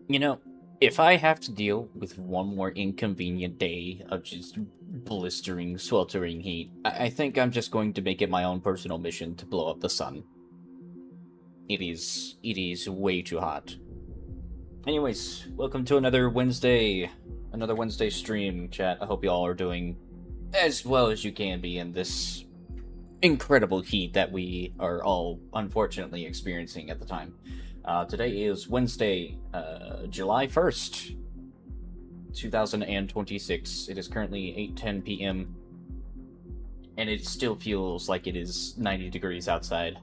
You know, if I have to deal with one more inconvenient day of just blistering, sweltering heat, I think I'm just going to make it my own personal mission to blow up the sun. It is way too hot. Anyways, welcome to another Wednesday stream, chat. I hope you all are doing as well as you can be in this incredible heat that we are all unfortunately experiencing at the time. Today is Wednesday, July 1st, 2026. It is currently 8:10 p.m. and it still feels like it is 90 degrees outside.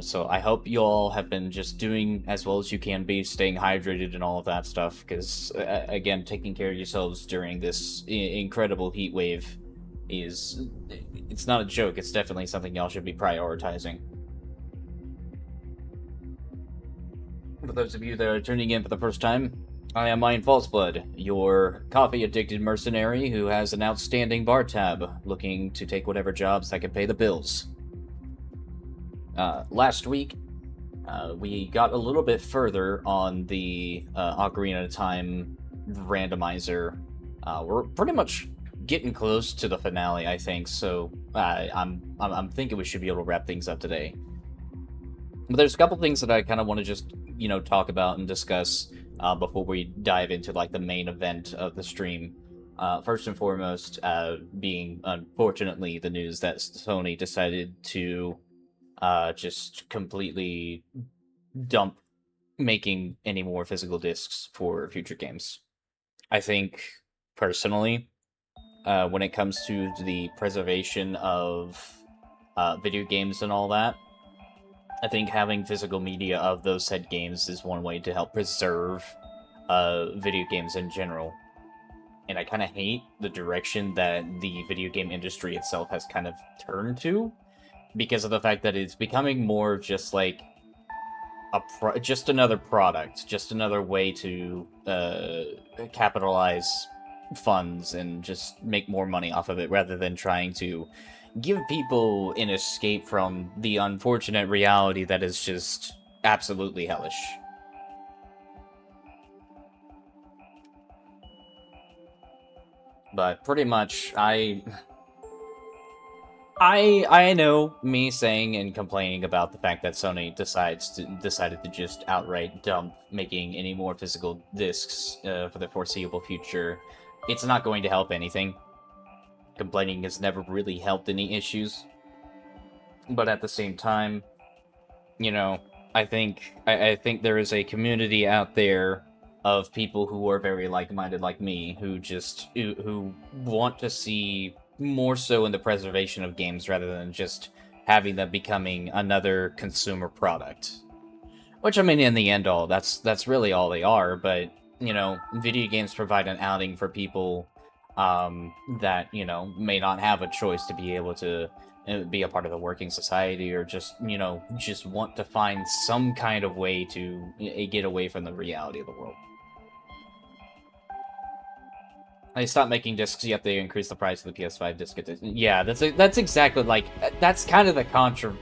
So I hope you all have been just doing as well as you can be, staying hydrated and all of that stuff, because, again, taking care of yourselves during this incredible heat wave it's not a joke. It's definitely something y'all should be prioritizing. For those of you that are tuning in for the first time, I am Mind Falseblood, your coffee-addicted mercenary who has an outstanding bar tab, looking to take whatever jobs that can pay the bills. Last week, we got a little bit further on the Ocarina Time randomizer. We're pretty much getting close to the finale, I think. So I'm thinking we should be able to wrap things up today. But there's a couple things that I kind of want to just talk about and discuss before we dive into like the main event of the stream. First and foremost, being unfortunately the news that Sony decided to just completely dump making any more physical discs for future games. I think, personally, when it comes to the preservation of video games and all that, I think having physical media of those said games is one way to help preserve video games in general. And I kind of hate the direction that the video game industry itself has kind of turned to, because of the fact that it's becoming more just like just another product, just another way to capitalize funds and just make more money off of it, rather than trying to give people an escape from the unfortunate reality that is just absolutely hellish. But pretty much, I know me saying and complaining about the fact that Sony decided to just outright dump making any more physical discs for the foreseeable future. It's not going to help anything. Complaining has never really helped any issues. But at the same time, I think there is a community out there of people who are very like-minded like me, who want to see more so in the preservation of games rather than just having them becoming another consumer product. Which, I mean, in the end all, that's really all they are, but, video games provide an outing for people that, may not have a choice to be able to be a part of the working society, or just want to find some kind of way to get away from the reality of the world. They stopped making discs, yet they increased the price of the PS5 disc edition. Yeah, that's exactly that's kind of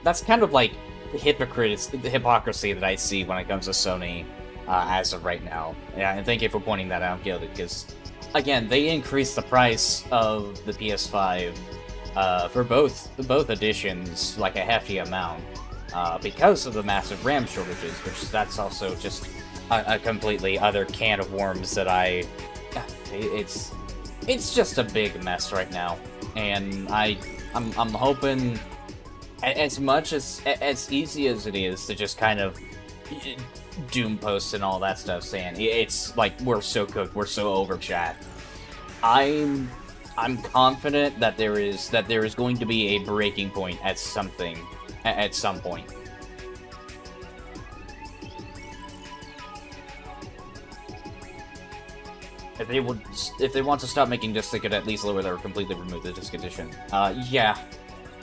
that's kind of like the hypocrisy that I see when it comes to Sony as of right now. Yeah, and thank you for pointing that out, Gilded, because again, they increased the price of the PS5 for both editions like a hefty amount because of the massive RAM shortages, which that's also just a completely other can of worms that it's just a big mess right now, and I'm hoping, as much as easy as it is to just kind of doom posts and all that stuff saying it's like we're so cooked, we're so over, chat. I'm confident that there is going to be a breaking point at some point. If they want to stop making discs, they could at least lower or completely remove the disc edition. Yeah,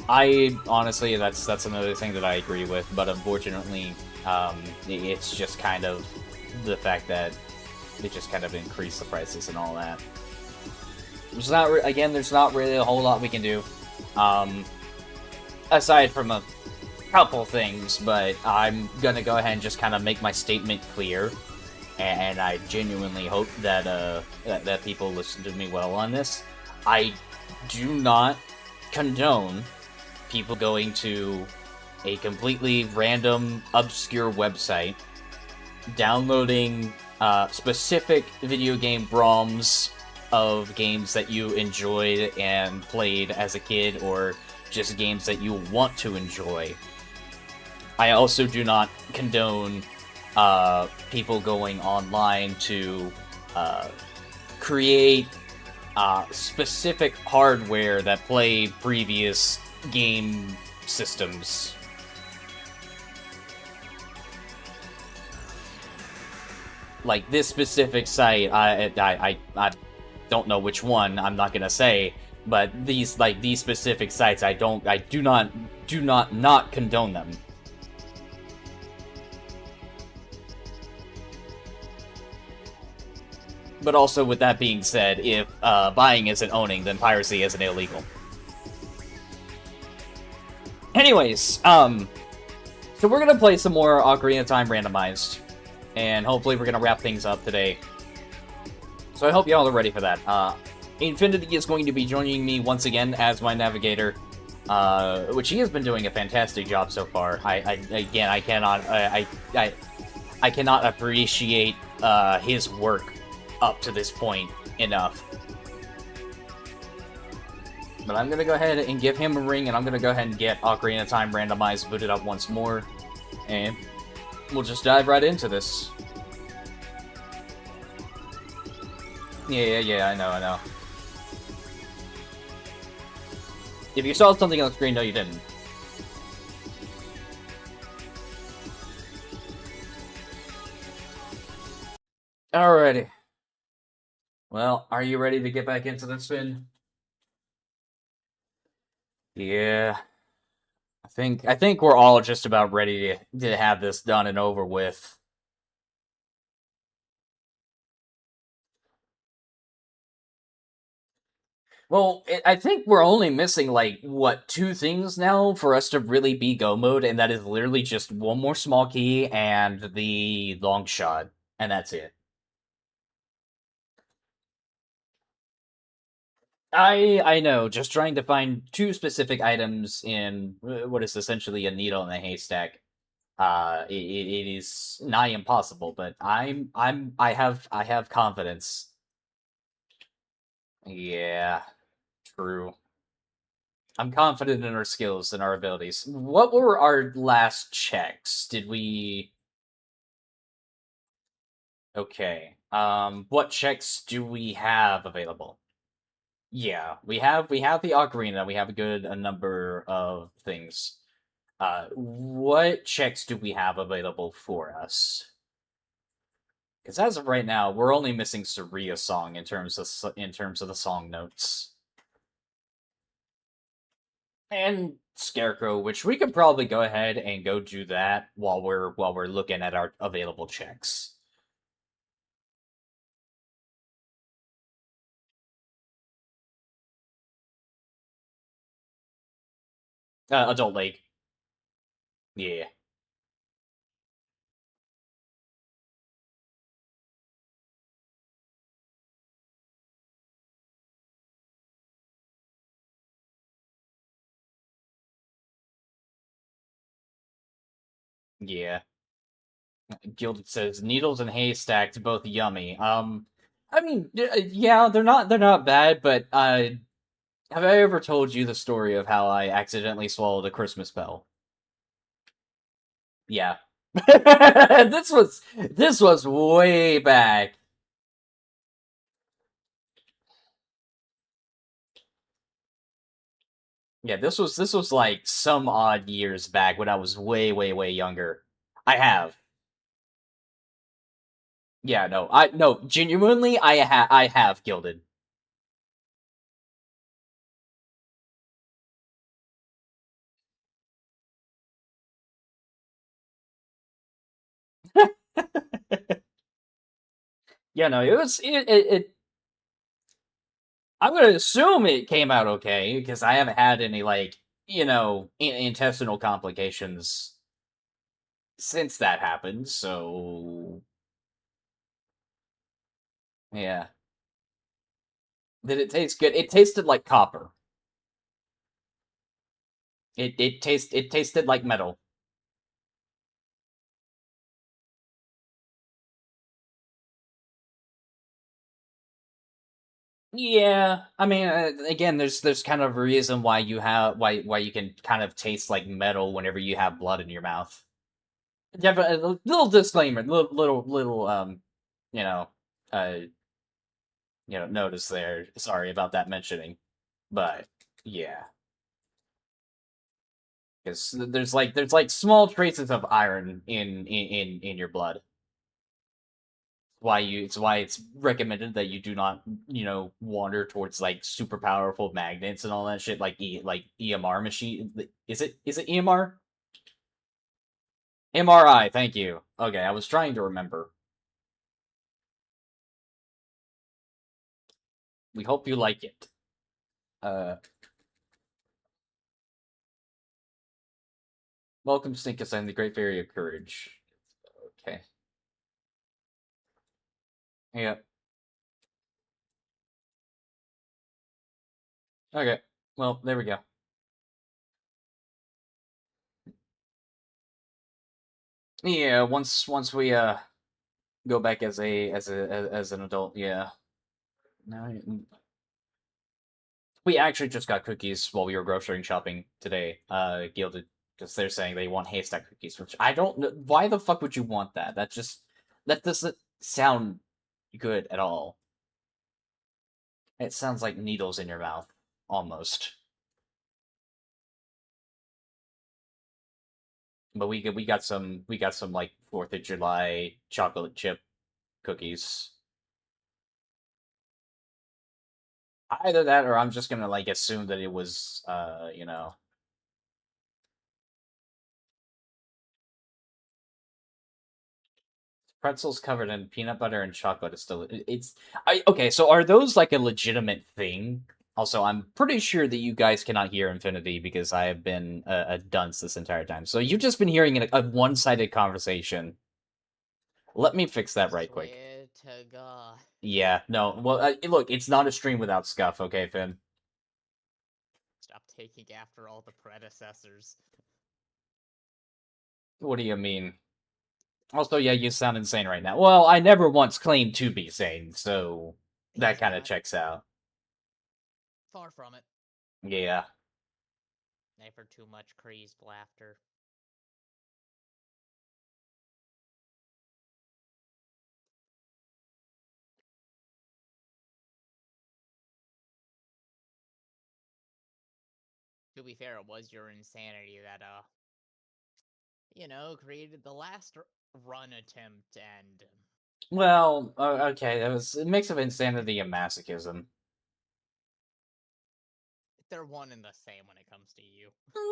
I honestly, that's another thing that I agree with, but unfortunately, it's just kind of the fact that they just kind of increase the prices and all that. There's not really a whole lot we can do, aside from a couple things, but I'm gonna go ahead and just kind of make my statement clear. and I genuinely hope that that people listen to me well on this. I do not condone people going to a completely random, obscure website, downloading specific video game ROMs of games that you enjoyed and played as a kid, or just games that you want to enjoy. I also do not condone people going online to create specific hardware that play previous game systems. Like this specific site, I don't know which one. I'm not gonna say, but these specific sites, I do not condone them. But also, with that being said, if buying isn't owning, then piracy isn't illegal. Anyways, so we're gonna play some more Ocarina of Time Randomized, and hopefully we're gonna wrap things up today. So I hope y'all are ready for that. Infinity is going to be joining me once again as my navigator, which he has been doing a fantastic job so far. I cannot appreciate his work up to this point enough. But I'm gonna go ahead and give him a ring, and I'm gonna go ahead and get Ocarina of Time Randomized booted up once more, and we'll just dive right into this. Yeah, I know. If you saw something on the screen, no you didn't. Alrighty. Well, are you ready to get back into the spin? Yeah. I think we're all just about ready to have this done and over with. Well, I think we're only missing, like, what, 2 things now for us to really be go mode, and that is literally just one more small key and the long shot, and that's it. I know, just trying to find 2 specific items in what is essentially a needle in a haystack. It is nigh impossible, but I have confidence. Yeah, true. I'm confident in our skills and our abilities. What were our last checks? Did we... Okay. What checks do we have available? Yeah, we have the ocarina. We have a number of things. What checks do we have available for us? Because as of right now, we're only missing Saria's song in terms of the song notes. And Scarecrow, which we could probably go ahead and go do that while we're looking at our available checks. Adult Lake. Yeah. Yeah. Gilded says needles and haystacks both yummy. I mean, yeah, they're not bad, but have I ever told you the story of how I accidentally swallowed a Christmas bell? Yeah. This was way back. Yeah, this was like some odd years back when I was way younger. I have. Yeah, no. I no, genuinely I have gilded. Yeah, no, it I'm gonna assume it came out okay because I haven't had any, like, intestinal complications since that happened. So Yeah. Did it taste good? It tasted like copper. It tasted like metal. Yeah, I mean, again, there's kind of a reason why you have why you can kind of taste like metal whenever you have blood in your mouth. Yeah, but a little disclaimer, little you know, uh, notice there. Sorry about that mentioning, but yeah, because there's like small traces of iron in your blood. It's why it's recommended that you do not wander towards like super powerful magnets and all that shit like EMR machine. Is it EMR? MRI, thank you. Okay, I was trying to remember. We hope you like it. Uh, Welcome, Stinkus, and the Great Fairy of Courage. Okay. Yeah. Okay. Well, there we go. Yeah. Once we go back as an adult, yeah. No, we actually just got cookies while we were grocery shopping today. Gilded, because they're saying they want haystack cookies, which I don't know. Why the fuck would you want that? That doesn't sound good at all. It sounds like needles in your mouth, almost. But we got some like Fourth of July chocolate chip cookies. Either that, or I'm just gonna like assume that it was pretzels covered in peanut butter and chocolate is still it's I okay, so are those like a legitimate thing? Also, I'm pretty sure that you guys cannot hear Infinity because I have been a dunce this entire time. So you've just been hearing a one-sided conversation. Let me fix that right quick. Swear to God. Yeah, no. Well, look, it's not a stream without scuff, okay, Finn? Stop taking after all the predecessors. What do you mean? Also, yeah, you sound insane right now. Well, I never once claimed to be sane, so that He's kind of not. checks out. Far from it. Yeah. Never too much crazed laughter. To be fair, it was your insanity that, created the last run attempt and Well, okay, that was a mix of insanity and masochism. they're one and the same when it comes to you.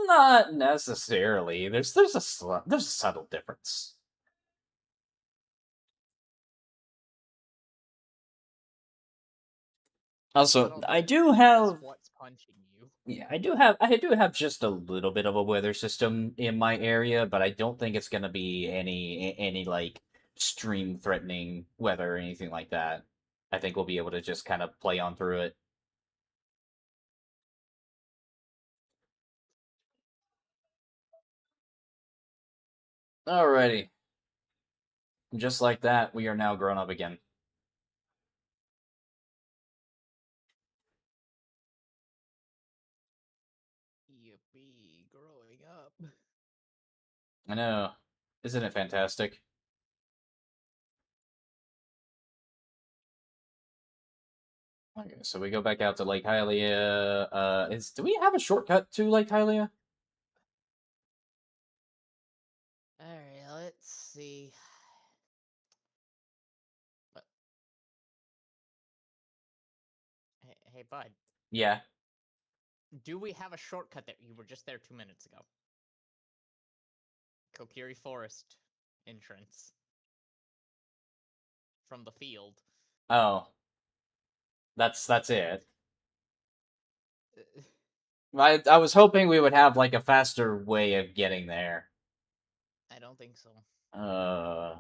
Not necessarily. There's a subtle difference. Also, Subtle I difference do is have what's punching you. yeah, I do have just a little bit of a weather system in my area, but I don't think it's gonna be any like stream threatening weather or anything like that. I think we'll be able to just kind of play on through it. Alrighty. Just like that, we are now grown up again. Yippee, growing up. I know. Isn't it fantastic? Okay, so we go back out to Lake Hylia. Do we have a shortcut to Lake Hylia? Alright, let's see. Hey, bud. Yeah. Do we have a shortcut that you were just there 2 minutes ago? Kokiri Forest entrance from the field. Oh, that's it. I was hoping we would have like a faster way of getting there. I don't think so. Uh,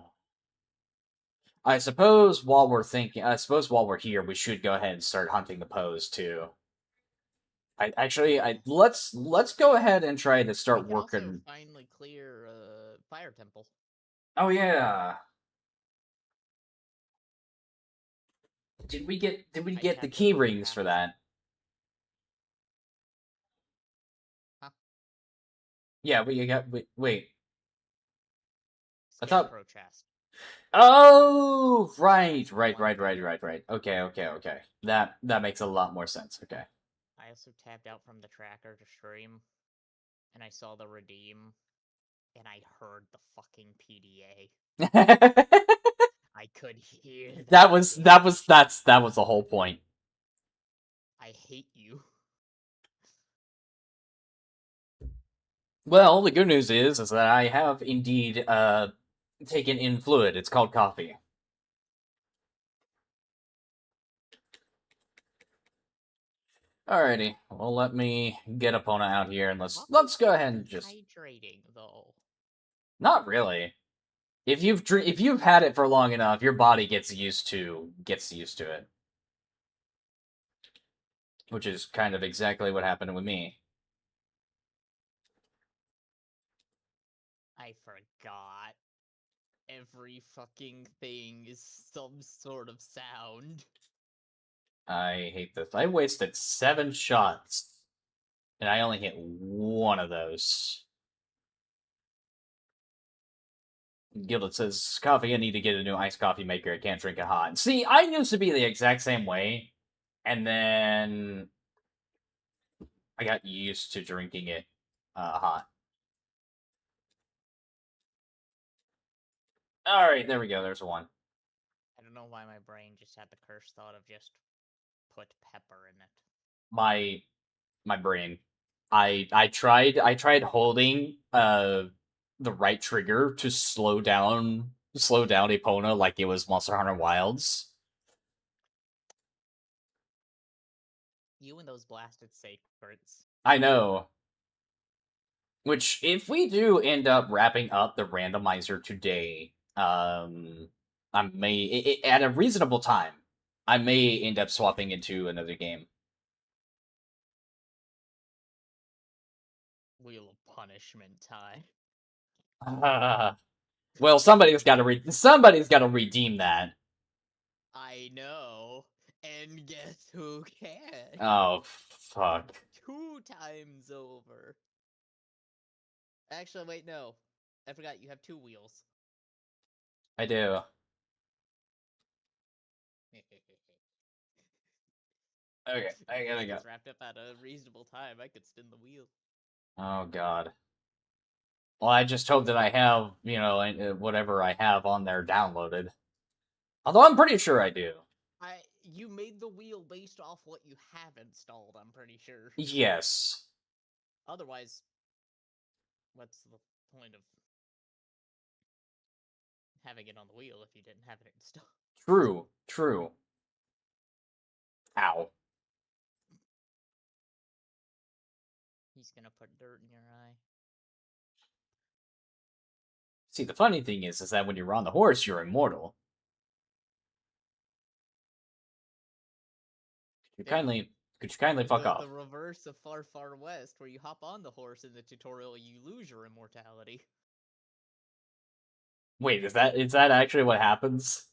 I suppose while we're thinking, I suppose while we're here, we should go ahead and start hunting the pose too. I let's go ahead and try to We start can also working. finally clear Fire Temple. Oh yeah, did we I get the tapped key over rings half for a. that? Huh? Yeah, we got. Wait, I thought. Scarecrow chest. Oh, right, right, One right, thing. right, right, right. Okay, okay, okay. That makes a lot more sense. Okay. I also tapped out from the tracker to stream, and I saw the redeem, and I heard the fucking PDA. I could hear that bitch. that was the whole point. I hate you. Well, the good news is that I have indeed taken in fluid. It's called coffee. Alrighty, well let me get Epona out here and let's Coffee's go not ahead and just dehydrating though. not really. If you've had it for long enough, your body gets used to it, which is kind of exactly what happened with me. I forgot. Every fucking thing is some sort of sound. I hate this. I wasted 7 shots, and I only hit one of those. Gilded says, "Coffee. I need to get a new iced coffee maker. I can't drink it hot." See, I used to be the exact same way, and then I got used to drinking it hot. All right, there we go. There's one. I don't know why my brain just had the cursed thought of just put pepper in it. My my brain. I tried holding the right trigger to slow down Epona like it was Monster Hunter Wilds. You and those blasted sacreds. I know. Which, if we do end up wrapping up the randomizer today, I may at a reasonable time, I may end up swapping into another game. Wheel of Punishment time. Well, somebody's got to redeem that. I know. And guess who can? Oh fuck! 2 times over. Actually, wait, no. I forgot you have 2 wheels. I do. Okay, I If gotta this go. gets wrapped up at a reasonable time, I could spin the wheel. Oh god. Well, I just hope that I have whatever I have on there downloaded. Although I'm pretty sure I do. You made the wheel based off what you have installed, I'm pretty sure. Yes. Otherwise, what's the point of having it on the wheel if you didn't have it installed? True. True. Ow. He's gonna put dirt in your eye. See, the funny thing is that when you're on the horse, you're immortal. Yeah. Could you kindly fuck The off? reverse of Far Far West, where you hop on the horse in the tutorial, you lose your immortality. Wait, is that actually what happens?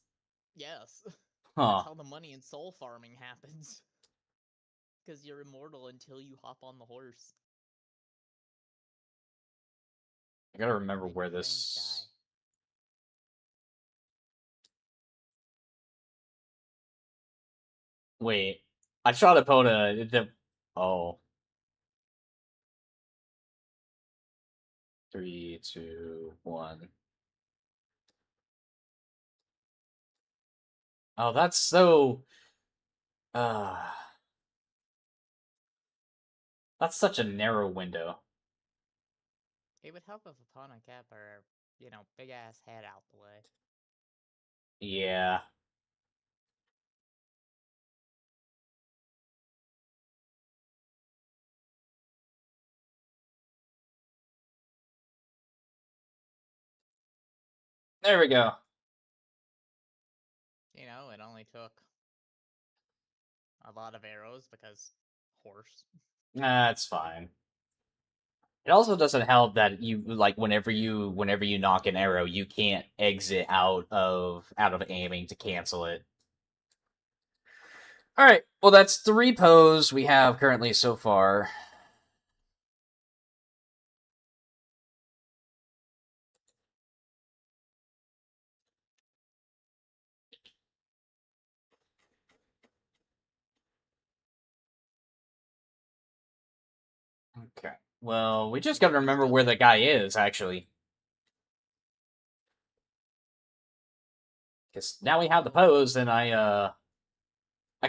Yes. That's Huh. how the money in soul farming happens. Because you're immortal until you hop on the horse. I gotta remember Made where my friend this. die. Wait, I shot a Pona. Oh. 3, 2, 1. Oh, that's so. Uh, that's such a narrow window. It would help if Epona kept her, big ass head out the way. Yeah. There we go. only took a lot of arrows because horse. That's fine. It also doesn't help that you like whenever you knock an arrow, you can't exit out of aiming to cancel it. All right. Well, that's 3 pose we have currently so far. Okay. Well, we just got to remember where the guy is actually. Because now we have the pose, and I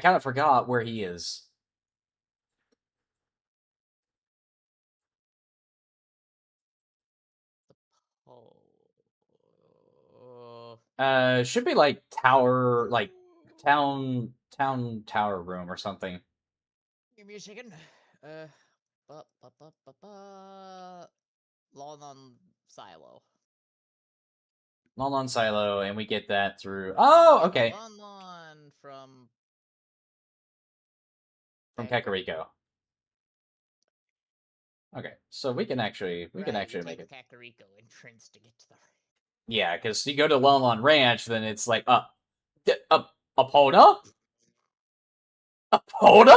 kind of forgot where he is. Should be like tower, like town tower room or something. Give me a second. Ba, ba, ba, ba, ba. Lawn on Silo. Lon Silo, and we get that through. And Oh, we get okay. the Lon from From Kakariko. Okay, so we can actually you make take it. the Kakariko entrance to get to the. Yeah, because you go to Lon Ranch, then it's like Epona? Epona?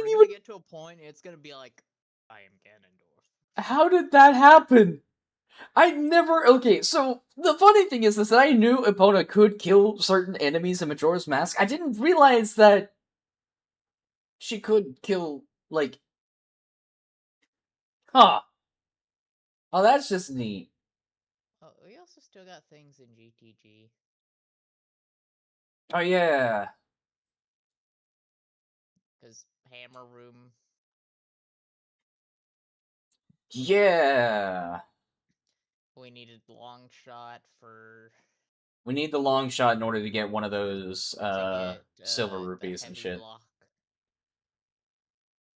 We're gonna get to a point. It's gonna be like, I am Ganondorf. How did that happen? I never. Okay, so the funny thing is that I knew Epona could kill certain enemies in Majora's Mask. I didn't realize that she could kill, like. Huh. Oh, that's just neat. Oh, we also still got things in GTG. Oh, yeah. Because Hammer Room. Yeah. We needed long shot for. We need the long shot in order to get one of those to get silver the rupees and heavy shit. block.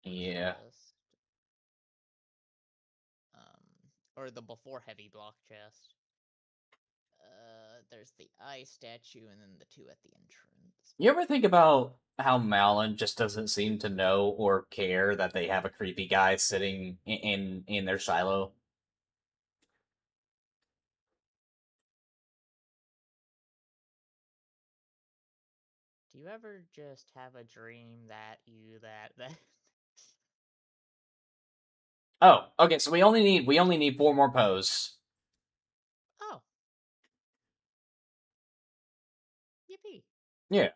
Yeah. Chest. Or the before heavy block chest. There's the eye statue and then the two at the entrance. You ever think about how Malin just doesn't seem to know or care that they have a creepy guy sitting in their silo? Do you ever just have a dream that that Oh, okay. So we only need 4 more pose. Oh. Yippee. Yeah,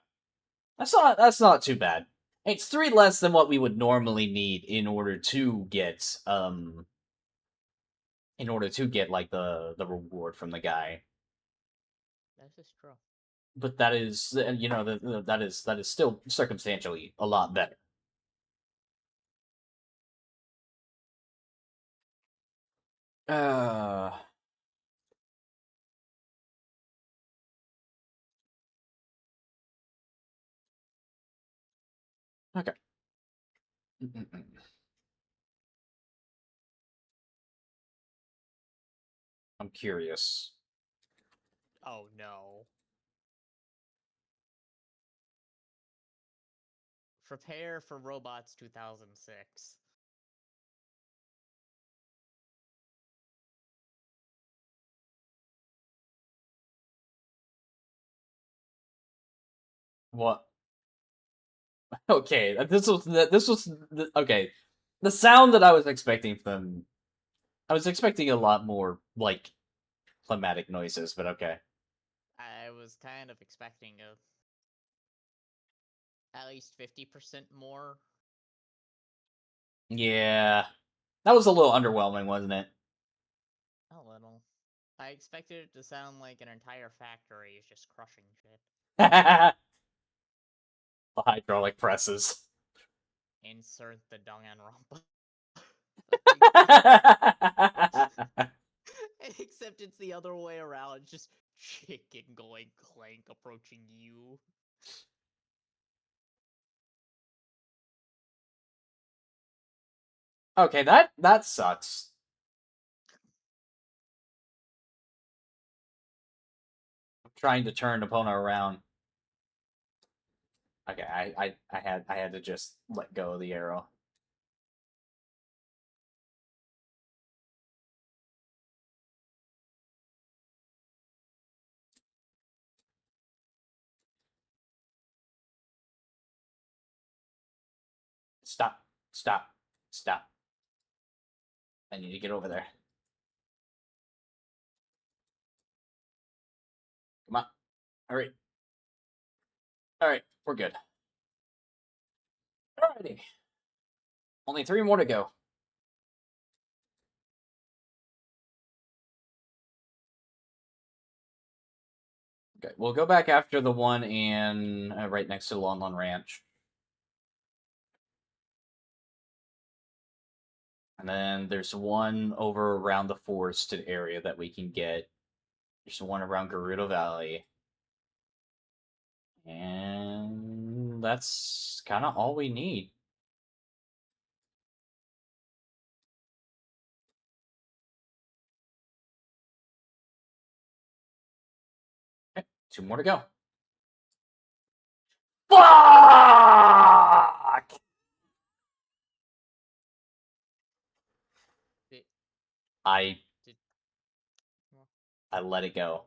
that's not too bad. It's 3 less than what we would normally need in order to get like the reward from the guy. That's just true. But that is that is still circumstantially a lot better. Uh okay. I'm curious. Oh no. Prepare for Robots 2006. What? Okay, okay. The sound that I was expecting from I was expecting a lot more like climatic noises, but okay. I was kind of expecting at least 50% more. Yeah. That was a little underwhelming, wasn't it? A little. I expected it to sound like an entire factory is just crushing shit. The hydraulic presses. Insert the Danganronpa. Except it's the other way around. It's just chicken going clank approaching you. Okay, that sucks. trying to turn Epona around. Okay, I had to just let go of the arrow. Stop. Stop. Stop. I need to get over there. Come on. Hurry. Alright, we're good. Alrighty. Only 3 more to go. Okay, we'll go back after the one in right next to Lon Lon Ranch. And then there's one over around the forested area that we can get. There's one around Gerudo Valley. And that's kind of all we need. Okay, 2 more to go. Fuck! I let it go.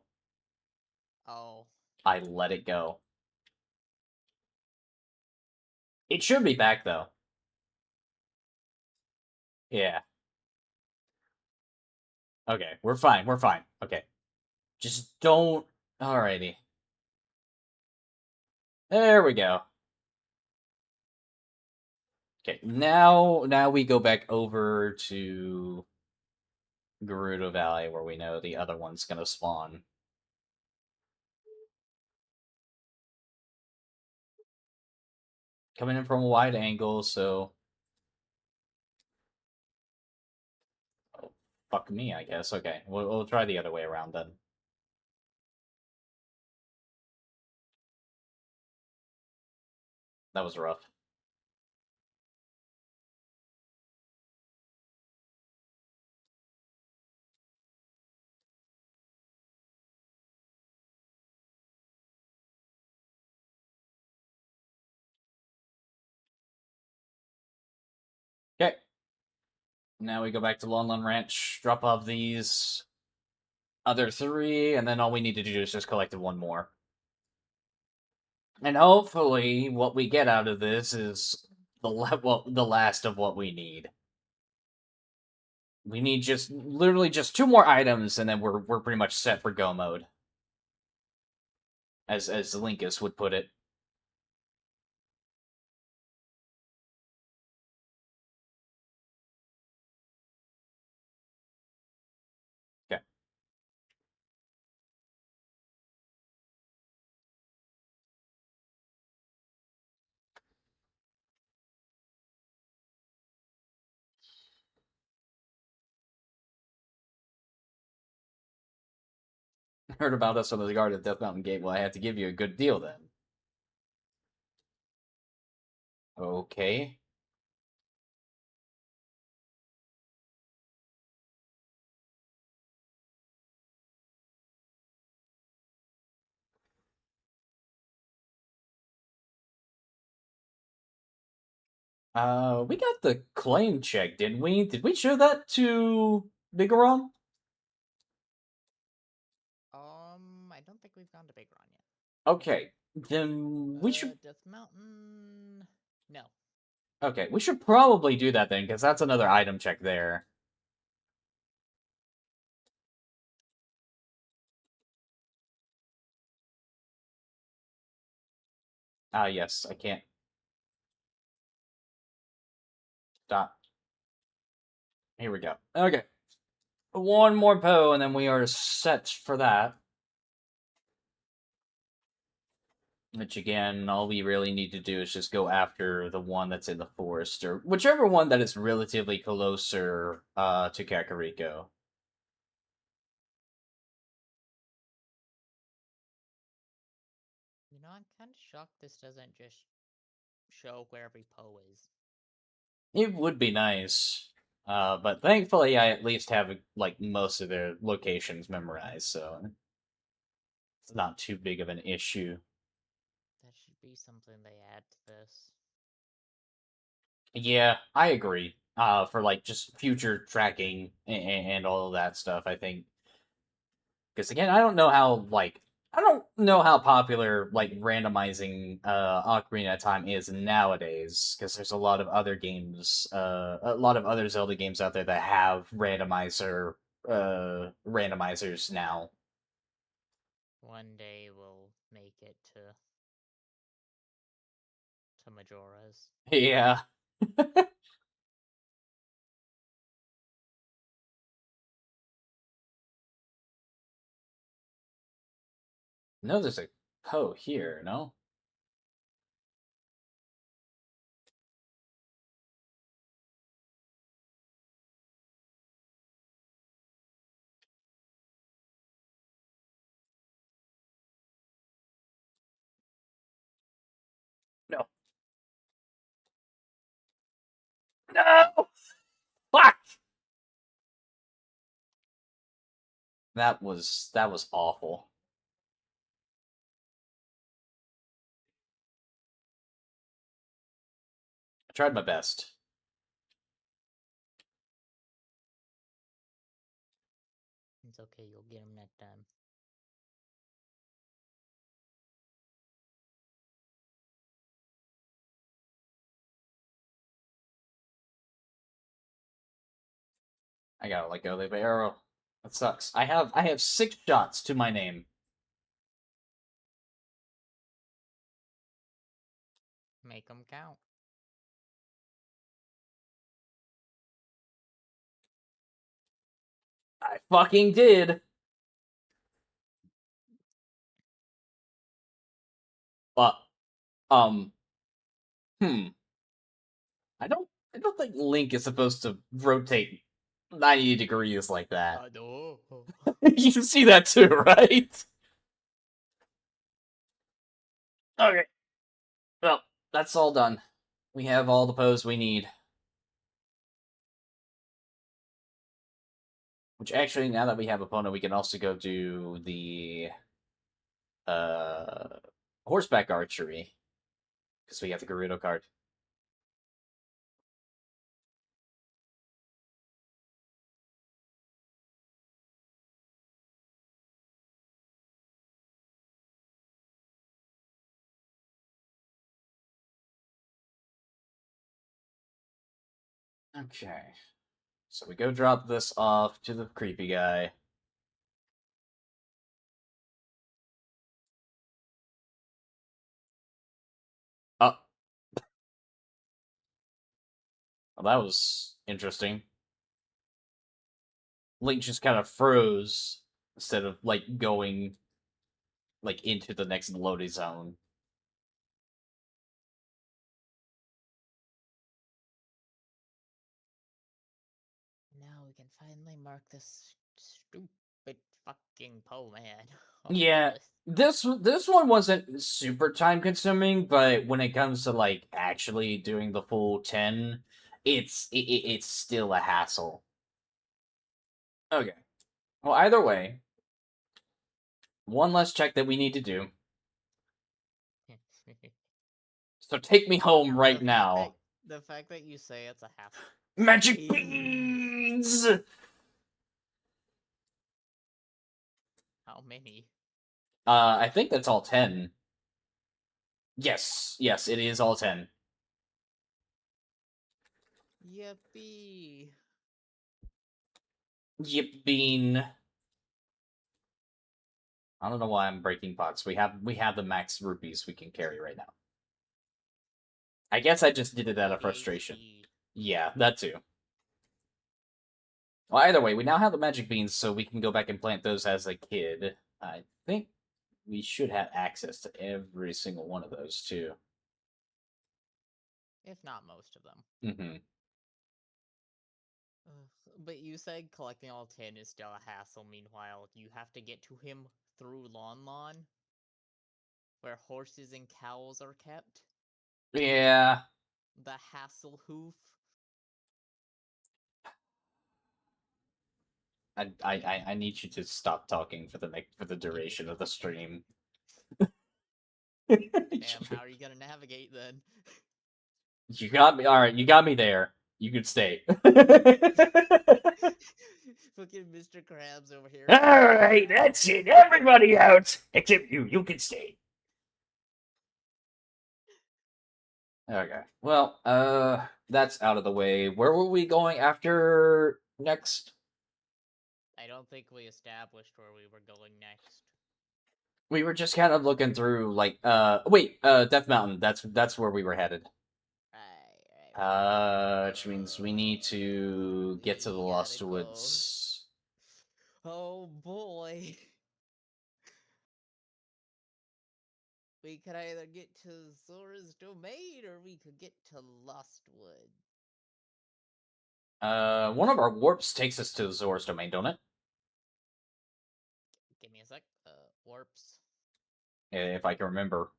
Oh. I let it go. It should be back though. Yeah. Okay, we're fine. We're fine. Okay. Just don't. Alrighty. There we go. Okay, now we go back over to Gerudo Valley where we know the other one's gonna spawn. Coming in from a wide angle, so oh, fuck me, I guess. Okay, we'll try the other way around then. That was rough. Okay. Now we go back to Lon Lon Ranch, drop off these other 3, and then all we need to do is just collect 1 more. And hopefully, what we get out of this is the last of what we need. We need just literally just 2 more items, and then we're pretty much set for go mode, as Linkus would put it. Okay. Heard about us on the guard at Death Mountain Gate. Well, I had to give you a good deal then. Okay. We got the claim check, didn't we? Did we show that to Bigaron? I don't think we've gone to Big Ron yet. Okay, then we should. Death Mountain. No. Okay, we should probably do that then, because that's another item check there. Ah, yes, I can't. Stop. Here we go. Okay. 1 more Poe, and then we are set for that. Which, again, all we really need to do is just go after the one that's in the forest, or whichever one that is relatively closer to Kakariko. You know, I'm kind of shocked this doesn't just show where every Poe is. It would be nice. But thankfully I at least have, like, most of their locations memorized, so... It's not too big of an issue. That should be something they add to this. Yeah, I agree. For like just future tracking and all of that stuff, I think. Because again, I don't know how popular like randomizing Ocarina of Time is nowadays. Because there's a lot of other games, a lot of other Zelda games out there that have randomizers now. One day we'll make it to Majora's. Yeah. No, there's a Poe here. No. No. No. Fuck. That was awful. I tried my best. It's okay, you'll get him next time. I gotta let go of the arrow. That sucks. I have 6 shots to my name. Make them count. I fucking did. But um hmm. I don't think Link is supposed to rotate 90 degrees like that. No. You can see that too, right? Okay. Well, that's all done. We have all the pose we need. Which actually, now that we have Epona, we can also go do the uh horseback archery. Because we have the Gerudo card. Okay. So we go drop this off to the creepy guy. Oh, well, that was interesting. Link just kind of froze instead of like going like into the next loading zone. Now we can finally mark this stupid fucking Poe man off the Yeah, list. this one wasn't super time consuming, but when it comes to like actually doing the full 10, it's still a hassle. Okay. Well, either way, one less check that we need to do. So take me home right the fact that now. the fact that you say it's a hassle. Magic Beans. beads. How many? I think that's all 10. Yes, it is all 10. Yippee! Yip bean. I don't know why I'm breaking pots. We have the max rupees we can carry right now. I guess I just did it out of frustration. ADHD. Yeah, that too. Well, either way, we now have the magic beans, so we can go back and plant those as a kid. I think we should have access to every single one of those too. If not most of them. Mm-hmm. But you said collecting all 10 is still a hassle. Meanwhile, you have to get to him through Lon Lon, where horses and cows are kept. Yeah. The hassle hoof. I need you to stop talking for the duration of the stream. Damn, how are you gonna navigate then? You got me. All right, you got me there. You can stay. Fucking Mr. Krabs over here. All right, that's it. Everybody out except you. You can stay. Okay. Well, that's out of the way. Where were we going after next? I don't think we established where we were going next. We were just kind of looking through, like, wait, Death Mountain. That's where we were headed. Right. Which means we need to get to the We Lost gotta go. Woods. Oh boy. We could either get to Zora's Domain or we could get to Lostwood. One of our warps takes us to Zora's Domain, don't it? Give me a sec. Warps. If I can remember.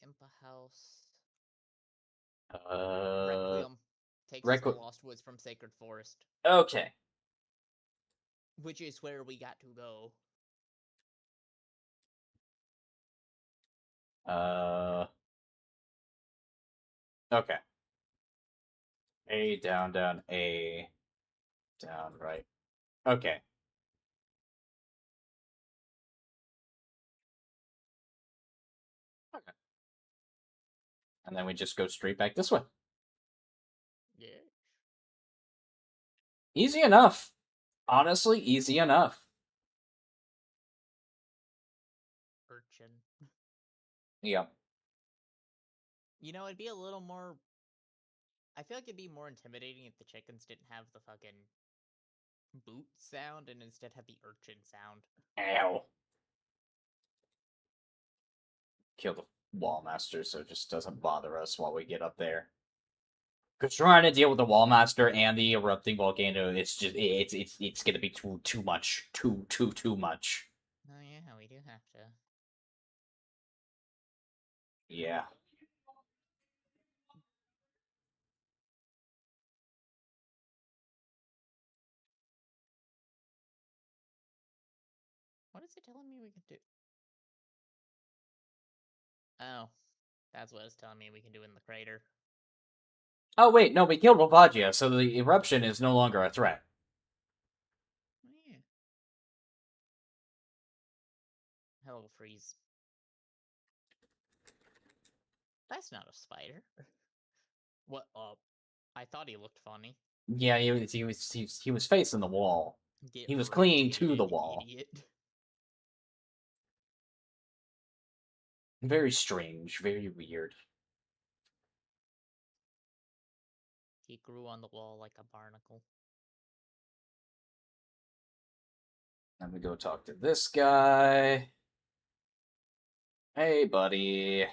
Impa House. Uh, Requiem takes us to Requ- Lost Woods from Sacred Forest, okay. which is where we got to go. Okay. A, down, down, A, down, right. Okay. Okay. And then we just go straight back this way. Yeah. Easy enough. Honestly, easy enough. Urchin. Yep. You know, it'd be a little more. I feel like it'd be more intimidating if the chickens didn't have the fucking boot sound and instead had the urchin sound. Ow. Kill the wall master so it just doesn't bother us while we get up there. Because trying to deal with the wall master and the erupting volcano, it's just it's gonna be too much, too much. Oh yeah, we do have to. Yeah. What is it telling me we can do? Oh, that's what it's telling me we can do in the crater. Oh wait, no, we killed Volvagia, so the eruption is no longer a threat. Oh, yeah. Hello, freeze. That's not a spider. What up? I thought he looked funny. Yeah, he was facing the wall. Get He was clinging to the rotated, wall. idiot. Very strange, very weird. He grew on the wall like a barnacle. Let me go talk to this guy. Hey, buddy.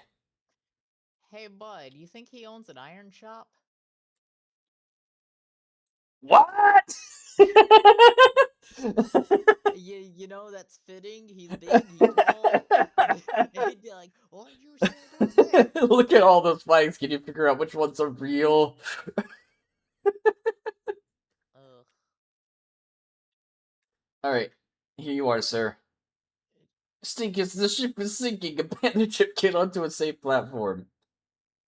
Hey, bud, you think he owns an iron shop? What? You know, that's fitting. He's big, he's tall. He'd be like, what you said? Look at all those flags. Can you figure out which ones are real? Ugh. Alright, here you are, sir. The ship is sinking. Abandon the ship, get onto a safe platform.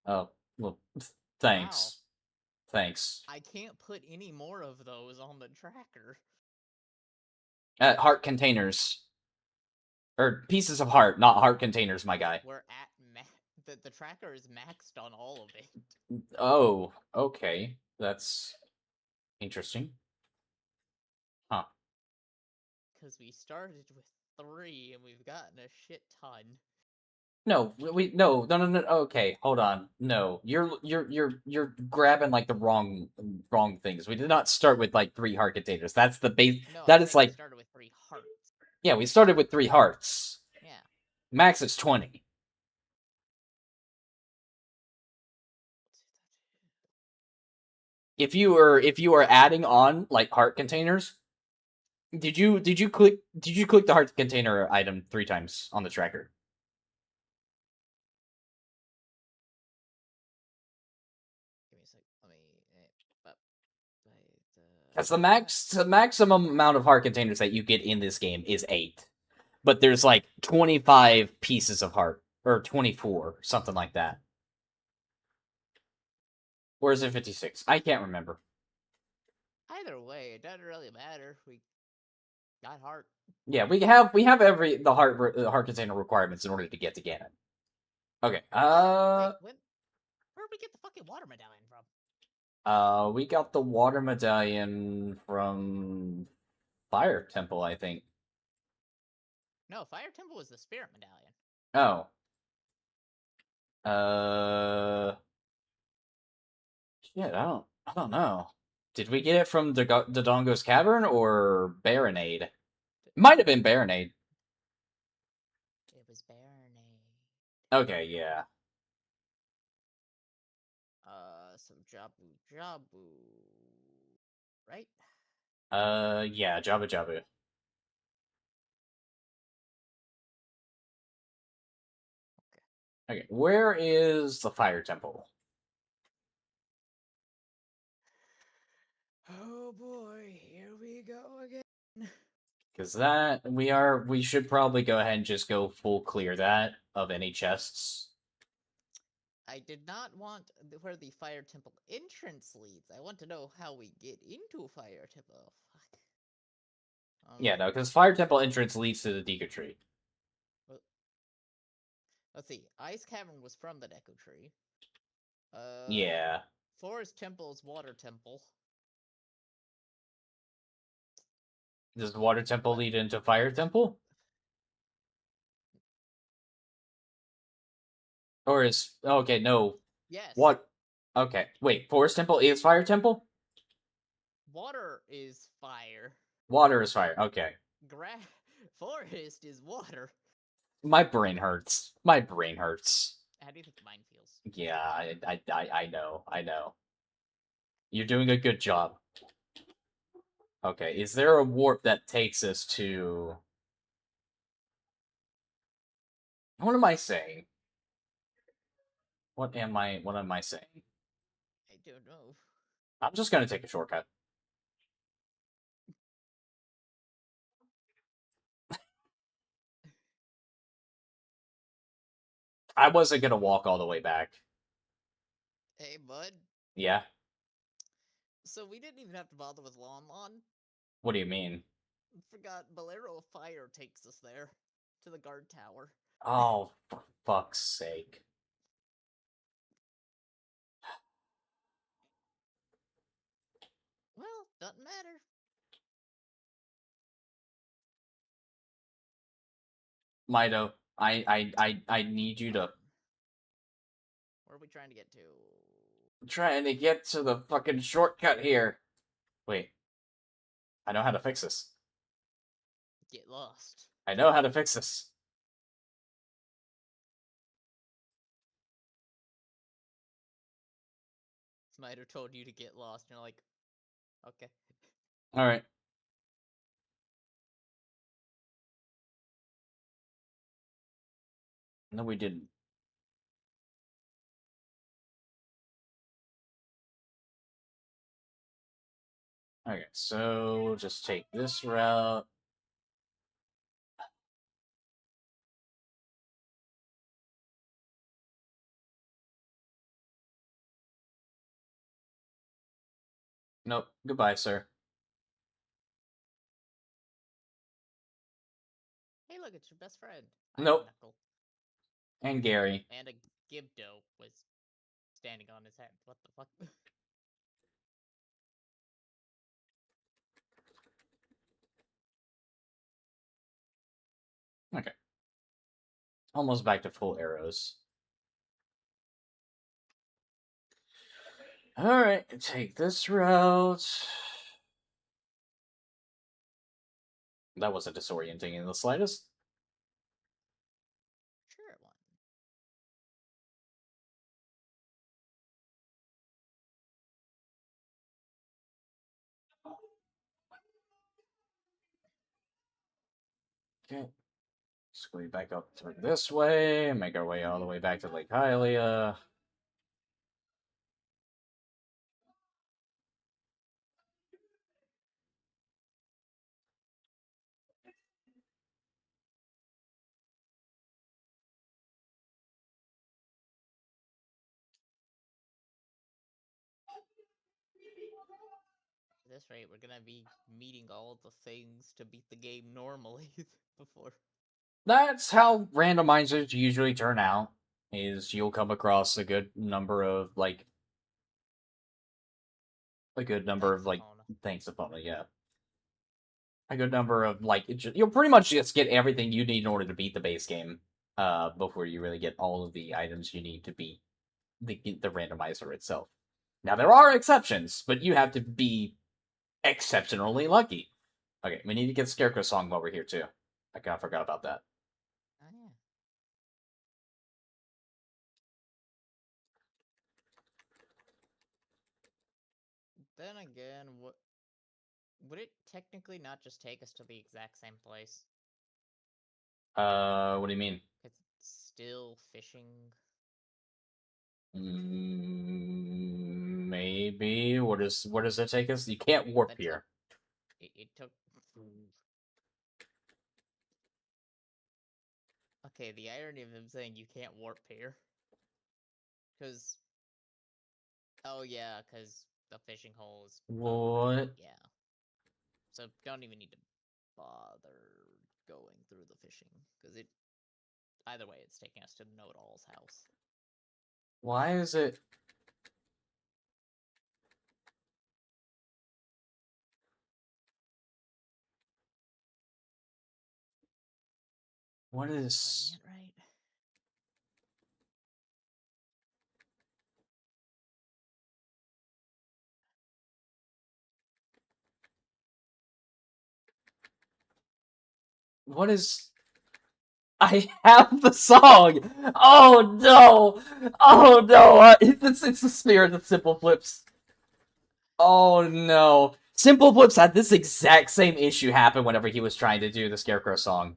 Oh, well, thanks. Wow. Thanks. I can't put any more of those on the tracker. Heart containers. Or pieces of heart, not heart containers, my guy. We're at the tracker is maxed on all of it. Oh, okay. That's interesting. Huh. Because we started with 3 and we've gotten a shit ton. No, no. Okay, hold on. No, you're grabbing like the wrong things. We did not start with like 3 heart containers. That's the base. No, That I is said we like, started with 3 hearts. yeah, we started with 3 hearts. Yeah. Max is 20. If you were adding on like heart containers, did you click the heart container item 3 times on the tracker? Give me a sec. Let me Because the maximum amount of heart containers that you get in this game is 8. But there's like 25 pieces of heart. Or 24, something like that. Or is it 56? I can't remember. Either way, it doesn't really matter. We got heart. Yeah, we have the heart container requirements in order to get to Ganon. Okay. Wait, where'd we get the fucking water medallion from? We got the water medallion from Fire Temple, I think. No, Fire Temple was the spirit medallion. Oh. Shit, I don't know. Did we get it from the Dodongo's Cavern or Baronade? Might have been Baronade. It was Baronade. Okay, yeah. So Jabu, right? Yeah, Jabu Jabu. Okay, where is the Fire Temple? Oh boy, here we go again. Because we should probably go ahead and just go full clear that of any chests. I did not want where the Fire Temple entrance leads. I want to know how we get into Fire Temple. Oh, fuck. Yeah, no, because Fire Temple entrance leads to the Deku Tree. Let's see. Ice Cavern was from the Deku Tree. Yeah. Forest Temple is Water Temple. Does Water Temple lead into Fire Temple? Or is okay? No. Yes. What? Okay, wait. Forest Temple is Fire Temple. Water is fire. Water is fire. Okay. Forest is water. My brain hurts. My brain hurts. How do you think mine feels? Yeah, I know. I know. You're doing a good job. Okay, is there a warp that takes us to... What am I saying? What am I saying? I don't know. I'm just gonna take a shortcut. I wasn't gonna walk all the way back. Hey, bud. Yeah? So we didn't even have to bother with Lon Lon. What do you mean? Forgot Bolero of Fire takes us there. To the guard tower. Oh, for fuck's sake. Well, doesn't matter. Mido, I need you to... Where are we trying to get to? I'm trying to get to the fucking shortcut here. Wait. I know how to fix this. Get lost. I know how to fix this. Might have told you to get lost, and you're like, okay. Alright. No, we didn't. Okay, so we'll just take this route. Nope. Goodbye, sir. Hey, look, it's your best friend. Nope. Knuckle. And Gary. And a Gibdo was standing on his head. What the fuck? Okay. Almost back to full arrows. Alright, take this route. That wasn't disorienting in the slightest. Sure it won. Okay. Squeeze back up through this way, make our way all the way back to Lake Hylia. At this rate, we're gonna be meeting all the things to beat the game normally before. That's how randomizers usually turn out. Is you'll come across a good number of Thanks, Epona. thanks opponent, yeah. A good number of you'll pretty much just get everything you need in order to beat the base game. Before you really get all of the items you need to beat the randomizer itself. Now there are exceptions, but you have to be exceptionally lucky. Okay, we need to get Scarecrow Song while we're here too. I kind of forgot about that. Oh yeah. Then again, what would it technically not just take us to the exact same place? What do you mean? It's still fishing. Maybe. Where does it take us? You can't warp That's here. it took. Okay, the irony of him saying you can't warp here. Because. Oh, yeah, because the fishing hole is. What? Yeah. So don't even need to bother going through the fishing. Because it. Either way, it's taking us to Know It All's house. Why is it? What is? Putting it right. What is? I have the song. Oh no! Oh no! It's the spirit of Simple Flips. Oh no! Simple Flips had this exact same issue happen whenever he was trying to do the Scarecrow song.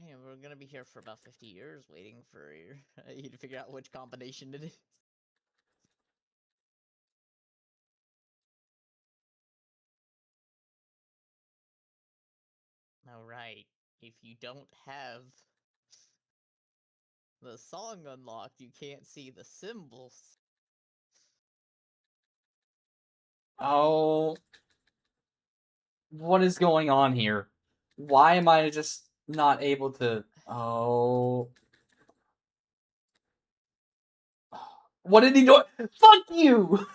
Yeah, we're gonna be here for about 50 years waiting for you to figure out which combination it is. Alright, if you don't have the song unlocked, you can't see the symbols. Oh, what is going on here? Why am I just not able to? Oh, what did he do? Fuck you!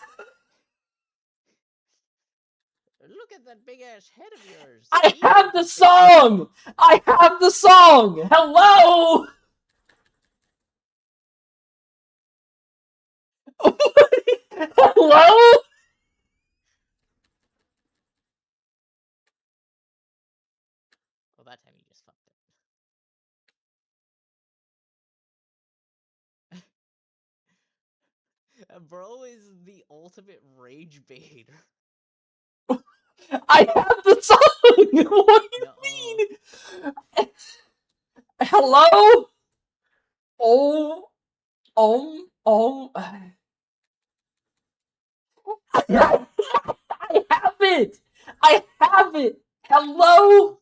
Look at that big ass head of yours! I Eat have it! the song! I have the song! Hello! Hello? Well, that time you just fucked it. Bro is the ultimate rage baiter. I have the song! What do you Nuh-uh. mean? Hello? Oh, oh. I have it! I have it! Hello?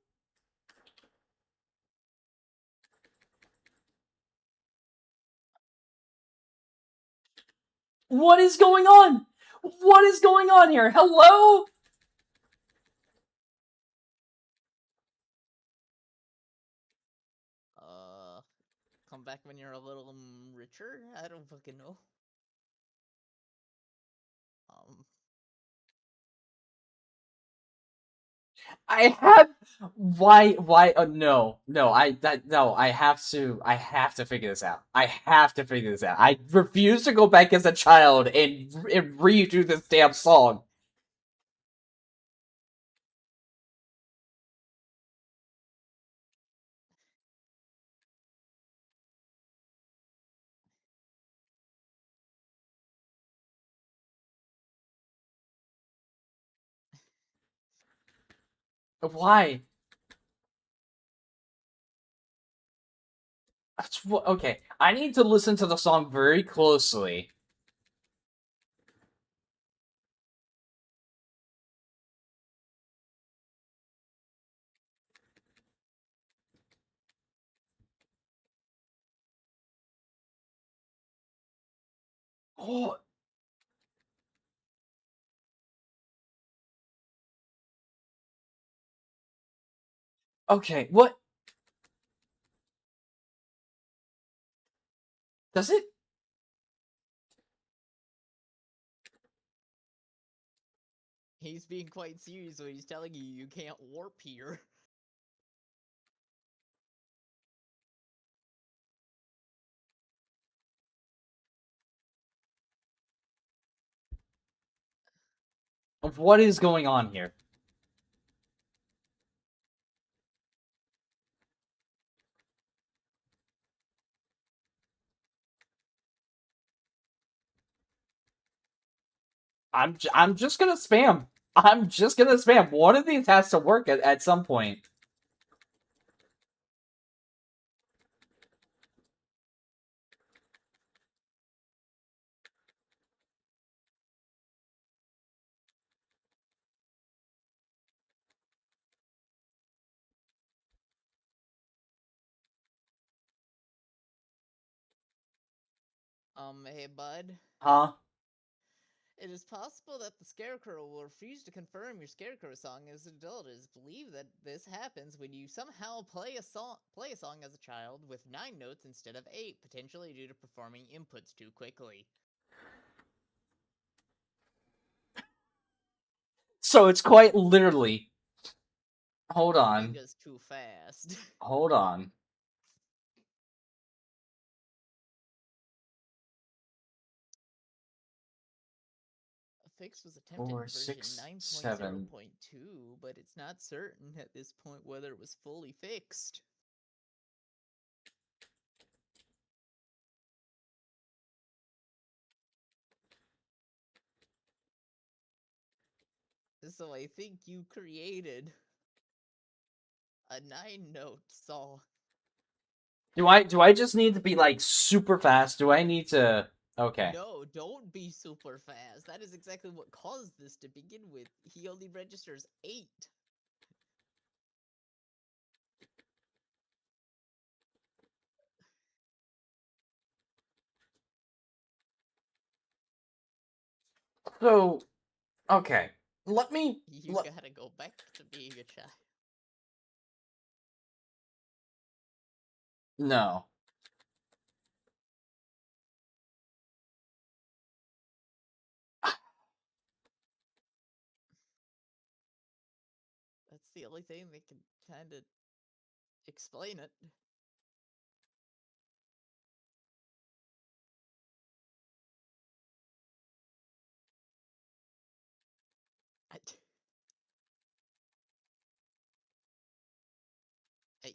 What is going on? What is going on here? Hello? Come back when you're a little richer? I don't fucking know. Um, I have why no no I have to figure this out. I have to figure this out. I refuse to go back as a child and redo this damn song. Why? That's what okay. I need to listen to the song very closely. Oh. Okay, what? Does it? He's being quite serious when he's telling you can't warp here. What is going on here? I'm just gonna spam. I'm just gonna spam. One of these has to work at some point. Hey, bud. Huh? It is possible that the Scarecrow will refuse to confirm your Scarecrow song as an adult. It is believed that this happens when you somehow play a song as a child with 9 notes instead of 8, potentially due to performing inputs too quickly. So it's quite literally. Hold You're on. just too fast. Hold on. A fix was attempted 4, in version 6, 7. 9.0.2, but it's not certain at this point whether it was fully fixed. So I think you created a 9-note song. Do I just need to be like super fast? Do I need to? Okay. No, don't be super fast. That is exactly what caused this to begin with. He only registers 8. So, okay. Let me. You gotta go back to being a child. No. That's the only thing that can kind of explain it.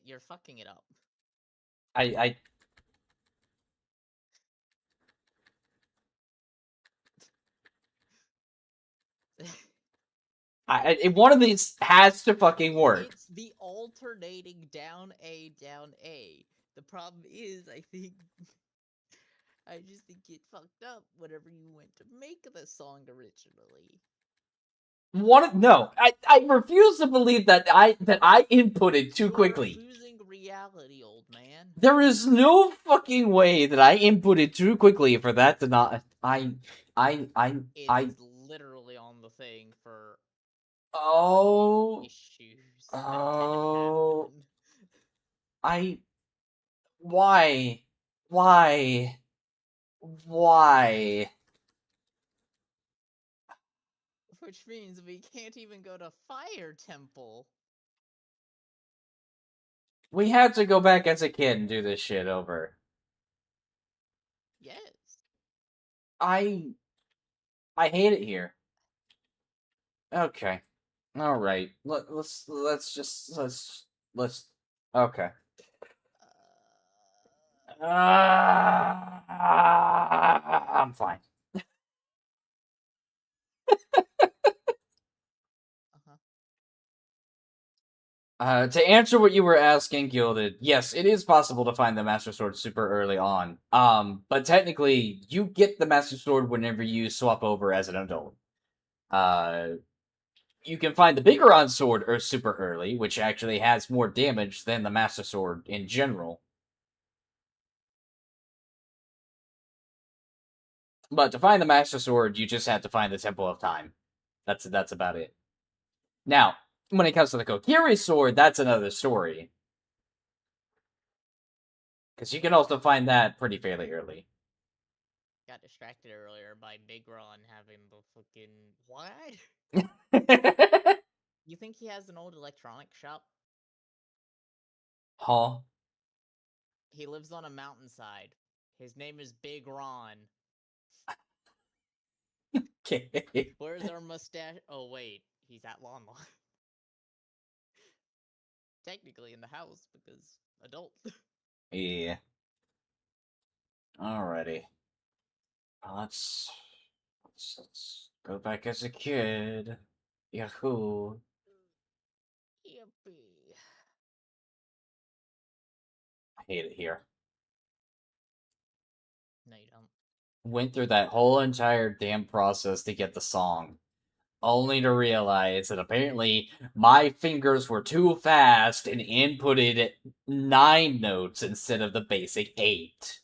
You're fucking it up. I one of these has to fucking work. It's the alternating down A, down A. The problem is, I just think it fucked up whenever you went to make the song originally. No, I refuse to believe that I inputted too quickly. You're losing reality, old man. There is no fucking way that I inputted too quickly for that to not. It's literally on the thing for Oh. issues that tend to Oh. happen. Why? Why? Why? Which means we can't even go to Fire Temple. We had to go back as a kid and do this shit over. Yes. I hate it here. Okay. All right. Let's. Okay. I'm fine. Uh-huh. To answer what you were asking, Gilded, yes, it is possible to find the Master Sword super early on. But technically, you get the Master Sword whenever you swap over as an adult. You can find the Bigoron Sword super early, which actually has more damage than the Master Sword in general. But to find the Master Sword, you just have to find the Temple of Time. That's about it. Now, when it comes to the Kokiri Sword, that's another story. Because you can also find that pretty fairly early. Got distracted earlier by Big Ron having the fucking what? You think he has an old electronic shop? Huh? He lives on a mountainside. His name is Big Ron. Okay. Where's our mustache? Oh wait, he's at Lon Lon. Technically in the house because adult. Yeah. Alrighty. Let's go back as a kid. Yahoo! Yippee. I hate it here. No, you don't. Went through that whole entire damn process to get the song, only to realize that apparently my fingers were too fast and inputted 9 notes instead of the basic 8.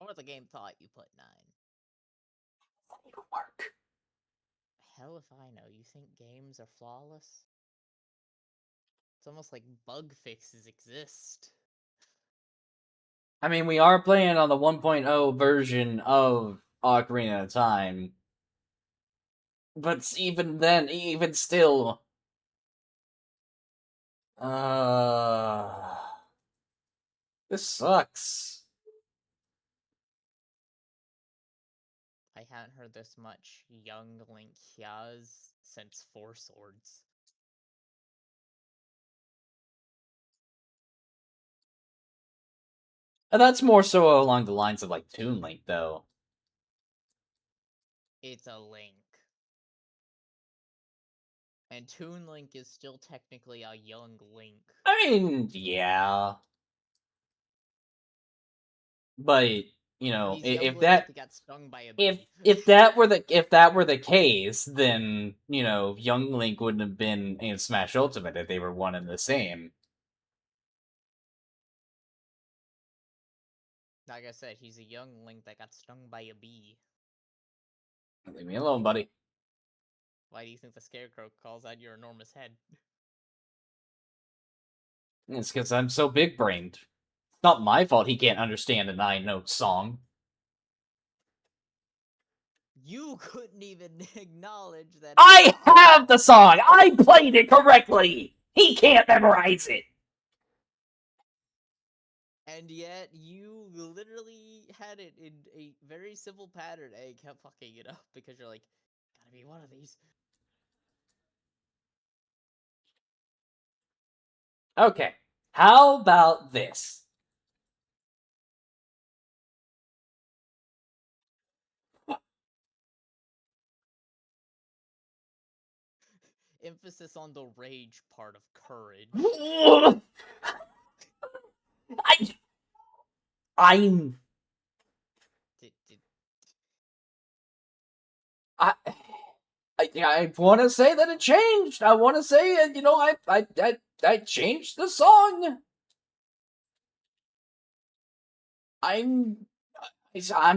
Or the game thought you put 9. That didn't work. Hell if I know. You think games are flawless? It's almost like bug fixes exist. I mean, we are playing on the 1.0 version of Ocarina of Time. But even then, even still... This sucks. I haven't heard this much young Link Hyaz since Four Swords. And that's more so along the lines of, like, Toon Link, though. It's a Link. And Toon Link is still technically a young Link. I mean, yeah. But, you know, He's young if Link that... that got stung by a If bee. if that were the case, then you know Young Link wouldn't have been in Smash Ultimate if they were one and the same. Like I said, he's a young Link that got stung by a bee. Leave me alone, buddy. Why do you think the Scarecrow calls out your enormous head? It's because I'm so big brained. It's not my fault he can't understand a 9-note song. You couldn't even acknowledge that. I have the song. I played it correctly. He can't memorize it. And yet, you literally had it in a very simple pattern and kept fucking it up because you're like, gotta be one of these. Okay, how about this? Emphasis on the rage part of courage. I, I'm I I want to say that it changed. I want to say, you know, I changed the song. I'm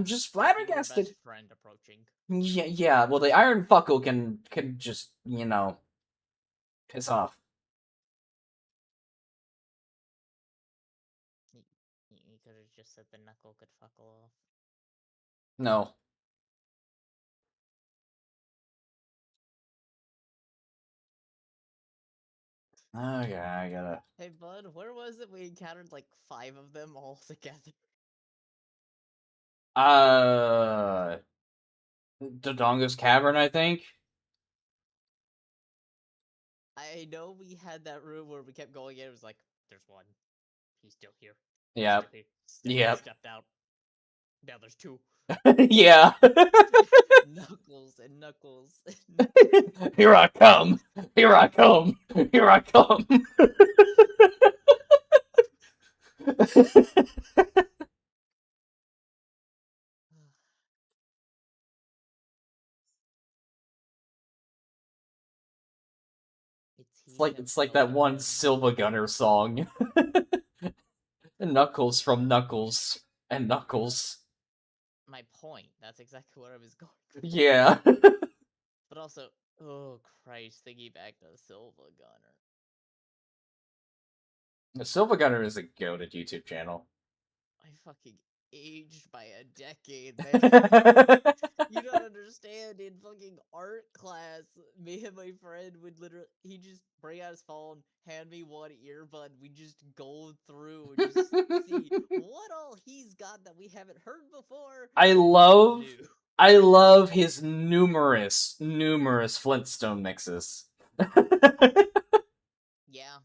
just flabbergasted. Best friend approaching. Yeah. Well, the Iron Fuckle can just, you know, piss off. You could have just said the knuckle could fuckle off. No. Okay, I gotta. Hey, bud, where was it we encountered like 5 of them all together? Dodongo's Cavern, I think. I know we had that room where we kept going in. It was like, there's one. He's still here. Yeah. Still here. Yep. Stepped out. Now there's 2. Yeah. Knuckles and Knuckles. Here I come. Here I come. Here I come. It's like that one Silva Gunner song. Knuckles from Knuckles and Knuckles. My point. That's exactly what I was going for. Yeah. But also, oh Christ, thinking back to Silva Gunner. The Silva Gunner is a goated YouTube channel. I fucking aged by a decade, man. You don't understand. In fucking art class, me and my friend would literally, he'd just bring out his phone, hand me one earbud, we just go through and just see what all he's got that we haven't heard before. I And love new. I love his numerous Flintstone mixes. Yeah,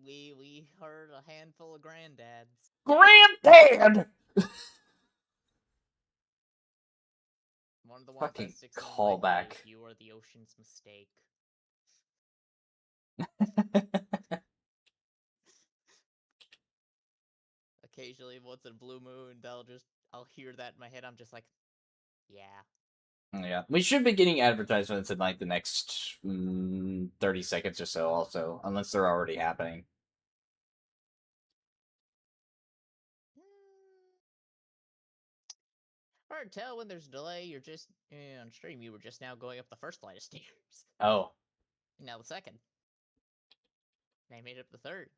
we heard a handful of granddads. Granddad! One of the ones that Fucking sticks in my head callback. is "You are the ocean's mistake." Occasionally, once in a blue moon, I'll hear that in my head. I'm just like, yeah. Yeah, we should be getting advertisements in like the next 30 seconds or so, also, unless they're already happening. Hard to tell when there's a delay. You're just on stream. You were just now going up the first flight of stairs. Oh, And now the second. And I made it up the third.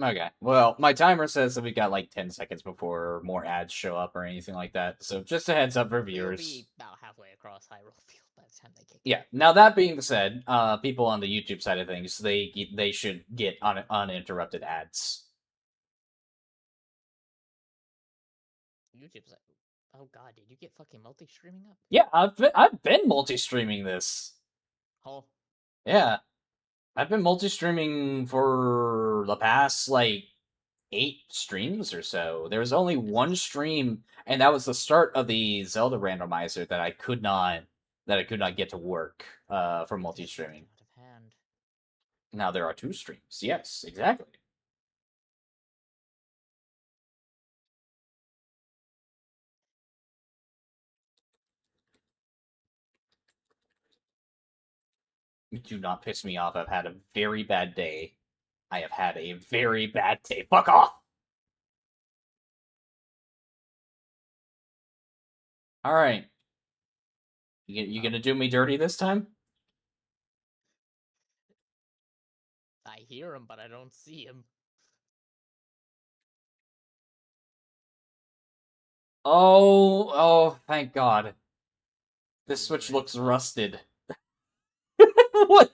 okay. Well, my timer says that we got like 10 seconds before more ads show up or anything like that. So just a heads up for We'll viewers. be about halfway across Hyrule Field by the time they kick Yeah. in. Now that being said, people on the YouTube side of things, they should get uninterrupted ads. YouTube's like, oh god, did you get fucking multi-streaming up? Yeah, I've been multi-streaming this. Oh. Yeah, I've been multi-streaming for the past like 8 streams or so. There was only one stream, and that was the start of the Zelda randomizer that I could not get to work for This is multi-streaming. getting out of hand. Now there are 2 streams. Yes, exactly. Do not piss me off. I've had a very bad day. I have had a very bad day. Fuck off! Alright. You gonna do me dirty this time? I hear him, but I don't see him. Oh, thank God. This He's Switch ready looks to fight. rusted. What?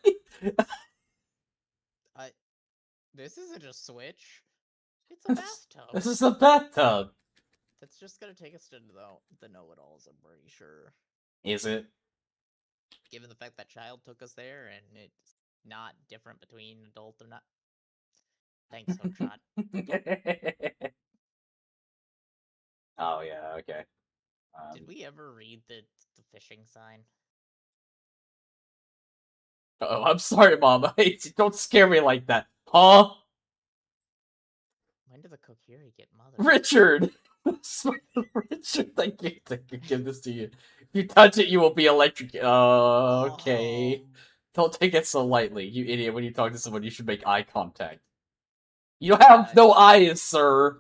This isn't a Switch. It's a bathtub. This is a bathtub. That's just gonna take us to the know-it-alls, I'm pretty sure. Is it? Given the fact that Child took us there, and it's not different between adult or not. Thanks, Hookshot. Oh yeah, okay. Did we ever read the fishing sign? Oh, I'm sorry, Mom. Don't scare me like that. Huh? When did the Kokiri get mother? Richard! Richard, thank you. Thank you. Give this to you. If you touch it, you will be electrocuted. Okay. Don't take it so lightly, you idiot. When you talk to someone, you should make eye contact. You have no eyes, sir.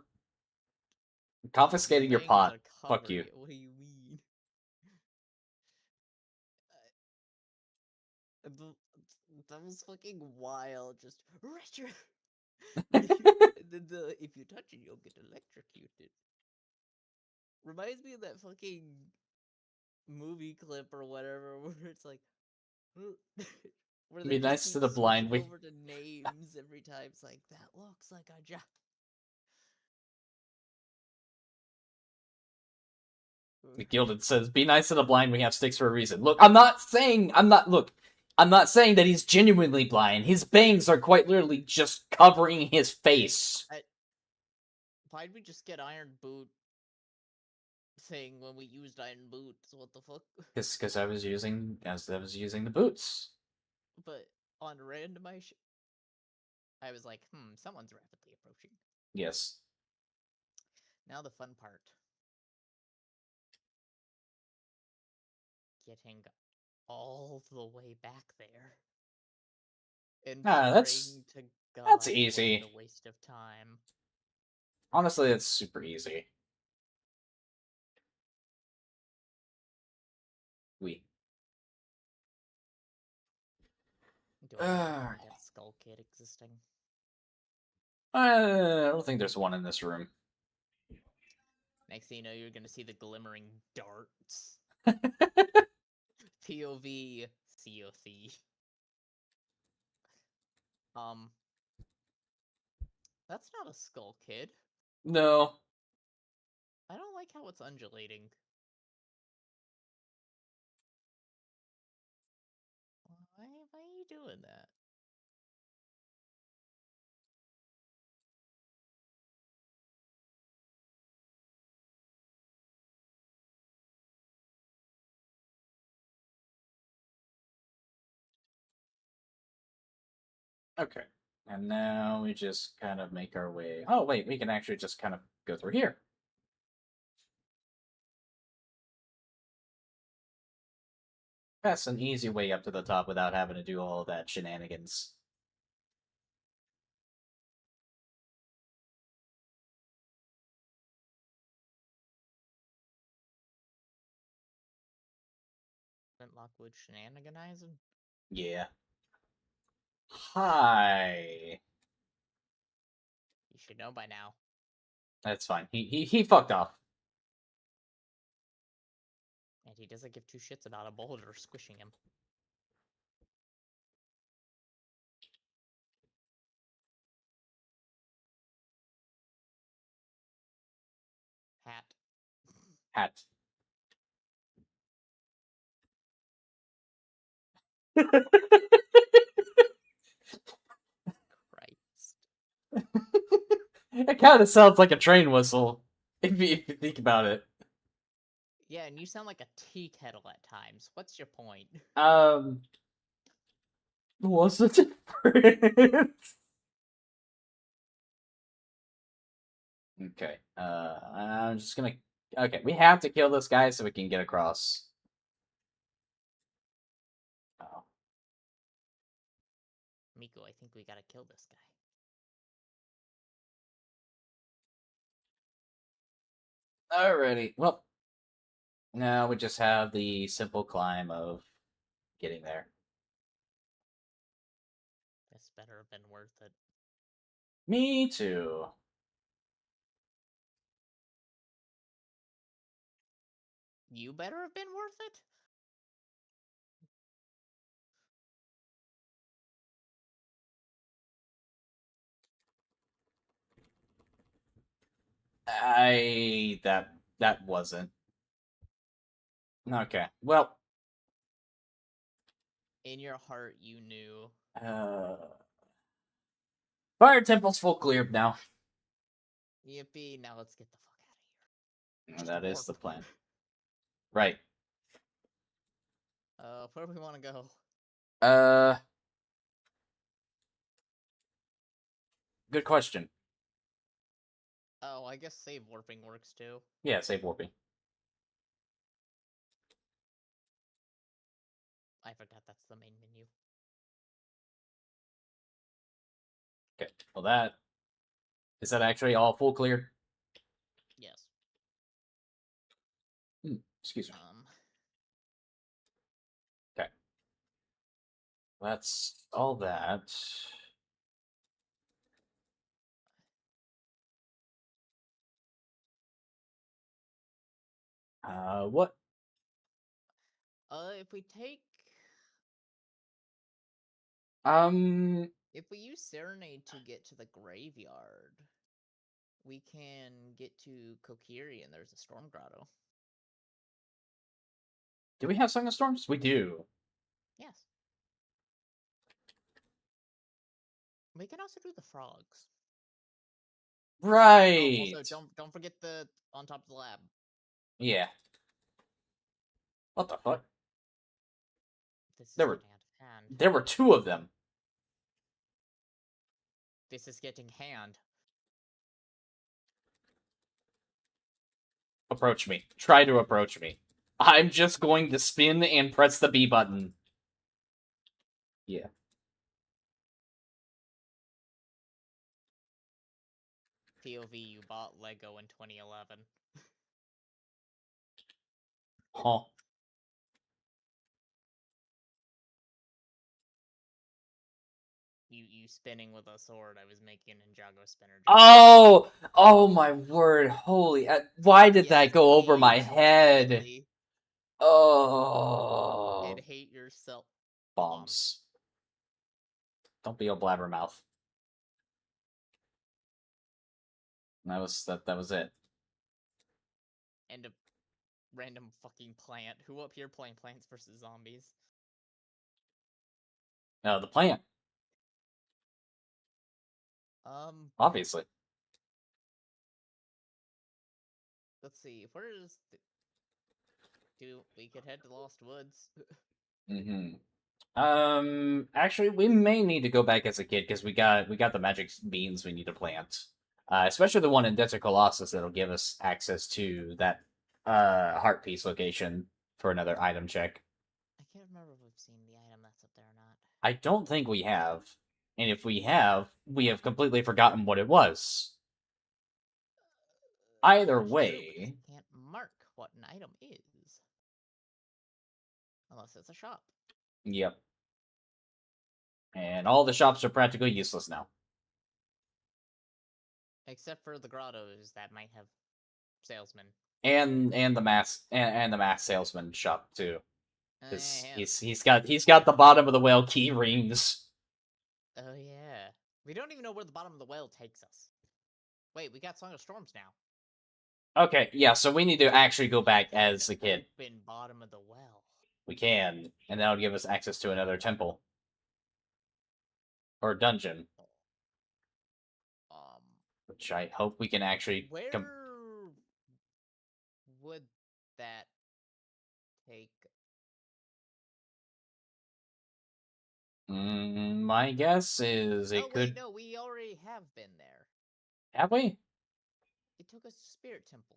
I'm confiscating your pot. Fuck you. What do you mean? That was fucking wild. Just Richard. If you touch it, you'll get electrocuted. Reminds me of that fucking movie clip or whatever, where it's like, where they Be just nice keep to the blind. switching over to names every time. It's like, that looks like a job. The Gilded says, "Be nice to the blind. We have sticks for a reason." Look, I'm not saying that he's genuinely blind. His bangs are quite literally just covering his face. Why'd we just get Iron Boot thing when we used Iron Boots? What the fuck? Because I was using the boots. But on randomized, I was like, someone's rapidly approaching. Yes. Now the fun part. Getting all the way back there. And That's praying to God easy. wasn't a waste of time. Honestly, it's super easy. We. Do I know that Skull Kid existing? I don't think there's one in this room. Next thing you know, you're gonna see the glimmering darts. POV COC. That's not a Skull Kid. No. I don't like how it's undulating. Why are you doing that? Okay. And now we just kind of make our way. Oh, wait, we can actually just kind of go through here. That's an easy way up to the top without having to do all that shenanigans. Lockwood shenaniganizing? Yeah. Hi. You should know by now. That's fine. He fucked off. And he doesn't give two shits about a boulder squishing him. Hat. Hat. Christ. It kind of sounds like a train whistle, if you think about it. Yeah, and you sound like a tea kettle at times. What's your point? What's the difference? Okay. I'm just gonna. Okay, we have to kill this guy so we can get across. Oh. Miko, I think we gotta kill this guy. Alrighty. Well, now we just have the simple climb of getting there. This better have been worth it. Me too. You better have been worth it? That wasn't. Okay. Well, In your heart, you knew. Fire Temple's full cleared now. Yippee, now let's get the fuck out of here. And that is the plan. Right. Where do we want to go? Good question. Oh, I guess save warping works too. Yeah, save warping. I forgot that's the main menu. Okay. Well, that is that actually all full cleared? Yes. Excuse me. Okay. That's all that. What? If we take... If we use Serenade to get to the graveyard, we can get to Kokiri and there's a Storm Grotto. Do we have Song of Storms? We do. Yes. We can also do the frogs. Right. Oh, also, don't forget the on top of the lab. Yeah. What the fuck? This is getting out of hand. There were two of them. This is getting hand. Approach me. Try to approach me. I'm just going to spin and press the B button. Yeah. POV, you bought Lego in 2011. Huh. You spinning with a sword. I was making a Ninjago spinner joke. Oh! Oh my word! Holy! Why did that Yes, go over my head? immediately. Oh! And hate yourself. Bombs. Don't be a blabbermouth. That was it. And a random fucking plant. Who up here playing Plants vs. Zombies? No, the plant, Um, obviously. let's see. Where is do we could head to Lost Woods? Mm-hmm. Actually, we may need to go back as a kid because we got the magic beans we need to plant. Especially the one in Desert Colossus that'll give us access to that heart piece location for another item check. I can't remember if we've seen the item that's up there or not. I don't think we have, and if we have completely forgotten what it was. Either That is true because way, I can't mark what an item is. Unless it's a shop. yep. And all the shops are practically useless now. Except for the grottos that might have salesmen. And the mass salesman shop too. Because Him. he's got the bottom of the whale key rings. Oh yeah. We don't even know where the bottom of the well takes us. Wait, we got Song of Storms now. Okay, yeah, so we need to actually go back as a kid. Open bottom of the well. We can, and that'll give us access to another temple or dungeon, Um, which I hope we can actually. where would that take? My guess is Oh it wait, could. no, we already have been there. Have we? It took us to Spirit Temple.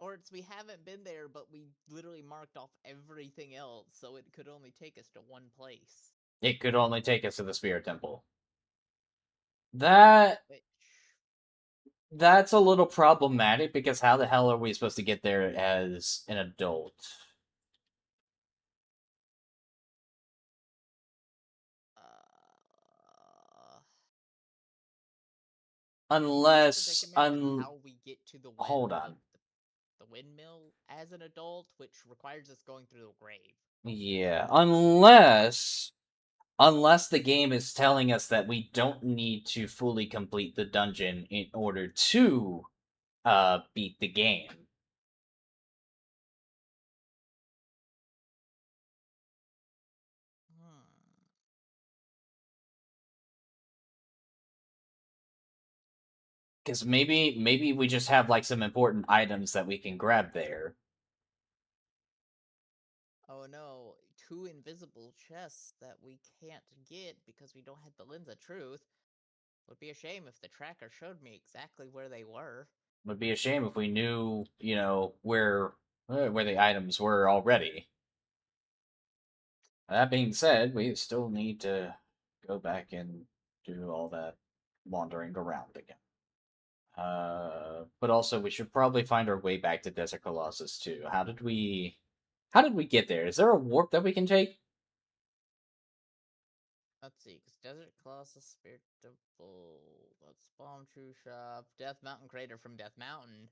Or it's we haven't been there, but we literally marked off everything else, so it could only take us to one place. It could only take us to the Spirit Temple. That Which, that's a little problematic because how the hell are we supposed to get there as an adult? uh, here's the Unless predicament with how we get to the hold on. the windmill as an adult, which requires us going through the grave. Yeah, unless the game is telling us that we don't need to fully complete the dungeon in order to beat the game. Hmm. Cuz maybe we just have like some important items that we can grab there. Oh no, two invisible chests that we can't get because we don't have the Lens of Truth. Would be a shame if the tracker showed me exactly where they were. Would be a shame if we knew, where the items were already. That being said, we still need to go back and do all that wandering around again. But also we should probably find our way back to Desert Colossus too. How did we get there? Is there a warp that we can take? Let's see, because Desert Colossus, Spirit Temple, that's Bomb True Shop, Death Mountain Crater from Death Mountain.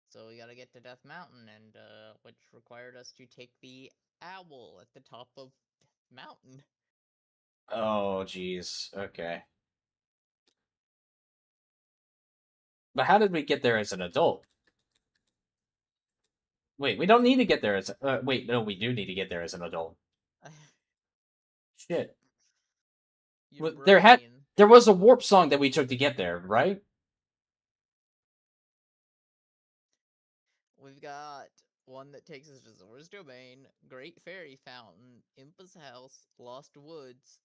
So we gotta get to Death Mountain, and which required us to take the owl at the top of Death Mountain. Oh, jeez. Okay. But how did we get there as an adult? Wait, we don't need to get there as. Wait, no, we do need to get there as an adult. Shit. Your There had brain. there was a warp song that we took to get there, right? We've got one that takes us to Zora's Domain, Great Fairy Fountain, Impa's House, Lost Woods,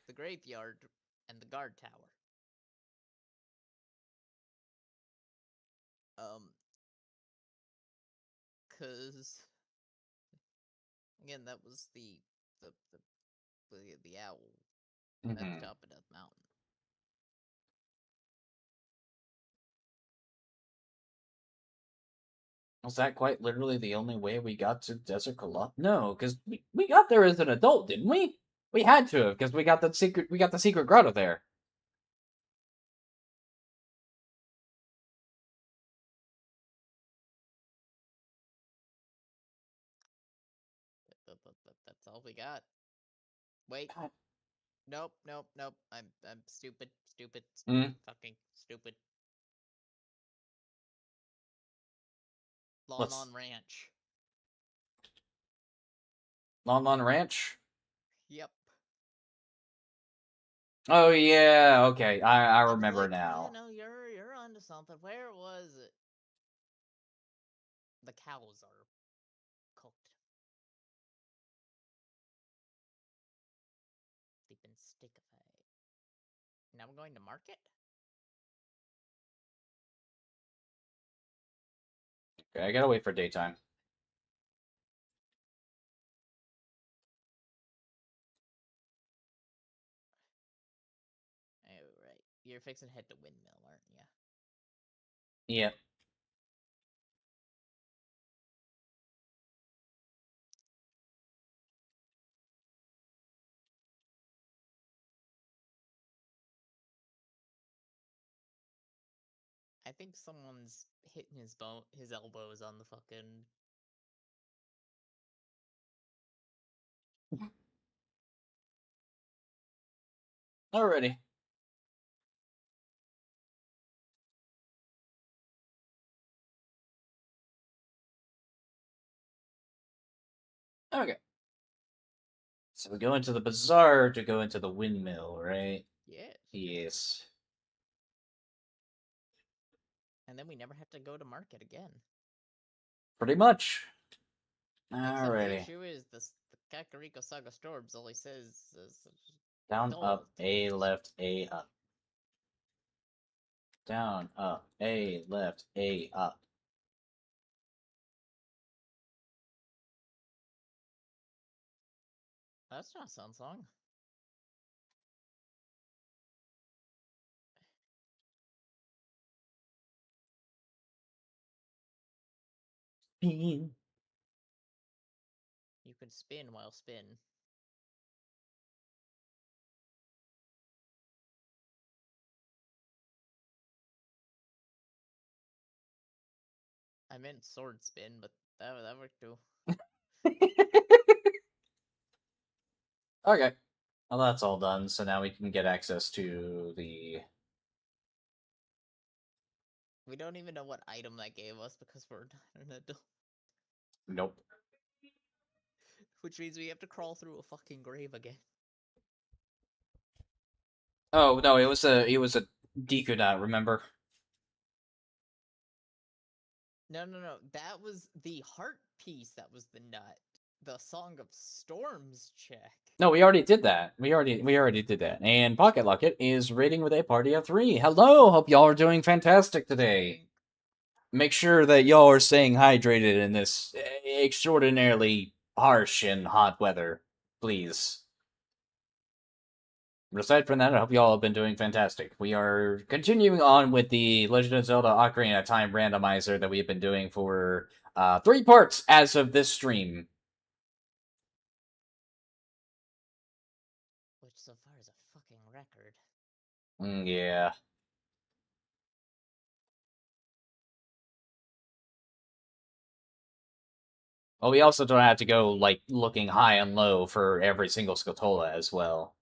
the Graveyard, and the Guard Tower. Cause again, that was the the owl at Mm-hmm. the top of Death Mountain. Was that quite literally the only way we got to Desert Colossus? No, because we got there as an adult, didn't we? We had to have, because we got the secret grotto there. That's all we got. Wait. God. Nope, nope, nope. I'm stupid, stupid, Mm, fucking stupid. Lon let's Lon Ranch. Lon Lon Ranch. Yep. Oh yeah, okay, I I was remember like, yeah, now. no, you're onto something. Where was it? The cows are cooked. They've been stickified. Now we're going to market? Okay, I gotta wait for daytime. Oh, right. You're fixing to head to Windmill, aren't you? Yeah. I think someone's hitting his elbows on the fucking. Alrighty. Okay. So we go into the bazaar to go into the windmill, right? Yes. Yes. And then we never have to go to market again. Pretty much. Except the Alrighty. issue is the Kakariko Saga Storms only says Down, adult. up, A, left, A, up. Down, up, A, left, A, up. That's not a Sun Song. Bean. You can spin while spin. I meant sword spin, but that worked too. Okay. Well, that's all done. So now we can get access to the. We don't even know what item that gave us because we're not an adult. Nope. Which means we have to crawl through a fucking grave again. Oh no, it was a Deku remember? No, no, no. That was the heart piece that was the nut. The Song of Storms check. No, we already did that. We already did that. And Pocket Locket is rating with a party of 3. Hello, hope y'all are doing fantastic today. Thank. Make sure that y'all are staying hydrated in this extraordinarily harsh and hot weather, please. But aside from that, I hope y'all have been doing fantastic. We are continuing on with the Legend of Zelda Ocarina of Time randomizer that we have been doing for 3 parts as of this stream. Which so far is a fucking record. Yeah. Well, we also don't have to go, like, looking high and low for every single Scatola as well.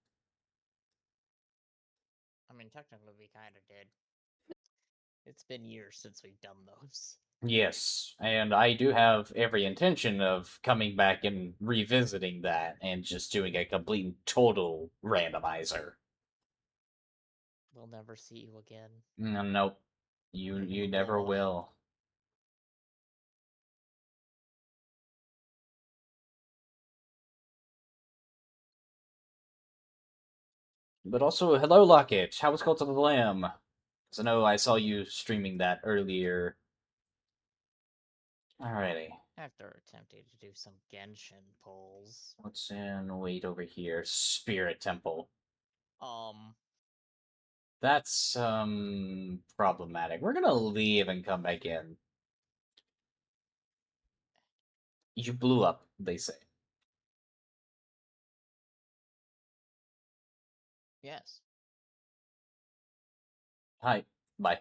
I mean, technically we kind of did. It's been years since we've done those. Yes, and I do have every intention of coming back and revisiting that and just doing a complete and total randomizer. We'll never see you again. Nope. You never will. But also, hello, Lockett. How was Cult of the Lamb? Because I know I saw you streaming that earlier. Alrighty. After attempting to do some Genshin polls. What's in wait over here? Spirit Temple. Um, That's problematic. We're gonna leave and come back in. You blew up, they say. Yes. Hi. Bye.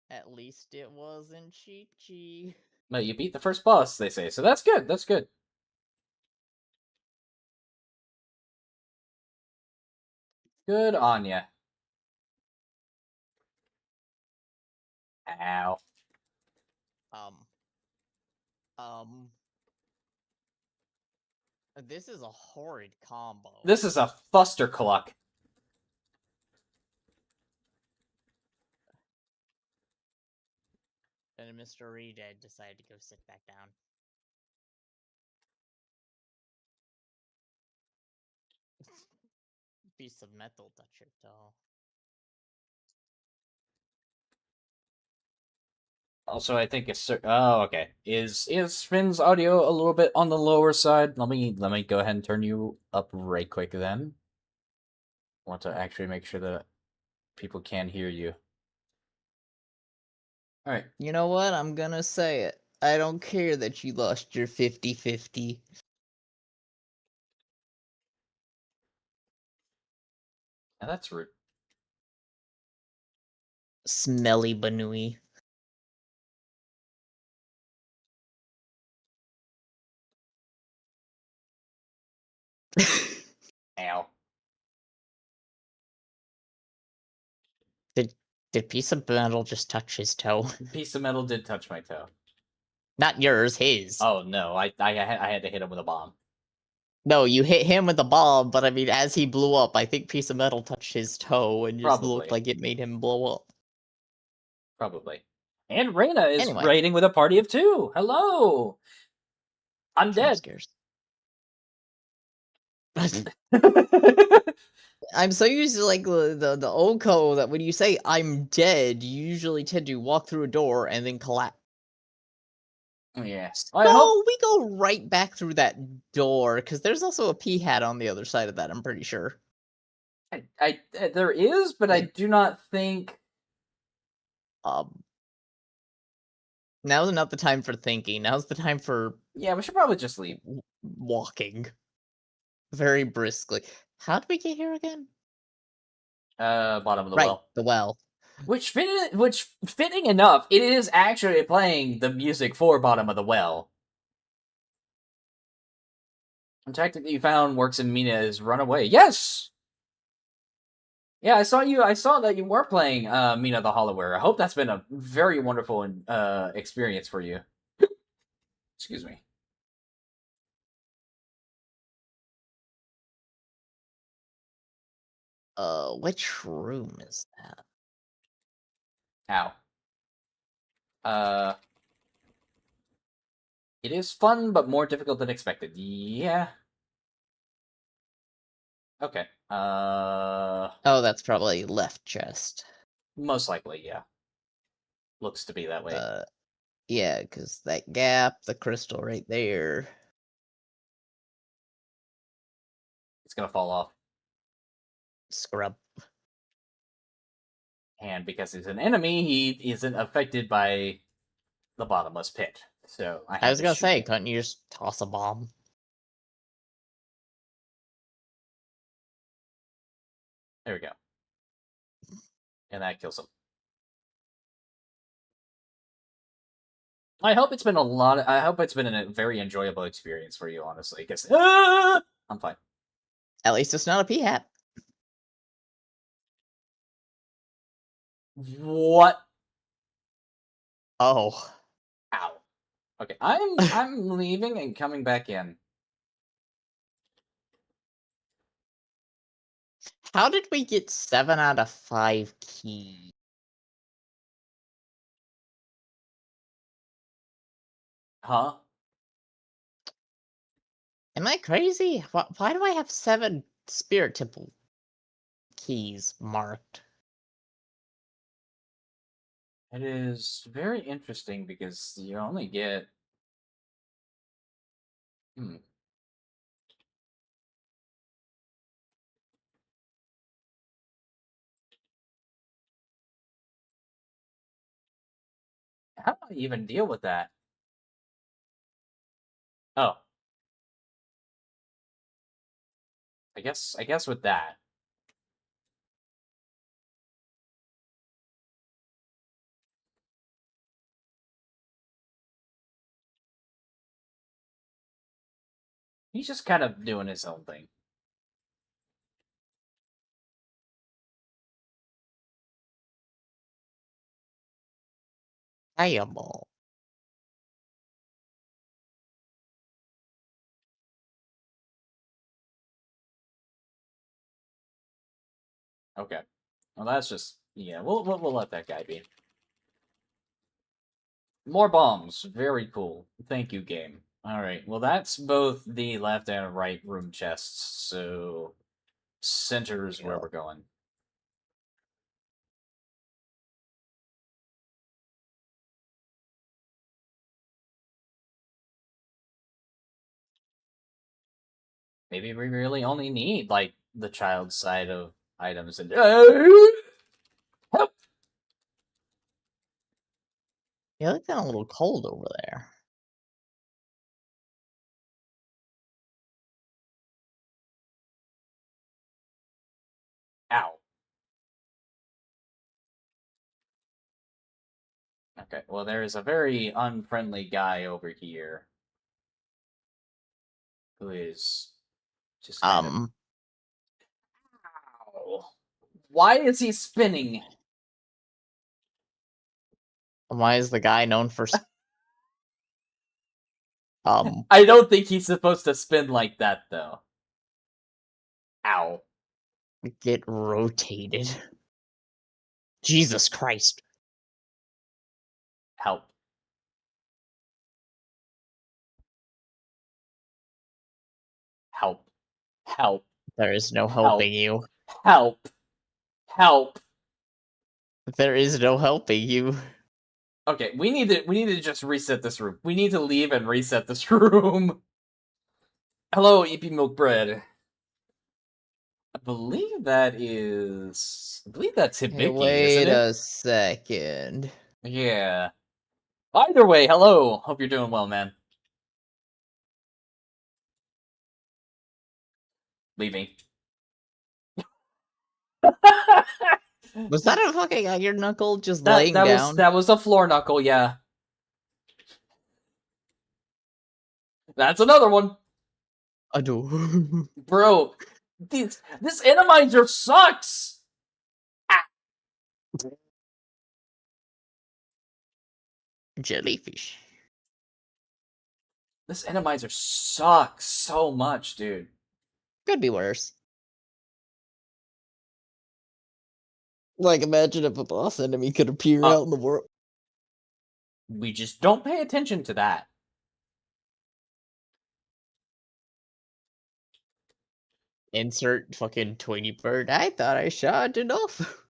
At least it wasn't Chi-Chi. No, you beat the first boss, they say, so that's good. That's good. Good on ya. Ow. Um. Um. This is a horrid combo. This is a fustercluck. And Mr. Redead decided to go sit back down. Piece of metal touch your toe. Also, I think it's oh, okay. Is Finn's audio a little bit on the lower side? Let me go ahead and turn you up right quick then. I want to actually make sure that people can hear you. All right. You know what? I'm gonna say it. I don't care that you lost your 50-50. Now that's rude. Smelly Banui. Ow. Did piece of metal just touch his toe? Piece of metal did touch my toe. Not yours, his. Oh no, I had to hit him with a bomb. No, you hit him with a bomb, but I mean, as he blew up, I think piece of metal touched his toe and just looked Probably. like it made him blow up. Probably. And Reyna is Anyway. raiding with a party of 2. Hello. I'm Jump dead. scares. I'm so used to like the old code that when you say I'm dead, you usually tend to walk through a door and then collapse. Yeah. I hope. So we go right back through that door because there's also a P hat on the other side of that. I'm pretty sure. I there is, but I do not think. Um, now's not the time for thinking. Now's the time for Yeah, we should probably just leave. walking very briskly. How did we get here again? Bottom of the Right, well. the well. Which fitting enough, it is actually playing the music for Bottom of the Well. The tactic that you found works in Mina's Runaway. Yes! Yeah, I saw that you were playing Mina the Hollower. I hope that's been a very wonderful experience for you. Excuse me. Which room is that? Ow. It is fun, but more difficult than expected. Yeah. Okay. Oh, that's probably left chest. Most likely, yeah. Looks to be that way. Yeah, because that gap, the crystal right there. It's gonna fall off. Scrub. And because he's an enemy, he isn't affected by the bottomless pit. So I I had was to gonna shoot say, him. couldn't you just toss a bomb? There we go. And that kills him. I hope it's been I hope it's been a very enjoyable experience for you, honestly. Because I'm fine. At least it's not a P hat. What? Oh. Ow. Okay, I'm leaving and coming back in. How did we get 7 out of 5 keys? Huh? Am I crazy? Why do I have 7 spirit temple keys marked? It is very interesting because you only get. Hmm. How do I even deal with that? Oh. I guess with that. He's just kind of doing his own thing. Fireball. Okay. Well, that's just yeah. We'll let that guy be. More bombs. Very cool. Thank you, game. All right. Well, that's both the left and right room chests. So center is where Yeah. we're going. Maybe we really only need like the child side of items and help. You look a little cold over there. Ow. Okay. Well, there is a very unfriendly guy over here who is just kind of. Ow. Why is he spinning? Why is the guy known for I don't think he's supposed to spin like that, though. Ow. get rotated? Jesus Christ. Help. Help. Help. There is no Help. helping you. Help. Help. There is no helping you. Okay, we need to just reset this room. We need to leave and reset this room. Hello, EP Milk Bread. I believe that's Hey, Hibiki, isn't wait it? a second. Yeah. Either way, hello. Hope you're doing well, man. Leaving. Was that a fucking iron knuckle just that laying that was down? that was a floor knuckle, yeah. That's another one. I do. Bro, this Randomizer sucks. Ah. Jellyfish. This Randomizer sucks so much, dude. Could be worse. Like, imagine if a boss enemy could appear out in the world. We just don't pay attention to that. Insert fucking Tweety Bird. I thought I shot enough.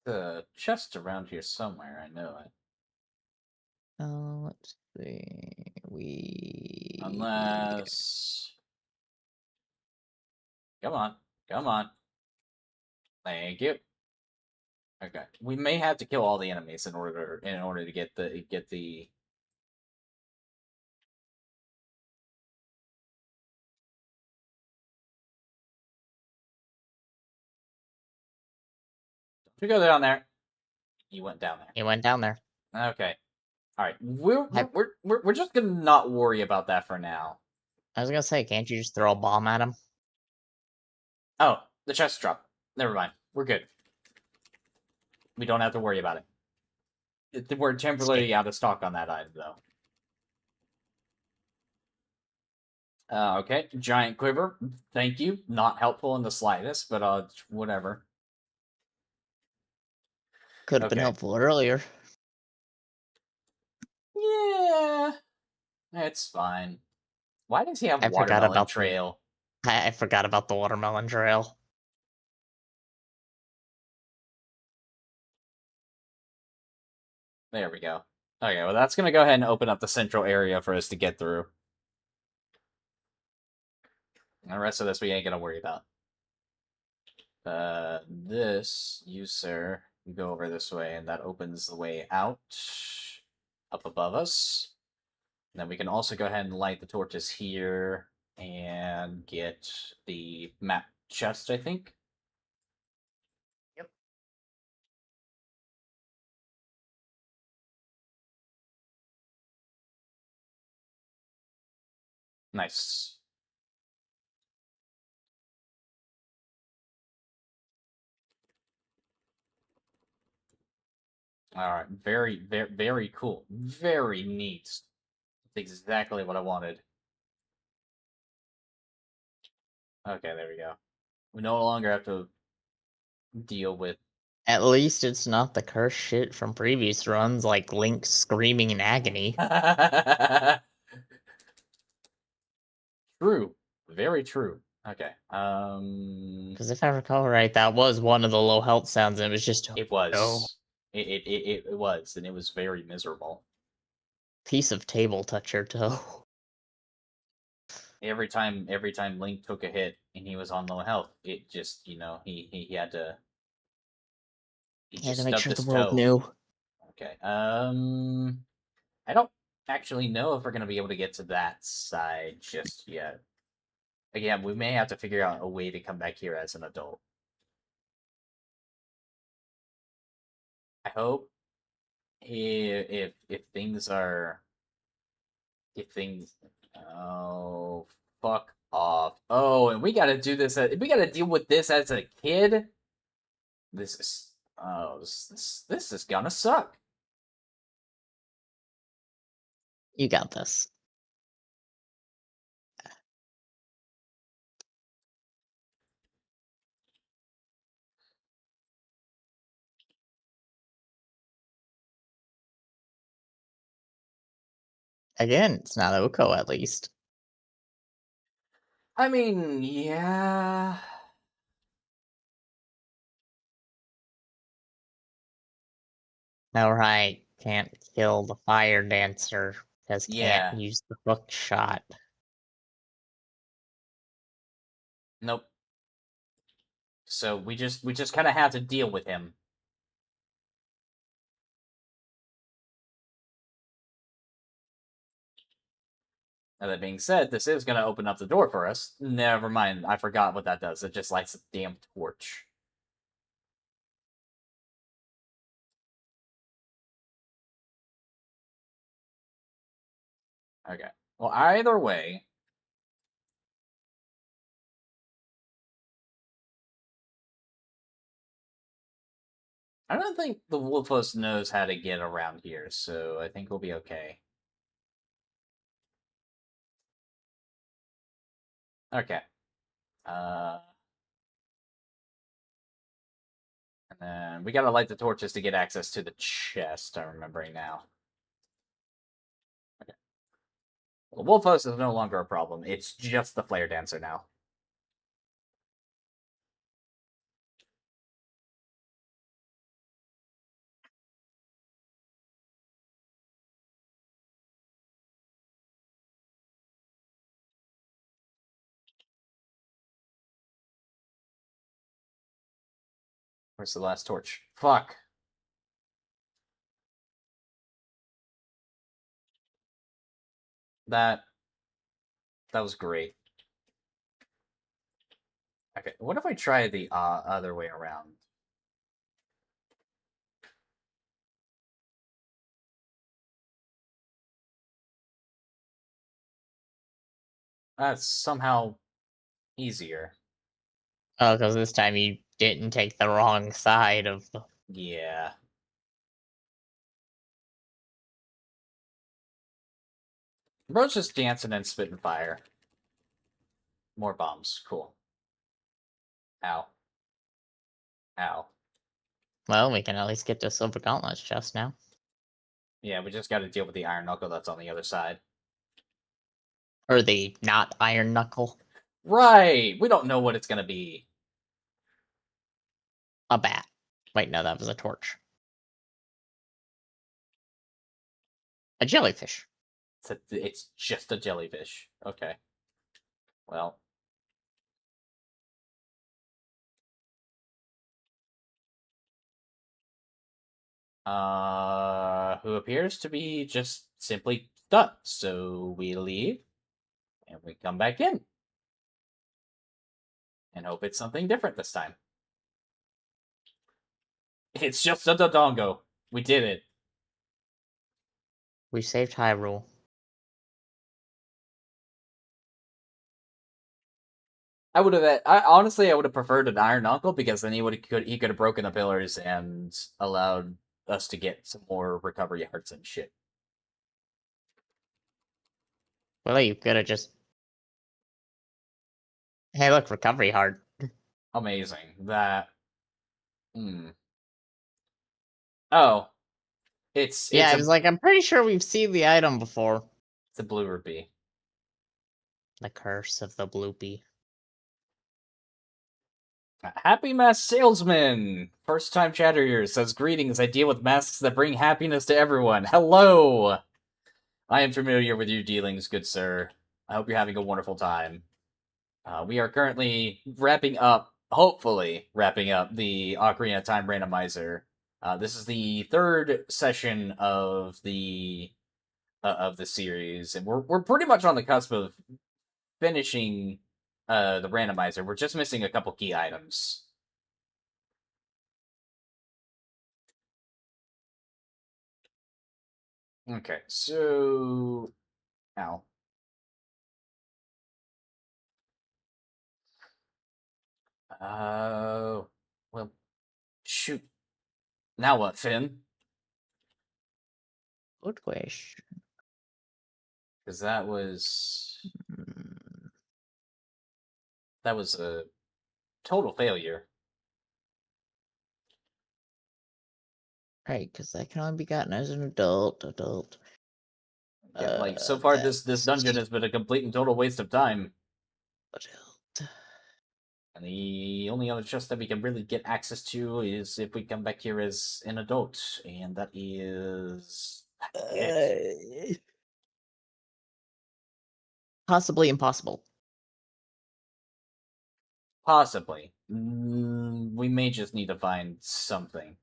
The chest around here somewhere, I know it. Let's see. Unless. Come on. Come on. Thank you. Okay. We may have to kill all the enemies in order to get the You go down there. You went down there. He went down there. Okay. All right. We're just gonna not worry about that for now. I was gonna say, can't you just throw a bomb at him? Oh, the chest dropped. Never mind. We're good. We don't have to worry about it. We're temporarily out of stock on that item, though. Okay. Giant quiver. Thank you. Not helpful in the slightest, but whatever. Could have been Okay. helpful earlier. Yeah. It's fine. Why does he have I forgot watermelon about trail? I forgot about the watermelon trail. There we go. Okay, well that's gonna go ahead and open up the central area for us to get through. And the rest of this we ain't gonna worry about. This, you sir, We go over this way, and that opens the way out up above us. And then we can also go ahead and light the torches here and get the map chest, I think. Yep. Nice. All right, very, very, very cool. Very neat. That's exactly what I wanted. Okay, there we go. We no longer have to deal with. At least it's not the cursed shit from previous runs, like Link screaming in agony. True. Very true. Okay. Because if I recall right, that was one of the low health sounds, and it was just It no was. It was, and it was very miserable. piece of table toucher toe. Every time Link took a hit and he was on low health, it just he had to he Yeah, to just make stubbed sure the his world toe. knew. Okay. I don't actually know if we're gonna be able to get to that side just yet. Again, we may have to figure out a way to come back here as an adult. I hope if things are if things oh fuck off. Oh, and we gotta do this. We gotta deal with this as a kid. This is this is gonna suck. You got this. Again, it's not Oko, at least. I mean, yeah. Alright, can't kill the fire dancer, because can't Yeah. use the hook shot. Nope. So we just kind of have to deal with him. Now, that being said, this is going to open up the door for us. Never mind. I forgot what that does. It just lights a damn torch. Okay. Well, either way, I don't think the Wolfos knows how to get around here, so I think we'll be okay. Okay. Uh, and then we gotta light the torches to get access to the chest. I'm remembering now. Okay. Well, Wolfos is no longer a problem. It's just the Flare Dancer now. Where's the last torch? Fuck. That was great. Okay, what if I try the other way around? That's somehow easier. Oh, because this time you didn't take the wrong side of the... Yeah. Bro's just dancing and spitting fire. More bombs. Cool. Ow. Ow. Well, we can at least get to Silver Gauntlet's chest now. Yeah, we just got to deal with the iron knuckle that's on the other side. Or the not Iron Knuckle. Right! We don't know what it's gonna be. A bat. Wait, no, that was a torch. A jellyfish. It's just a jellyfish. Okay. Well. Who appears to be just simply stuck. So we leave and we come back in and hope it's something different this time. It's just a Dodongo. We did it. We saved Hyrule. I would have. Honestly, I would have preferred an Iron Uncle because then he could have broken the pillars and allowed us to get some more recovery hearts and shit. Well, you could have just. Hey, look, recovery heart. Amazing. That. Hmm. Oh, it's Yeah, I a was like, I'm pretty sure we've seen the item before. it's a blue rupee. The curse of the bloopy. Happy Mask Salesman! First time chatter here says, greetings, I deal with masks that bring happiness to everyone. Hello! I am familiar with your dealings, good sir. I hope you're having a wonderful time. We are currently wrapping up, hopefully, wrapping up the Ocarina of Time randomizer. This is the third session of the series, and we're pretty much on the cusp of finishing the randomizer. We're just missing a couple key items. Okay, so now. Well, shoot. Now what, Finn? Good question. Because that was a total failure. Right, because that can only be gotten as an adult. Yeah, like so far this That's dungeon has been a complete and total waste of time. adult. And the only other chest that we can really get access to is if we come back here as an adult, and that is it. Possibly impossible. Possibly. We may just need to find something.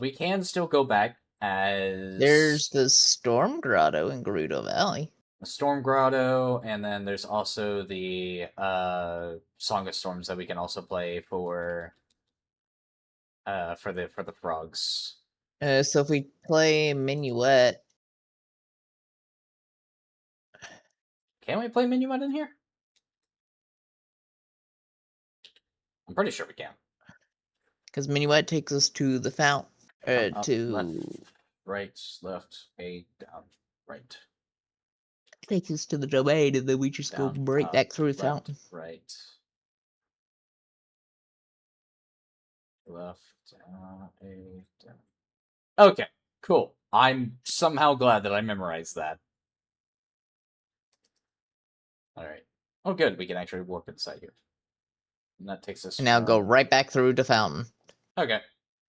We can still go back as There's the Storm Grotto in Gerudo Valley. the Storm Grotto, and then there's also the Song of Storms that we can also play for the frogs. So if we play Minuet, Can we play Minuet in here? I'm pretty sure we can. because Minuet takes us to the fountain, Down, up, left, to right, left, A, down, right, takes us to the domain, and then we just go down, right up, back through the left, fountain. right, left, A, down. Okay, cool. I'm somehow glad that I memorized that. All right. Oh, good. We can actually warp inside here. And that takes us And now go from... right back through the fountain. Okay.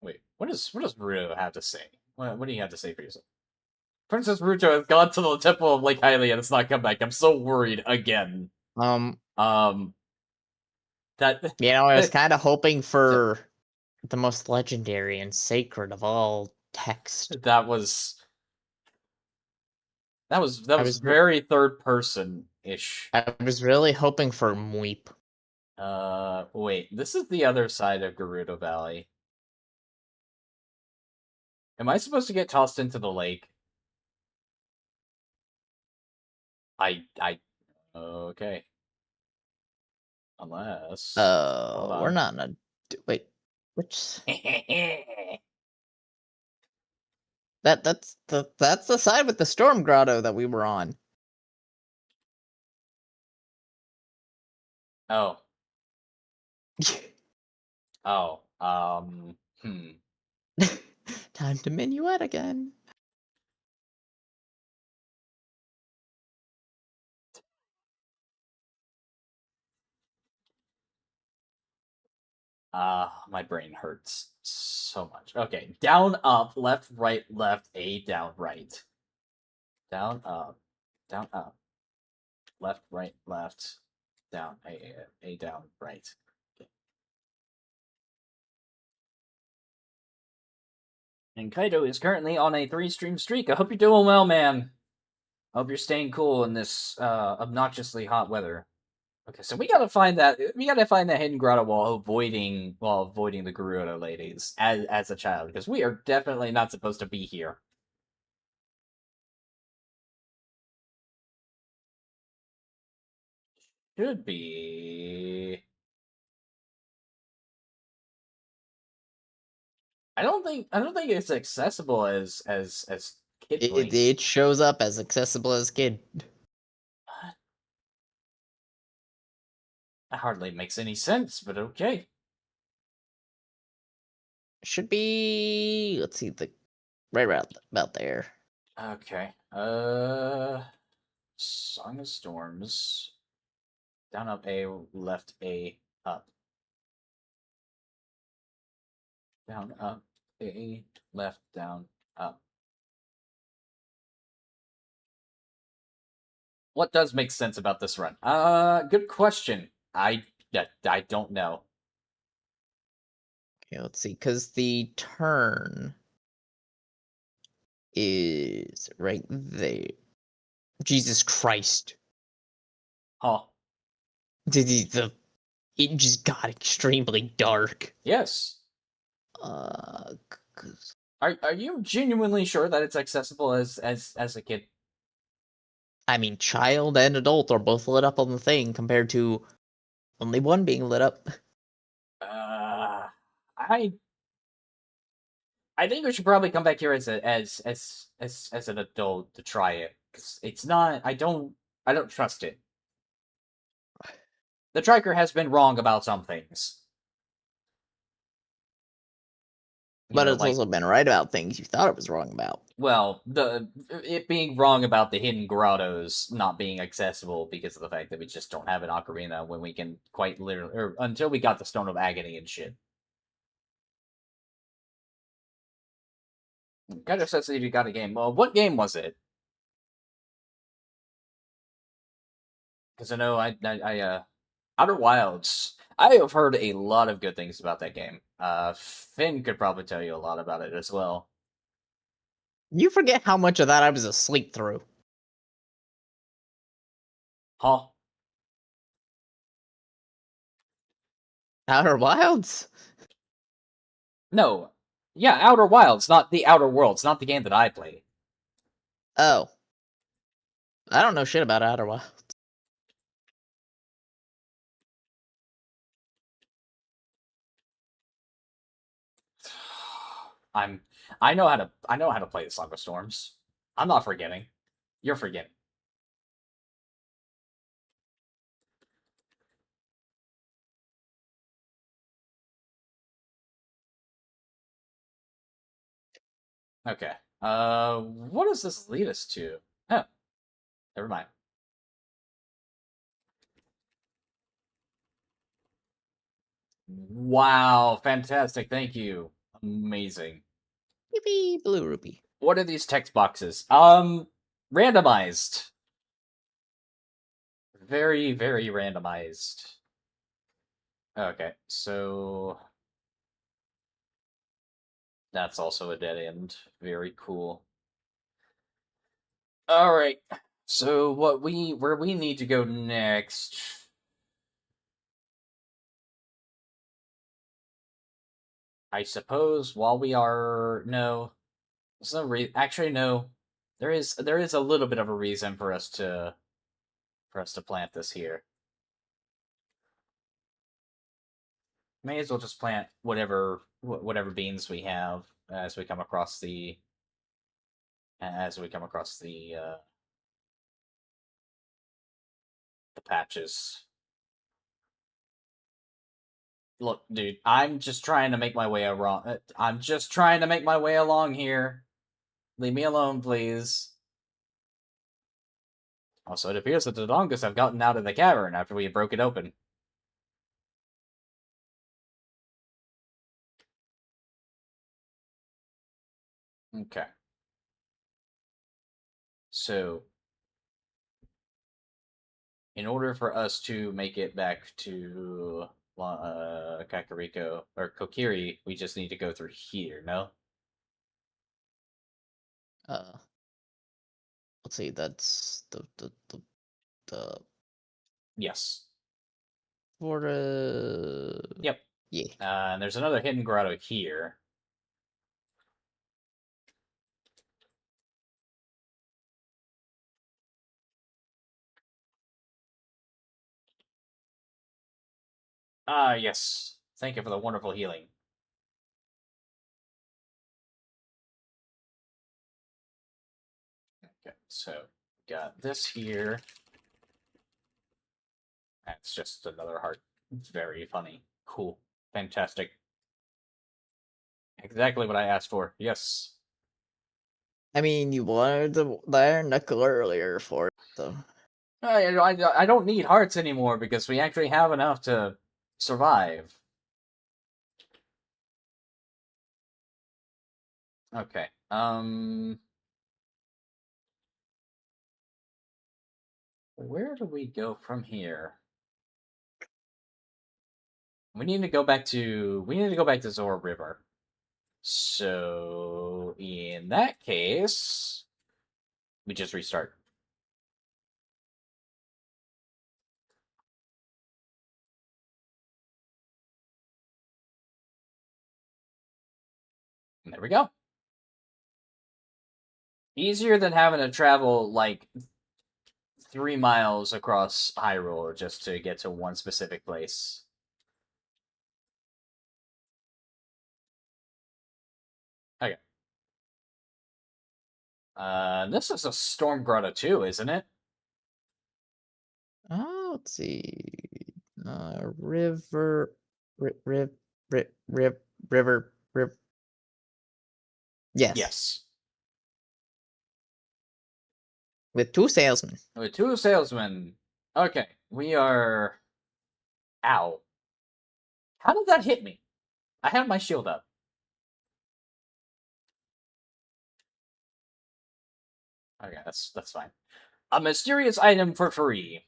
Wait, what does Ruto have to say? What do you have to say for yourself? Princess Ruto has gone to the temple of Lake Hylia and it's not come back. I'm so worried again. That I was kind of hoping for the most legendary and sacred of all text. that was very third person ish. I was really hoping for Mweep. Wait, this is the other side of Gerudo Valley. Am I supposed to get tossed into the lake? Okay. Unless. We're not in a. Wait, which. That's the side with the Storm Grotto that we were on. Oh. Oh. Time to Minuet again. My brain hurts so much. Okay, down, up, left, left, A, down, right. Down, up, left, down, A, down, right. Okay. And Kaido is currently on a 3-stream streak. I hope you're doing well, man. I hope you're staying cool in this obnoxiously hot weather. Okay, so we gotta find that hidden grotto while avoiding the Gerudo ladies as a child, because we are definitely not supposed to be here. Should be. I don't think it's accessible as kid playing. It shows up as accessible as kid. That hardly makes any sense, but okay. Should be, let's see, the right around about there. Okay. Song of Storms. Down, up, A, left, A, up. Down, up, A, left, down, up. What does make sense about this run? Good question. I don't know. Okay, let's see, because the turn is right there. Jesus Christ. Huh. It just got extremely dark. Yes. Uh, Are you genuinely sure that it's accessible as a kid? I mean, child and adult are both lit up on the thing compared to only one being lit up. I I think we should probably come back here as an adult to try it, because it's not. I don't trust it. The tracker has been wrong about some things. But it's Like, also been right about things you thought it was wrong about. well, it being wrong about the hidden grottos not being accessible because of the fact that we just don't have an ocarina when we can quite literally, or until we got the Stone of Agony and shit. Kind of says that you got a game. Well, what game was it? Because I know Outer Wilds. I have heard a lot of good things about that game. Finn could probably tell you a lot about it as well. You forget how much of that I was asleep through. Huh? Outer Wilds? No. Yeah, Outer Wilds, not the Outer Worlds, not the game that I played. Oh. I don't know shit about Outer Wilds. I'm I know how to play the Song of Storms. I'm not forgetting. You're forgetting. Okay. What does this lead us to? Oh, never mind. Wow, fantastic. Thank you. Amazing. Yippee, Blue Rupee. What are these text boxes? Randomized. Very, very randomized. Okay, so that's also a dead end. Very cool. All right. So where we need to go next? I suppose while we are no, there's no actually no. There is a little bit of a reason for us to plant this here. May as well just plant whatever beans we have as we come across the patches. Look, dude, I'm just trying to make my way along. I'm just trying to make my way along here. Leave me alone, please. Also, it appears that the Dodongus have gotten out of the cavern after we broke it open. Okay. So, in order for us to make it back to Kakariko or Kokiri, we just need to go through here, no? Let's see. That's the Yes. for Yep. yeah. And there's another hidden grotto here. Ah, yes. Thank you for the wonderful healing. Okay, so got this here. That's just another heart. Very funny. Cool. Fantastic. Exactly what I asked for. Yes. I mean, you wanted the iron knuckle earlier for it, so. I don't need hearts anymore because we actually have enough to survive. Okay. Where do we go from here? We need to go back to Zora River. So in that case, we just restart. And there we go. Easier than having to travel like 3 miles across Hyrule just to get to one specific place. Okay. This is a Storm Grotto too, isn't it? Let's see. River, river. Yes, Yes. with 2 salesmen. With 2 salesmen. Okay, we are. Ow. How did that hit me? I have my shield up. Okay, that's fine. A mysterious item for free.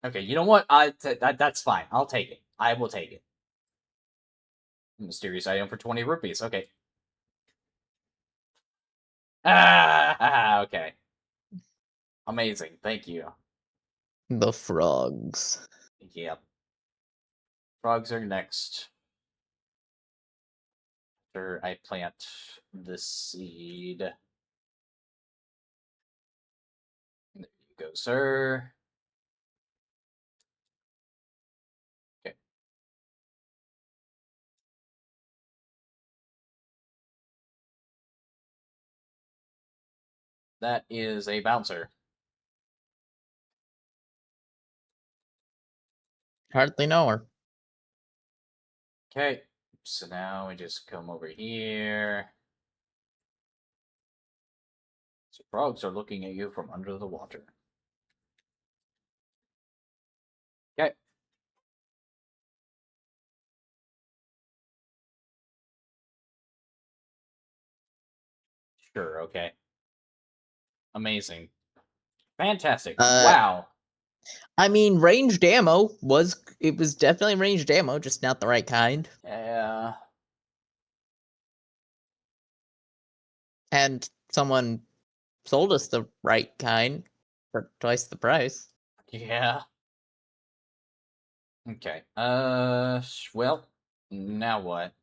Okay, you know what? That's fine. I'll take it. I will take it. Mysterious item for 20 rupees. Okay. Ah, okay. Amazing. Thank you. The frogs. Yep. Frogs are next. After I plant the seed. There you go, sir. Okay. That is a bouncer. Hardly know her. Okay. So now we just come over here. So frogs are looking at you from under the water. Okay. Sure, okay. Amazing. Fantastic. Uh, Wow. I mean, ranged ammo was definitely ranged ammo, just not the right kind. Yeah. And someone sold us the right kind for twice the price. Yeah. Okay. Well, now what?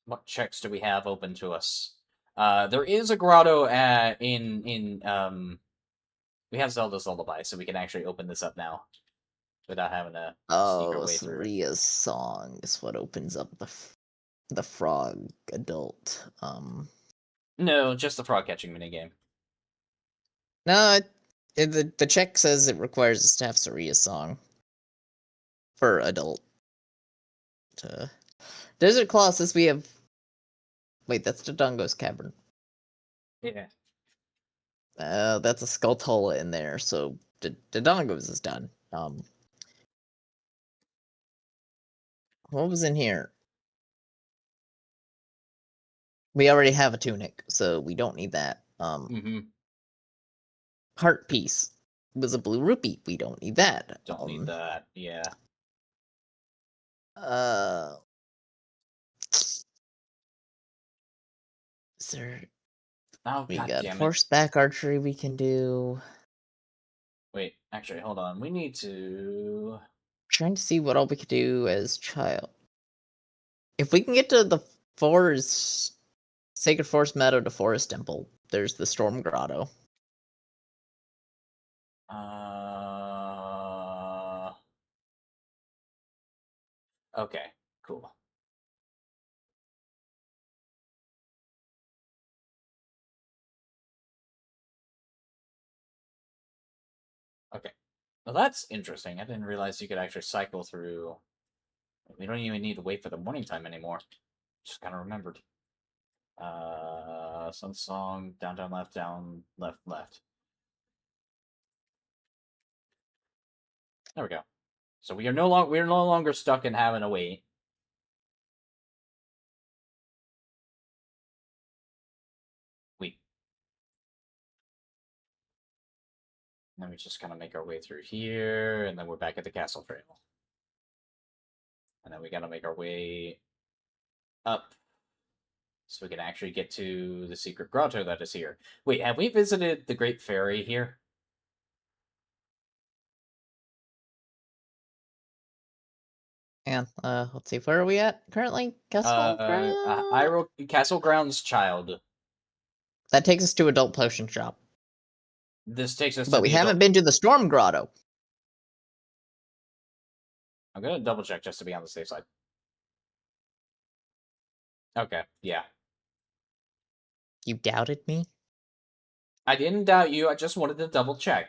What checks do we have open to us? There is a grotto we have Zelda's Lullaby, so we can actually open this up now without having to sneak our Oh, way through. Saria's song is what opens up the frog adult. No, just the frog catching minigame. No, the check says it requires us to have Saria's song for adult. Desert Colossus, we have. Wait, that's Dodongo's cavern. Yeah. That's a Skulltula in there, so Dodongo's is done. What was in here? We already have a tunic, so we don't need that. Mm-hmm. Heart piece was a blue rupee. We don't need that. Don't need that. Yeah. Uh, there? Oh, We god got damn it. horseback archery we can do. Wait, actually, hold on. We need to... Trying to see what all we could do as child. If we can get to the forest, Sacred Forest Meadow to Forest Temple, there's the Storm Grotto. Okay, cool. Okay. Well, that's interesting. I didn't realize you could actually cycle through. We don't even need to wait for the morning time anymore. Just kind of remembered. Sun song, down, down, left, down, left, left. There we go. So we're no longer stuck in having to wait. We. Then we just kind of make our way through here, and then we're back at the castle trail. And then we gotta make our way up so we can actually get to the secret grotto that is here. Wait, have we visited the Great Fairy here? And let's see, where are we at currently? Castle Ground? Hyrule Castle Grounds Child. That takes us to Adult Potion Shop. This takes us to But we the haven't adult... been to the Storm Grotto. I'm gonna double check just to be on the safe side. Okay, yeah. You doubted me? I didn't doubt you, I just wanted to double check.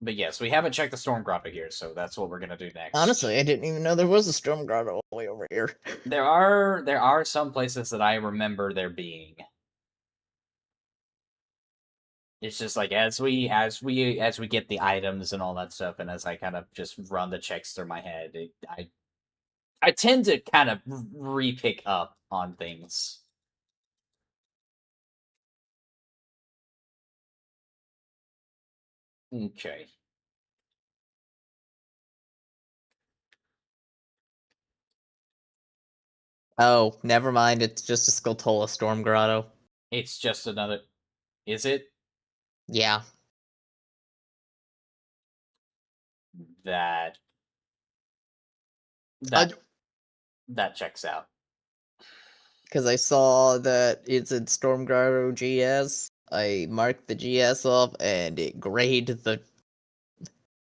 But yes, we haven't checked the Storm Grotto here, so that's what we're gonna do next. Honestly, I didn't even know there was a Storm Grotto all the way over here. There are some places that I remember there being. It's just like as we get the items and all that stuff, and as I kind of just run the checks through my head, I tend to kind of re-pick up on things. Okay. Oh, never mind. It's just a Skulltula Storm Grotto. It's just another... Is it? Yeah. That I- that checks out. Because I saw that it's in Storm Grotto GS. I marked the GS off and it graded the.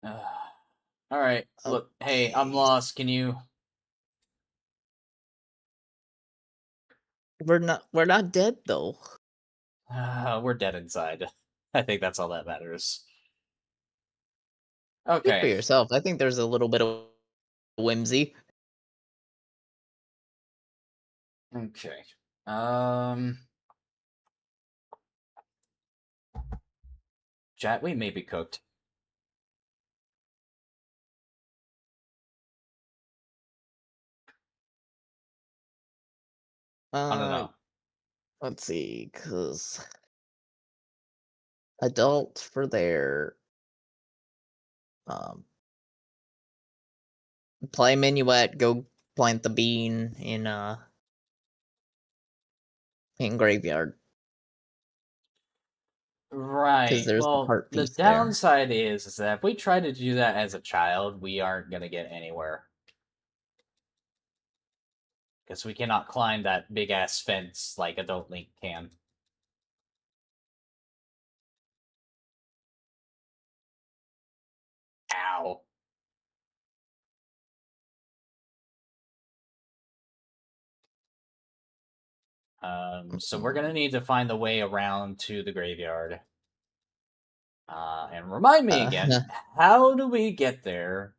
All right. Look, hey, I'm Okay. lost. Can you... We're not dead though. We're dead inside. I think that's all that matters. Speak for Okay. yourself. I think there's a little bit of whimsy. Okay. Chat, we may be cooked. I don't know. Let's see, because adult for their um play minuet, go plant the bean in graveyard. Right. There's the Well, heart the piece there. downside is that if we try to do that as a child, we aren't going to get anywhere. Because we cannot climb that big ass fence like adult Link can. Ow. So we're gonna need to find the way around to the graveyard. And remind me again, how do we get there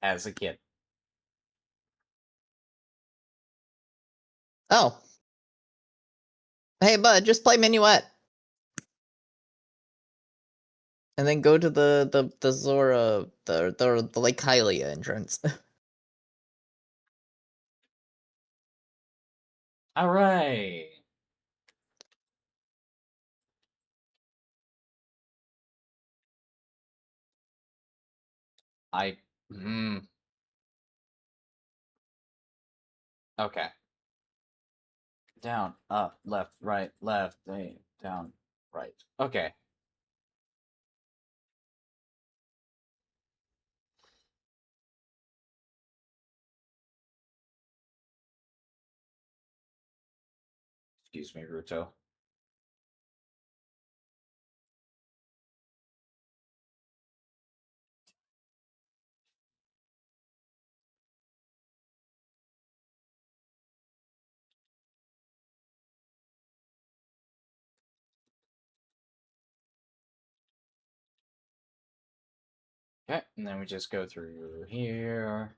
as a kid? Oh. Hey bud, just play minuet. And then go to the Zora the Lake Hylia entrance. All right. I Hmm. Okay. Down, up, left, right, down, right. Okay. Excuse me, Ruto. Okay, and then we just go through here.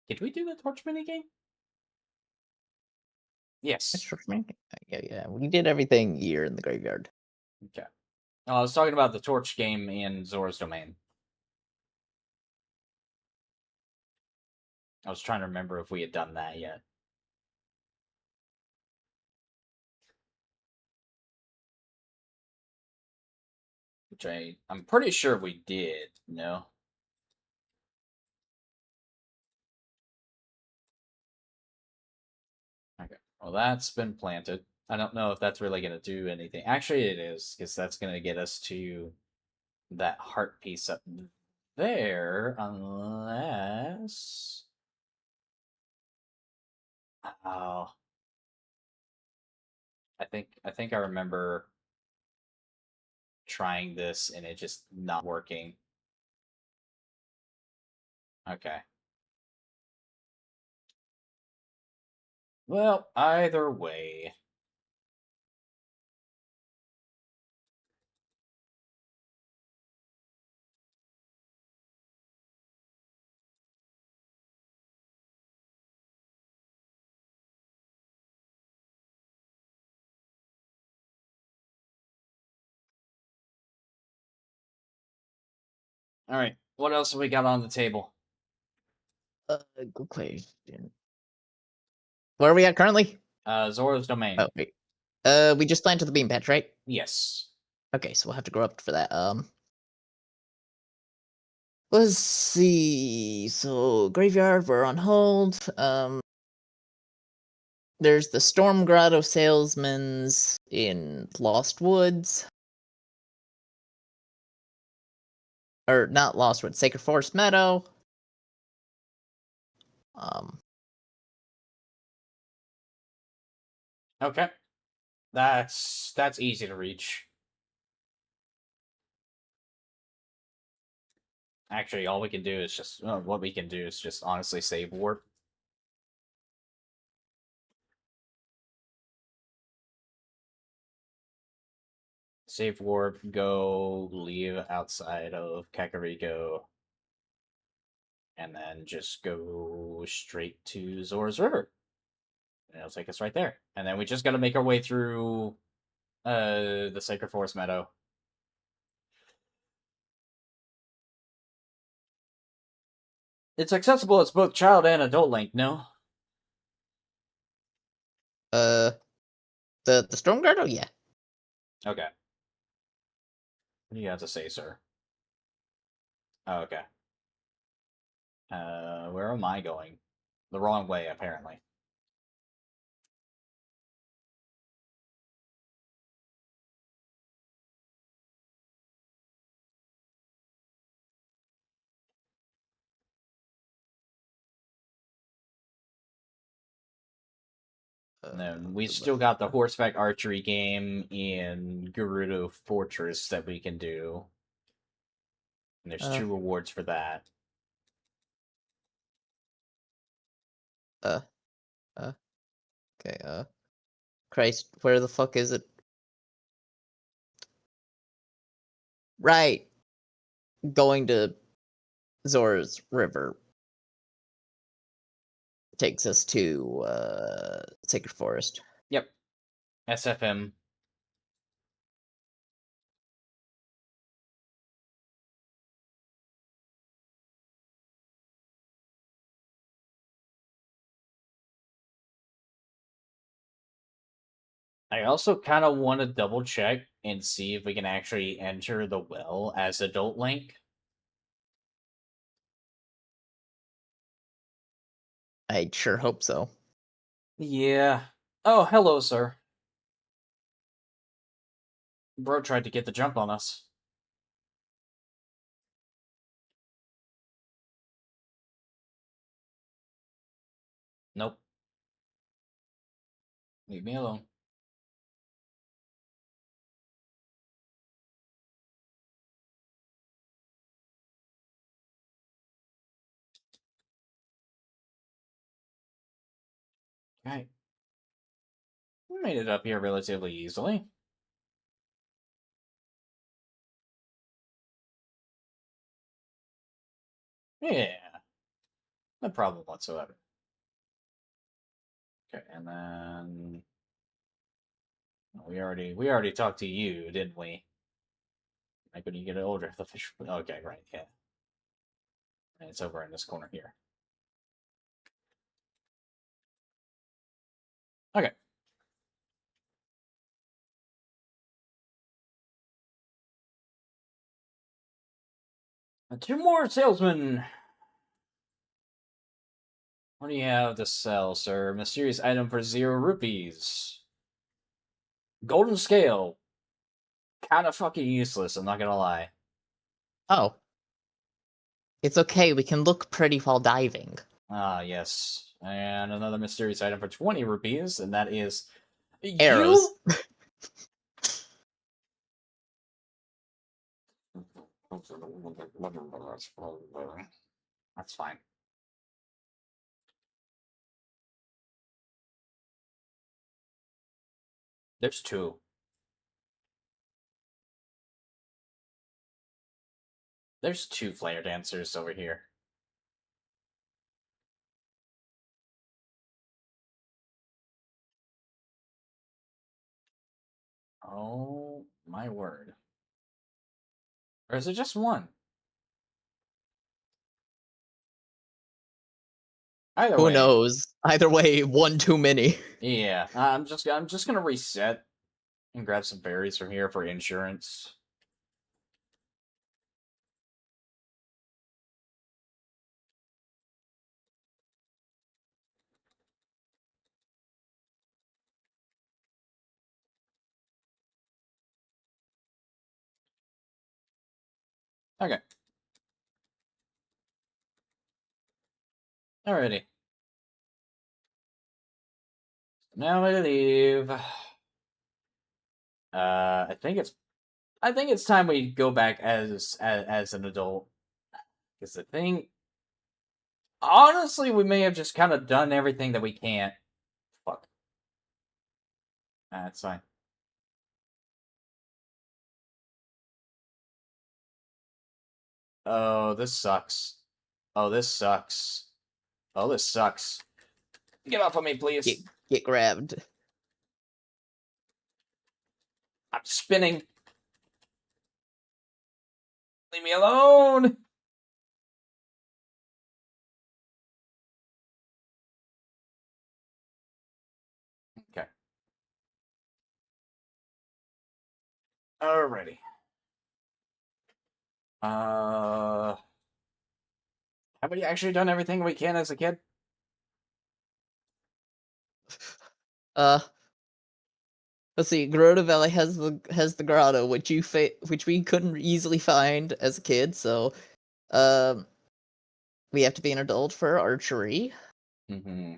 Did we do the torch mini game? Yes. Yeah. We did everything here in the graveyard. Okay. Oh, I was talking about the torch game in Zora's Domain. I was trying to remember if we had done that yet. Which I'm pretty sure we did, no? Okay. Well, that's been planted. I don't know if that's really going to do anything. Actually, it is, because that's going to get us to that heart piece up there, unless... Oh. I think I remember trying this and it just not working. Okay. Well, either way. All right. What else have we got on the table? Good question. Where are we at currently? Zora's Domain. Oh, wait. We just planted the bean patch, right? Yes. Okay, so we'll have to go up for that. Let's see. So graveyard, we're on hold. There's the Storm Grotto Salesman's in Lost Woods. Or not Lost Woods, Sacred Forest Meadow. Okay. That's easy to reach. Actually, all we can do is just what we can do is just honestly save warp. Save warp, go leave outside of Kakariko, and then just go straight to Zora's River. And it'll take us right there. And then we just gotta make our way through the Sacred Forest Meadow. It's accessible as both child and adult Link, no? The Storm Grotto, yeah. Okay. What do you have to say, sir? Oh, okay. Where am I going? The wrong way, apparently. And then we still got the horseback archery game in Gerudo Fortress that we can do. And there's 2 rewards for that. Okay, Christ, where the fuck is it? Right. Going to Zora's River takes us to Sacred Forest. Yep. SFM. I also kind of want to double check and see if we can actually enter the well as adult Link. I sure hope so. Yeah. Oh, hello, sir. Bro tried to get the jump on us. Nope. Leave me alone. Okay. We made it up here relatively easily. Yeah. No problem whatsoever. Okay, and then we already talked to you, didn't we? Like when you get older, the fish. Okay, right, yeah. And it's over in this corner here. Okay. Two more salesmen. What do you have to sell, sir? Mysterious item for 0 rupees. Golden scale. Kind of fucking useless, I'm not gonna lie. Oh. It's okay, we can look pretty while diving. Ah, yes. And another mysterious item for 20 rupees, and that is Arrows. you. That's fine. There's two. There's two flare dancers over here. Oh my word. Or is it just one? Either Who way. knows? Either way, one too many. Yeah, I'm just gonna reset and grab some berries from here for insurance. Okay. Alrighty. Now I leave. I think it's time we go back as an adult. Because the thing, honestly, we may have just kind of done everything that we can't. Fuck. That's fine. Oh, this sucks. Oh, this sucks. Oh, this sucks. Get off of me, please. Get grabbed. I'm spinning. Leave me alone. Okay. Alrighty. Have we actually done everything we can as a kid? Uh, let's see. Grota Valley has the grotto, which which we couldn't easily find as a kid. So, um, we have to be an adult for archery. Mm-hmm.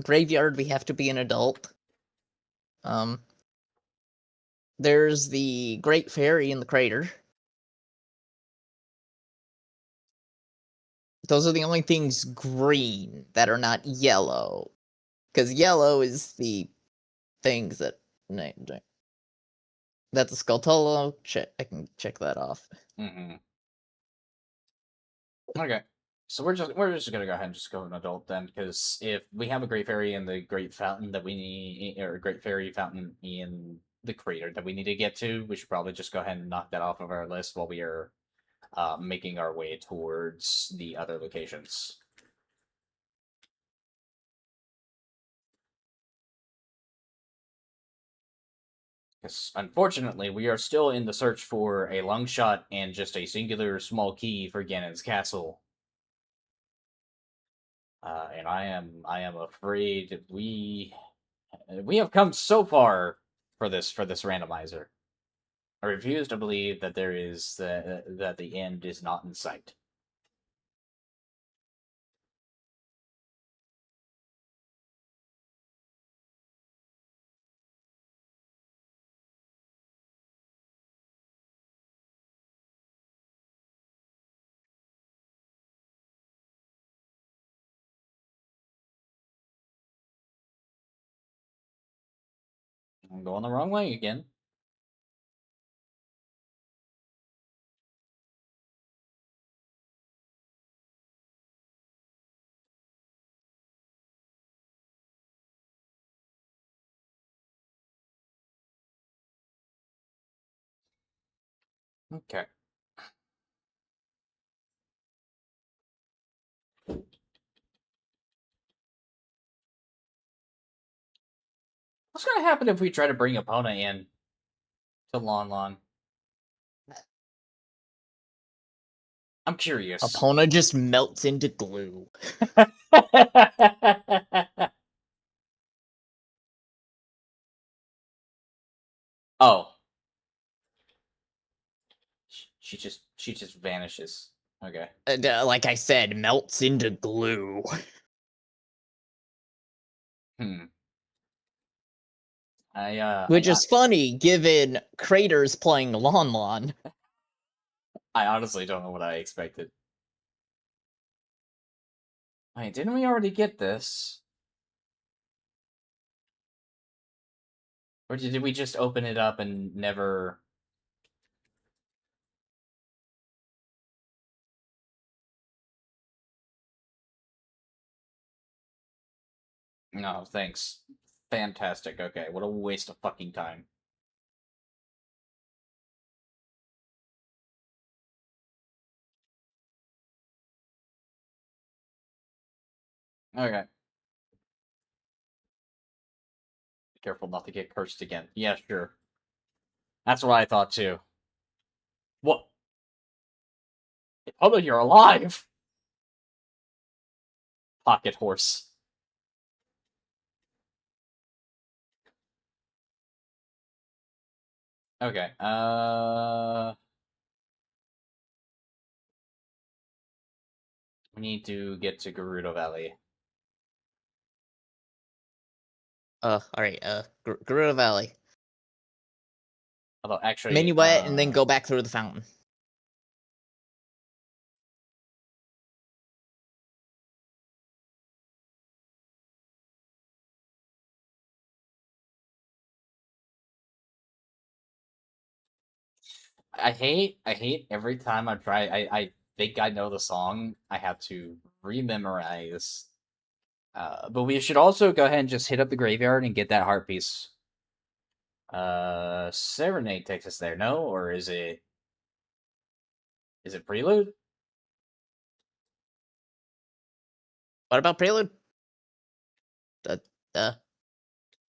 Graveyard, we have to be an adult. There's the Great Fairy in the crater. Those are the only things green that are not yellow. Because yellow is the things that... That's a Skulltolo. I can check that off. Mm-hmm. Okay. So we're just gonna go ahead and just go an adult then, because if we have a great fairy in the great fountain that we need, or a great fairy fountain in the crater that we need to get to, we should probably just go ahead and knock that off of our list while we are making our way towards the other locations. Because unfortunately, we are still in the search for a long shot and just a singular small key for Ganon's castle. And I am afraid we have come so far for this randomizer. I refuse to believe that that the end is not in sight. I'm going the wrong way again. Okay. What's gonna happen if we try to bring Epona in to Lon Lon? I'm curious. Epona just melts into glue. Oh. She just vanishes. Okay. Like I said, melts into glue. Hmm. Which is funny, given Craters playing Lon Lon. I honestly don't know what I expected. Wait, didn't we already get this? Or did we just open it up and never... No, thanks. Fantastic. Okay, what a waste of fucking time. Okay. Be careful not to get cursed again. Yeah, sure. That's what I thought too. What? Oh, you're alive! Pocket horse. Okay, we need to get to Gerudo Valley. Alright, Gerudo Valley. Although, actually, Minuet, and then go back through the fountain. I hate every time I try. I think I know the song. I have to rememorize. But we should also go ahead and just hit up the graveyard and get that heart piece. Serenade takes us there, no? Or is it Prelude? What about Prelude?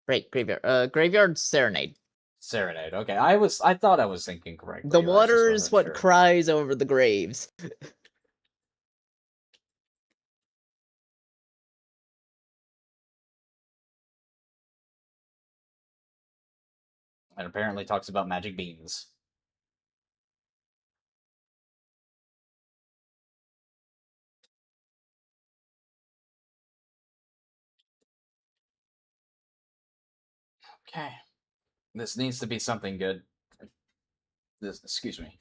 Right, Graveyard. Graveyard Serenade. Serenade. Okay, I thought I was thinking correctly. The I just water is wasn't what sure. cries over the graves. And apparently talks about magic beans. Okay. This needs to be something good. This, excuse me.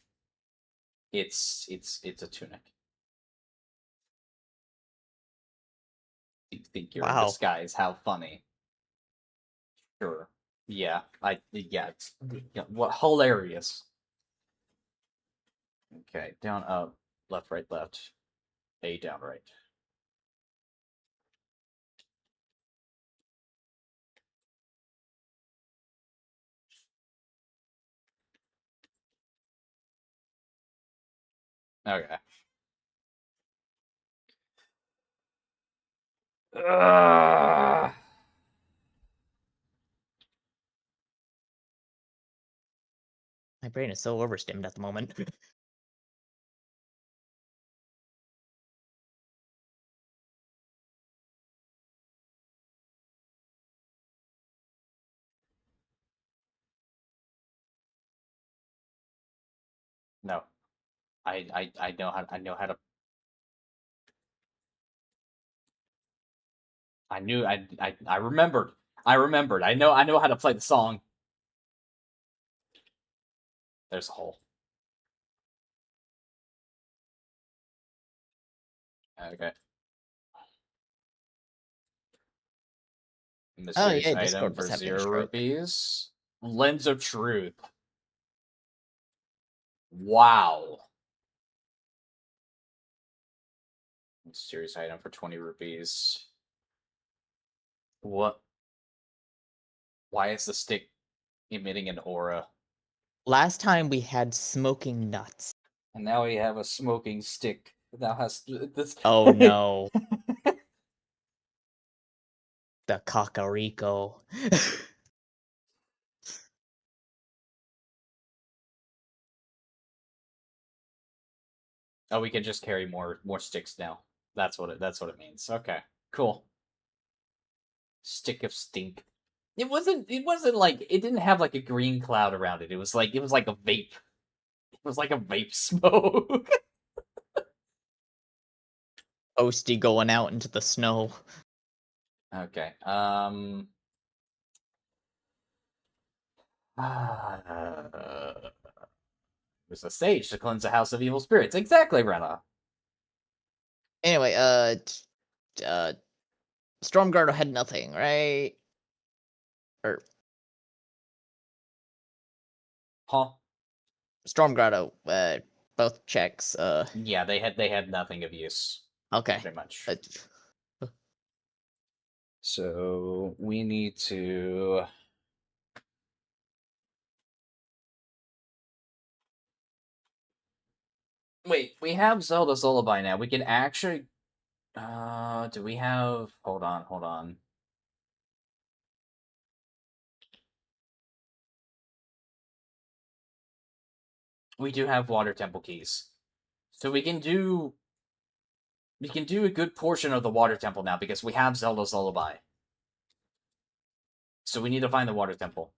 It's a tunic. You think you're in Wow. disguise? How funny. Sure. Yeah. It's what hilarious. Okay, down, up, left, right, left. A, down, right. Okay. Ugh. My brain is so overstimmed at the moment. No. I know how to. I remembered. I remembered. I know how to play the song. There's a hole. Okay. Oh Mysterious yeah, item Discord for was having a 0 stroke. rupees. Lens of Truth. Wow. Mysterious item for 20 rupees. What? Why is the stick emitting an aura? Last time we had smoking nuts. And now we have a smoking stick that has this. Oh no. The Cocorico. Oh, we can just carry more sticks now. That's what it means. Okay, cool. Stick of stink. It wasn't like it didn't have like a green cloud around it. It was like a vape. It was like a vape smoke. Toasty going out into the snow. Okay. There's a sage to cleanse the house of evil spirits. Exactly, Rena. Anyway, Stormguard had nothing, right? Or Huh? Stormguard, both checks. Yeah, they had nothing of use. Okay. Pretty much. So we need to. Wait, we have Zelda's Lullaby now. We can actually. Do we have? Hold on. We do have Water Temple keys, so we can do. We can do a good portion of the Water Temple now because we have Zelda's Lullaby. So we need to find the Water Temple.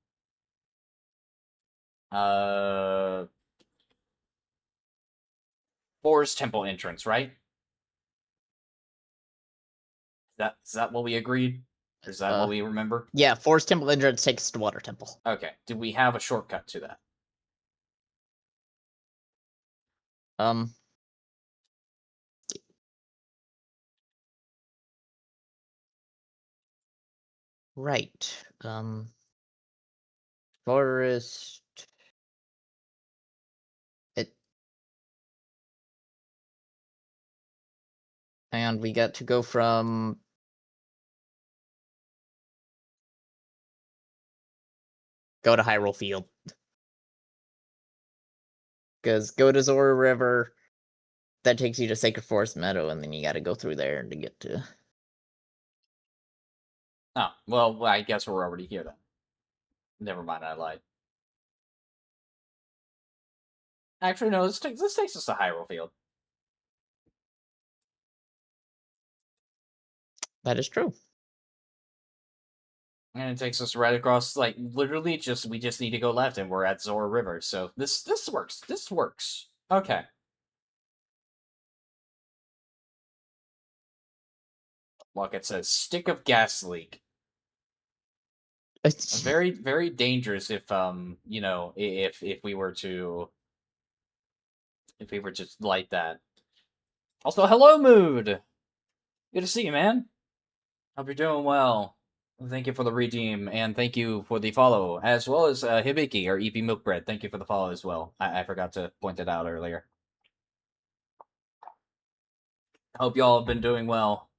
Forest Temple entrance, right? Is that what we agreed? Or is that what we remember? Yeah, Forest Temple entrance takes us to Water Temple. Okay. Do we have a shortcut to that? Right. Forest. And we got to go from. Go to Hyrule Field. Because go to Zora River. That takes you to Sacred Forest Meadow, and then you gotta go through there to get to. Oh, well, I guess we're already here then. Never mind, I lied. Actually, no, this takes us to Hyrule Field. That is true. And it takes us right across, like, literally we just need to go left and we're at Zora River. So this works. This works. Okay. Look, it says stick of gas leak. Very, very dangerous if you know, if we were to light that. Also, hello, Mood. Good to see you, man. Hope you're doing well. Thank you for the redeem, and thank you for the follow, as well as Hibiki, or EP Milk Bread. Thank you for the follow as well. I forgot to point it out earlier. Hope y'all have been doing well.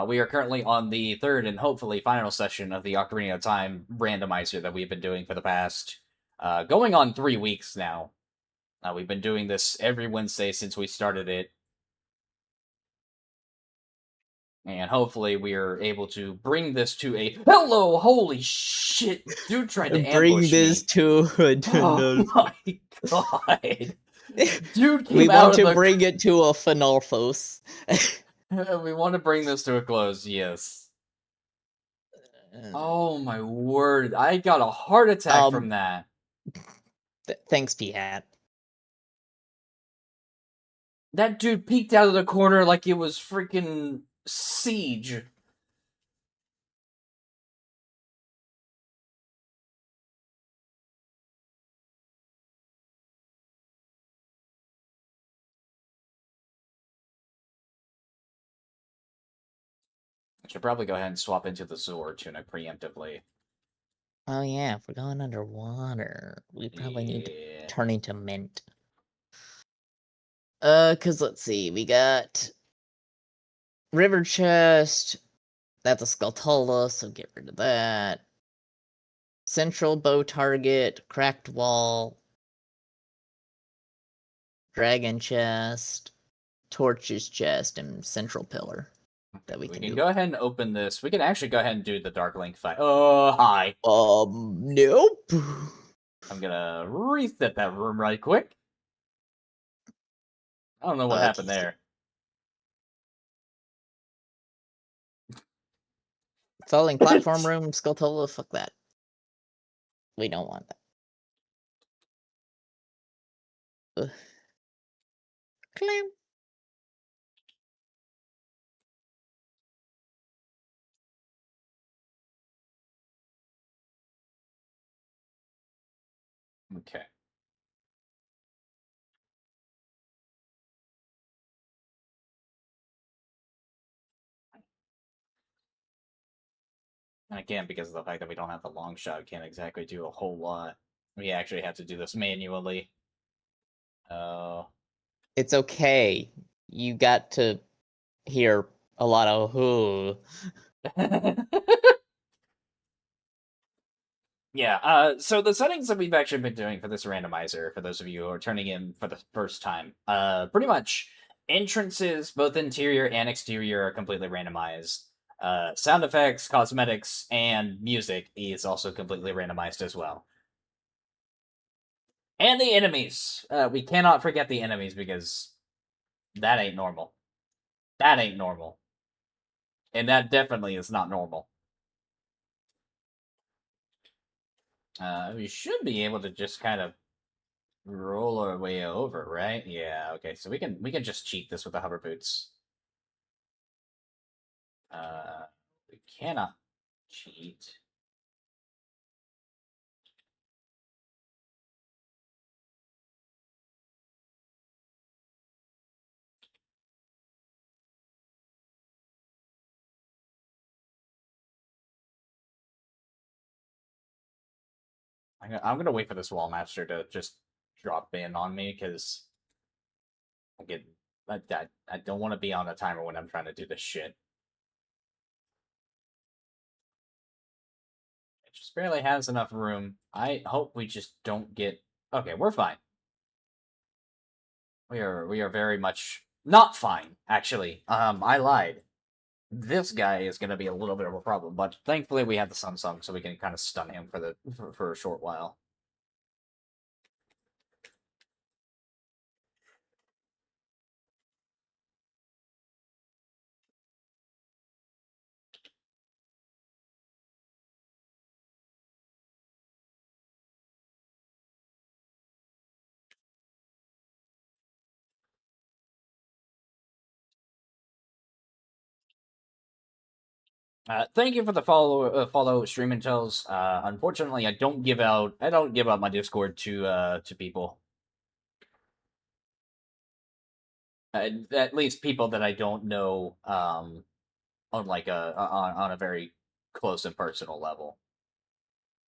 We are currently on the third and hopefully final session of the Ocarina of Time randomizer that we've been doing for the past, going on 3 weeks now. We've been doing this every Wednesday since we started it. And hopefully we are able to bring this to a... Hello! Holy shit! Dude tried to ambush Bring this me. to Oh my god! Dude came we out want of to the... bring it to a Finalfos. We want to bring this to a close, yes. Oh my word. I got a heart attack from that. Thanks, P-Hat. That dude peeked out of the corner like it was freaking Siege. I should probably go ahead and swap into the Zor tunic preemptively. Oh yeah, if we're going underwater, we probably need to Yeah. turn into mint. Cause let's see, we got River Chest. That's a Skulltula, so get rid of that. Central bow target, cracked wall, dragon chest, torches chest, and central pillar that we We can can do. go ahead and open this. We can actually go ahead and do the Dark Link fight. Oh, hi. Nope. I'm gonna reset that room right quick. I don't know what happened Okay. there. Falling platform room, Skulltula, fuck that. We don't want that. Ugh. Clam. Okay. And again, because of the fact that we don't have the long shot, we can't exactly do a whole lot. We actually have to do this manually. Oh. It's okay. You got to hear a lot of who. Yeah, so the settings that we've actually been doing for this randomizer, for those of you who are turning in for the first time, pretty much entrances, both interior and exterior, are completely randomized. Sound effects, cosmetics, and music is also completely randomized as well. And the enemies. We cannot forget the enemies because that ain't normal. That ain't normal. And that definitely is not normal. We should be able to just kind of roll our way over, right? Yeah, okay. So we can just cheat this with the hover boots. We cannot cheat. I'm gonna wait for this wall master to just drop in on me because I get I don't want to be on a timer when I'm trying to do this shit. It just barely has enough room. I hope we just don't get. Okay, we're fine. We are very much not fine, actually. I lied. This guy is going to be a little bit of a problem, but thankfully we have the Samsung, so we can kind of stun him for a short while. Thank you for the follow stream intels. Unfortunately, I don't give out my Discord to people. At least people that I don't know on like on a very close and personal level.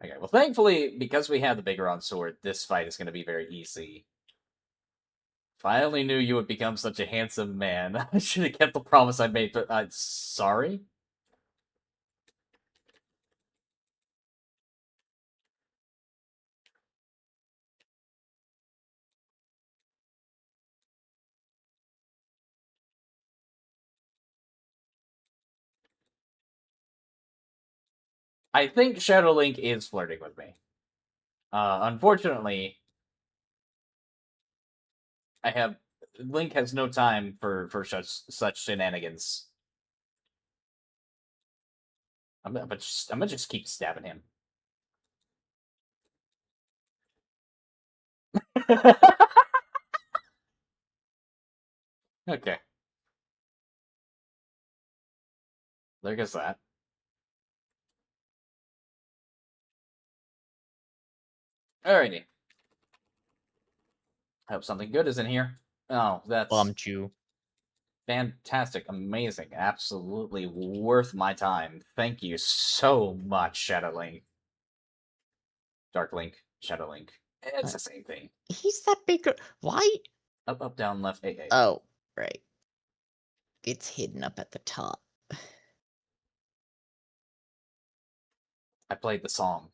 Okay, well, thankfully, because we have the bigger on sword, this fight is going to be very easy. If I only knew you would become such a handsome man, I should have kept the promise I made. But sorry. I think Shadow Link is flirting with me. Unfortunately, I have Link has no time for such shenanigans. I'm gonna just keep stabbing him. Okay. There goes that. Alrighty. Hope something good is in here. Oh, that's you. fantastic, amazing, absolutely worth my time. Thank you so much, Shadow Link. Dark Link, Shadow Link. It's the same thing. He's that bigger. Why? Up, up, down, left, A. Oh, right. It's hidden up at the top. I played the song.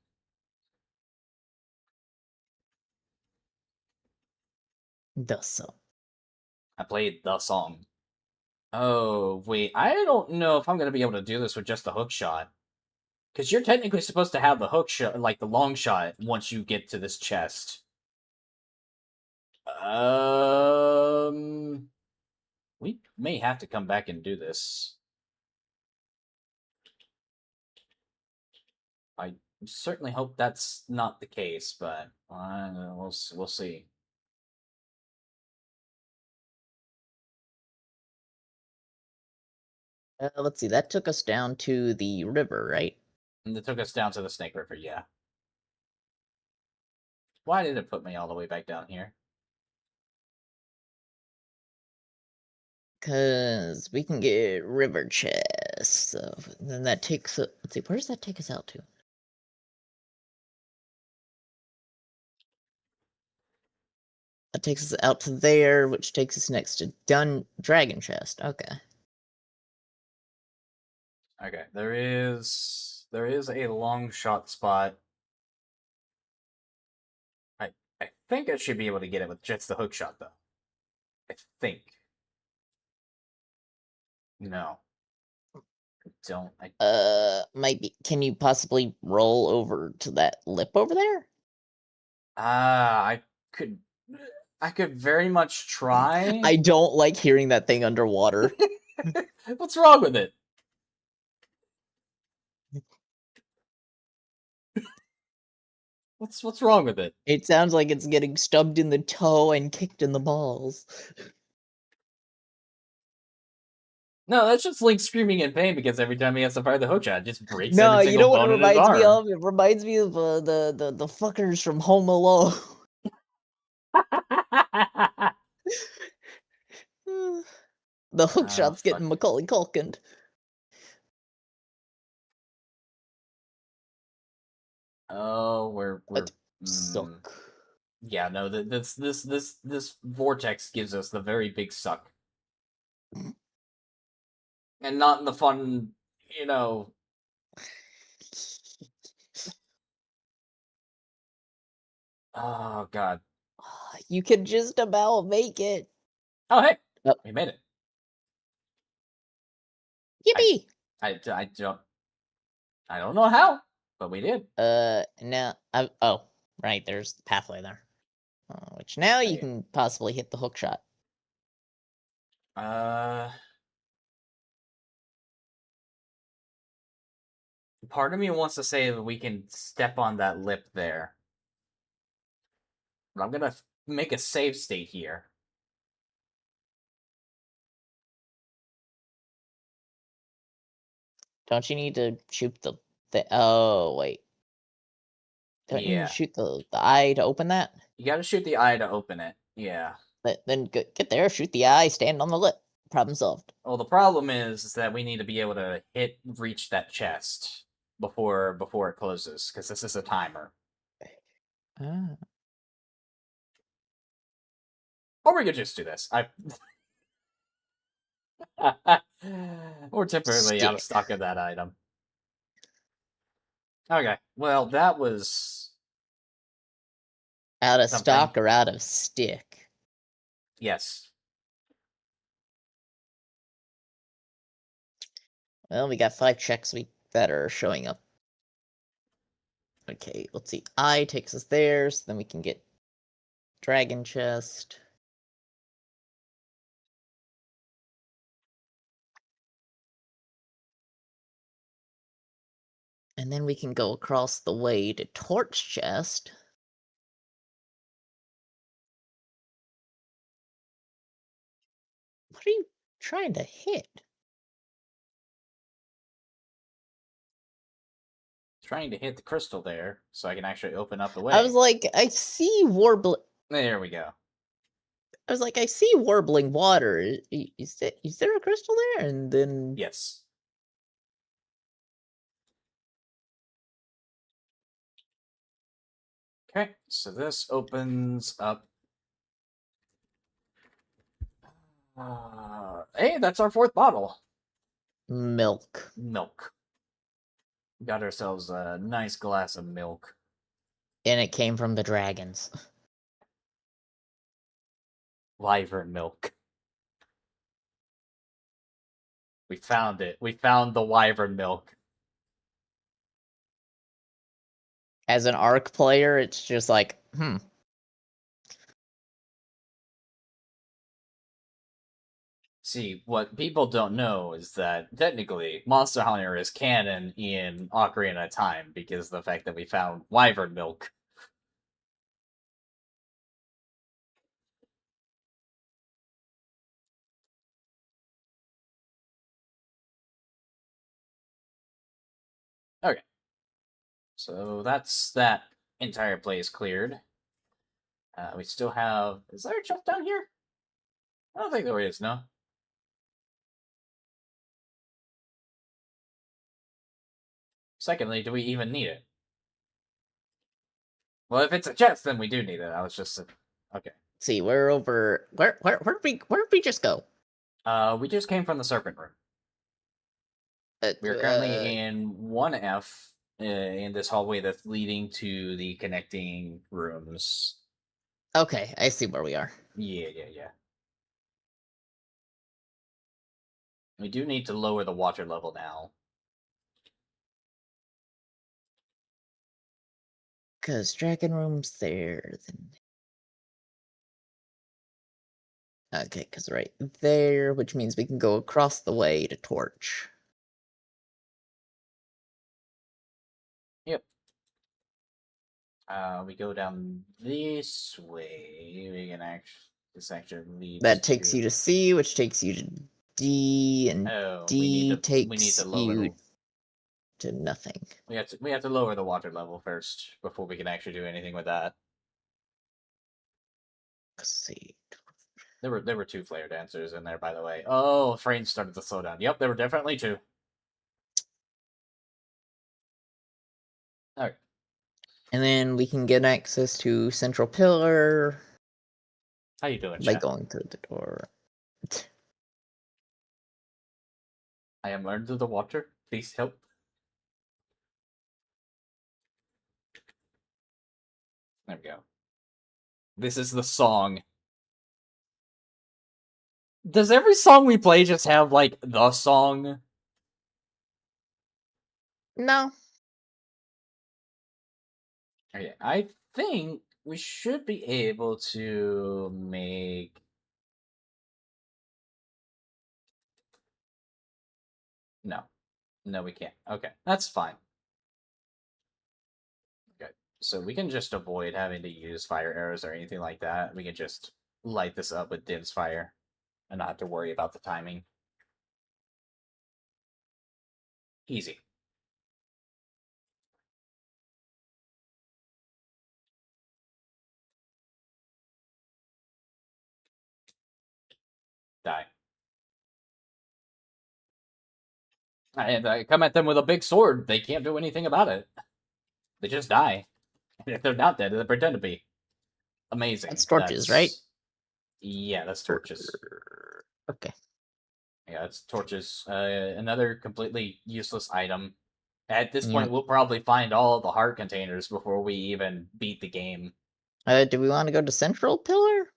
So. I played the song. Oh, wait. I don't know if I'm going to be able to do this with just the hook shot. Because you're technically supposed to have the hook shot, like the long shot, once you get to this chest. We may have to come back and do this. I certainly hope that's not the case, but we'll see. Let's see. That took us down to the river, right? And it took us down to the Snake River, yeah. Why did it put me all the way back down here? Because we can get river chest. So then that takes. Let's see. Where does that take us out to? That takes us out to there, which takes us next to Dragon Chest. Okay. Okay, there is a long shot spot. I think I should be able to get it with just the hook shot though. I think. No. I don't. Might be. Can you possibly roll over to that lip over there? I could. I could very much try. I don't like hearing that thing underwater. What's wrong with it? What's wrong with it? It sounds like it's getting stubbed in the toe and kicked in the balls. No, that's just Link screaming in pain because every time he has to fire the hook shot, it just breaks No, every you know single what it bone in his reminds me arm. of? It reminds me of the fuckers from Home Alone. The hook shot's fuck. getting Macaulay Culkin. Oh, we're Suck. yeah, no, this vortex gives us the very big suck. And not in the fun, you know. Oh god. You can just about make it. Oh hey, Oh. we made it. Yippee! I don't know how, but we did. Now oh, right, there's the pathway there. Which now you Right. can possibly hit the hook shot. Part of me wants to say that we can step on that lip there. But I'm gonna make a save state here. Don't you need to shoot the oh wait. Don't you need Yeah. to shoot the eye to open that? You gotta shoot the eye to open it. Yeah. Then get there, shoot the eye, stand on the lip. Problem solved. Well, the problem is that we need to be able to reach that chest before it closes, because this is a timer. Ah. Or we could just do this. We're temporarily out of stock of that item. Okay, well, that was Out of something. stock or out of stick? Yes. Well, we got 5 checks that are showing up. Okay, let's see. Eye takes us there, so then we can get Dragon Chest. And then we can go across the way to Torch Chest. What What are you trying to hit? Trying to hit the crystal there so I can actually open up the way. I was like, I see warbling. There we go. I was like, I see warbling water. Is there a crystal there? And then Yes. Okay, so this opens up. Hey, that's our fourth bottle. milk. Milk. Got ourselves a nice glass of milk. And it came from the dragons. Wyvern milk. We found it. We found the wyvern milk. As an Arc player, it's just like, See, what people don't know is that technically Monster Hunter is canon in Ocarina of Time because of the fact that we found wyvern milk. Okay. So that's that entire place cleared. We still have... Is there a chest down here? I don't think there is, no. Secondly, do we even need it? Well, if it's a chest, then we do need it. I was just... Okay. see, we're over. Where did we just go? We just came from the Serpent Room. Uh, We're uh, currently in 1F in this hallway that's leading to the connecting rooms. Okay, I see where we are. Yeah. We do need to lower the water level now. Cause Dragon Room's there. Okay, cause right there, which means we can go across the way to Torch. Yep. We go down this way. We can actually leads That takes to... you to C, which takes you to D, and Oh, D we need takes to lower you the... to nothing. We have to lower the water level first before we can actually do anything with that. Let's see. There were two flare dancers in there, by the way. Oh, frames started to slow down. Yep, there were definitely two. Alright. And then we can get access to Central Pillar How you doing, by chat? going through the door. I am under the water. Please help. There we go. This is the song. Does every song we play just have, like, the song? No. Okay, I think we should be able to make... No. No, we can't. Okay, that's fine. Okay, so we can just avoid having to use fire arrows or anything like that. We can just light this up with Din's fire and not have to worry about the timing. Easy. Die. And I come at them with a big sword. They can't do anything about it. They just die. And if they're not dead, they pretend to be. Amazing. That's torches, right? Yeah, that's torches. Okay. Yeah, that's torches. Another completely useless item. At this point, Yep. we'll probably find all the heart containers before we even beat the game. Do we want to go to Central Pillar?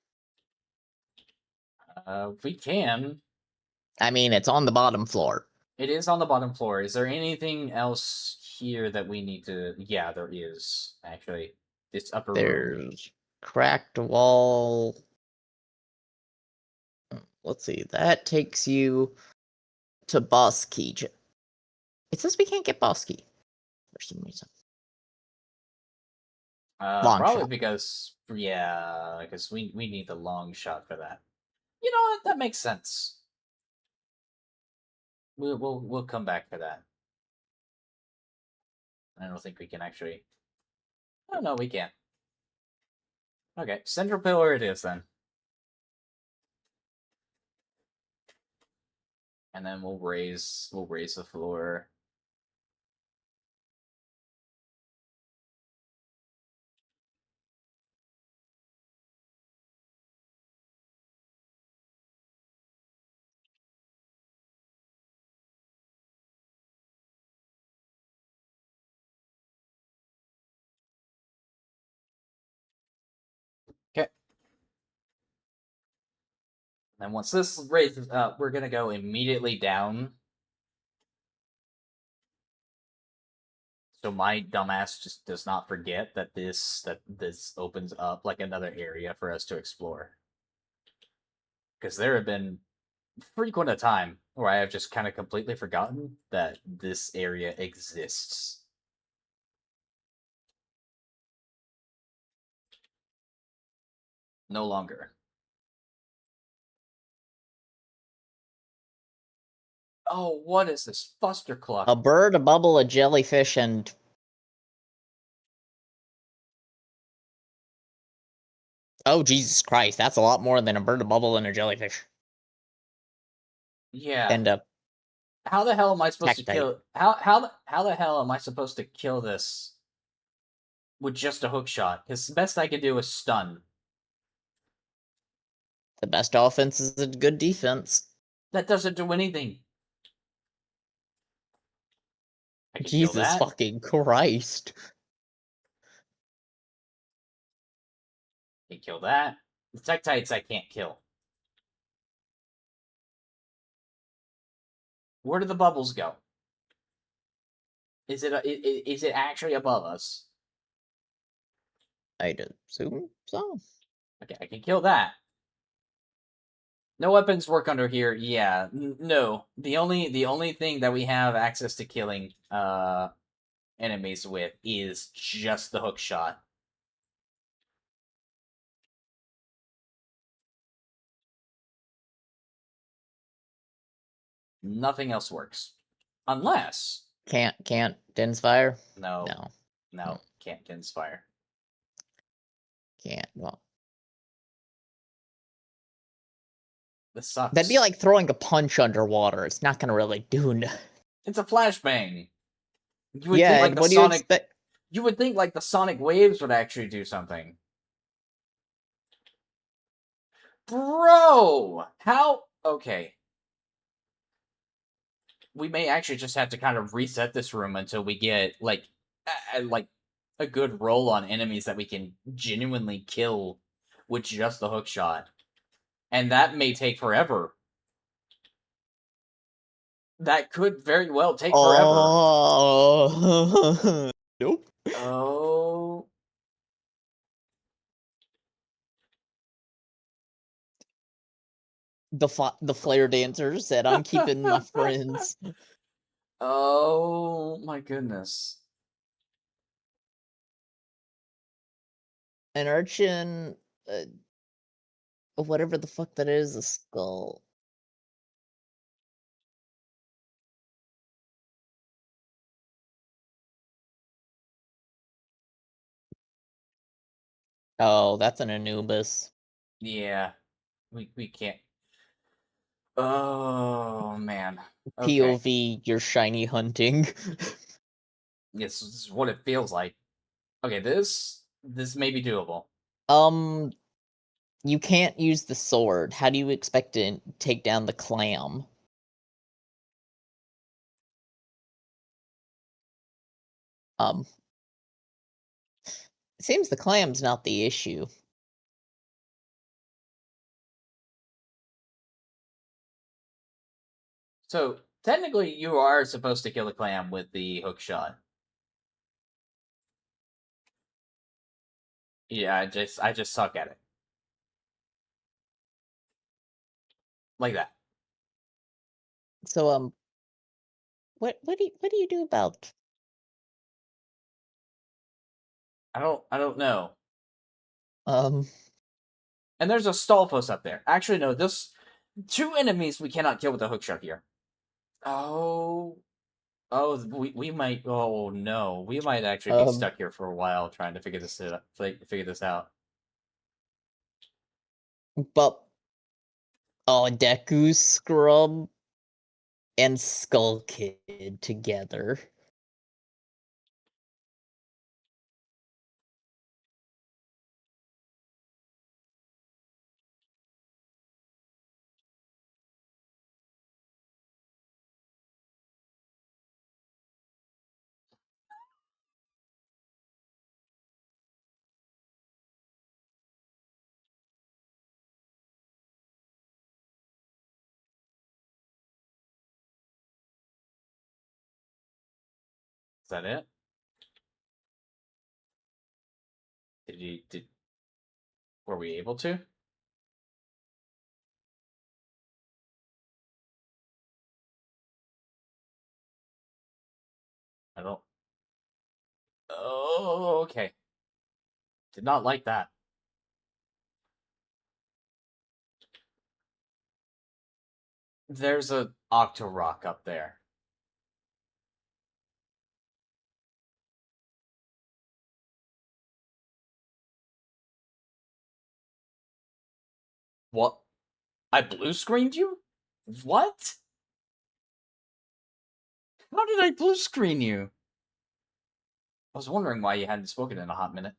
We can. I mean, it's on the bottom floor. It is on the bottom floor. Is there anything else here that we need to... Yeah, there is, actually. This upper room. There's cracked wall. Let's see. That takes you to Boss Key. It says we can't get Boss Key for some reason. Long Probably shot. because we need the long shot for that. You know what? That makes sense. We'll come back to that. I don't think we can actually. Oh no, we can't. Okay, central pillar it is then. And then we'll raise the floor. Okay. And once this raises up, we're gonna go immediately down. So my dumbass just does not forget that this opens up like another area for us to explore. Because there have been frequent a time where I have just kind of completely forgotten that this area exists. No longer. Oh, what is this fustercluck? A bird, a bubble, a jellyfish, and... Oh, Jesus Christ, that's a lot more than a bird, a bubble, and a jellyfish. Yeah. And a... How the hell am I supposed to Tectite. kill? How the hell am I supposed to kill this with just a hook shot? Because the best I can do is stun. The best offense is a good defense. That doesn't do anything. I can kill Jesus that. fucking Christ. I can kill that. The Tectites I can't kill. Where do the bubbles go? Is it actually above us? I'd assume so. Okay, I can kill that. No weapons work under here. Yeah, no. The only thing that we have access to killing enemies with is just the hook shot. Nothing else works. Unless Can't Den's fire? no. No. No, can't inspire. Can't. Well, This sucks. that'd be like throwing a punch underwater. It's not gonna really do nothing. It's a flashbang. You would Yeah, think like and the what do you sonic expect? you would think like the sonic waves would actually do something. Bro! How okay. We may actually just have to kind of reset this room until we get like a good roll on enemies that we can genuinely kill with just the hook shot. And that may take forever. That could very well take forever. Oh, nope. Oh. The flare dancer said, "I'm keeping my friends." Oh my goodness. An urchin, whatever the fuck that is, a skull. Oh, that's an Anubis. Yeah. We can't. Oh man. Okay. POV, you're shiny hunting. Yes, this is what it feels like. Okay, this may be doable. You can't use the sword. How do you expect to take down the clam? It seems the clam's not the issue. So technically, you are supposed to kill the clam with the hook shot. Yeah, I just suck at it. Like that. So what do you do about? I don't know. And there's a Stalfos up there. Actually, no. This two enemies we cannot kill with the hook shot here. Oh, oh, we might. Oh no, we might actually be Um, stuck here for a while trying to figure this out. but Deku Scrub and Skull Kid together. Is that it? Did were we able to? I don't. Oh, okay. Did not like that. There's a Octorok up there. What? I blue screened you? What? How did I blue screen you? I was wondering why you hadn't spoken in a hot minute.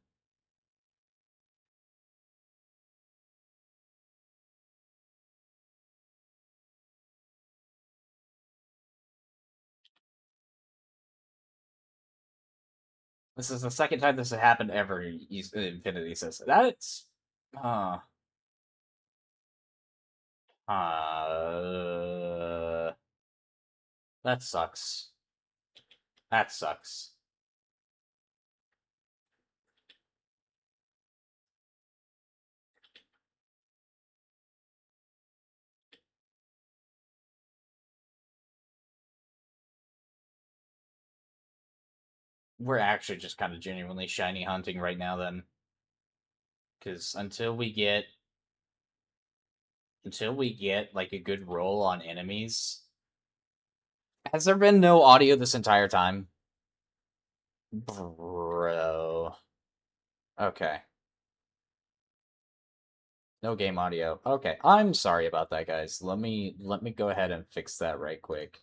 This is the second time this has happened ever, Infinity says. That's... Uh... Uh... That sucks. That sucks. We're actually just kind of genuinely shiny hunting right now, then. Because until we get like a good roll on enemies. Has there been no audio this entire time? Bro. Okay. No game audio. Okay. I'm sorry about that, guys. Let me go ahead and fix that right quick.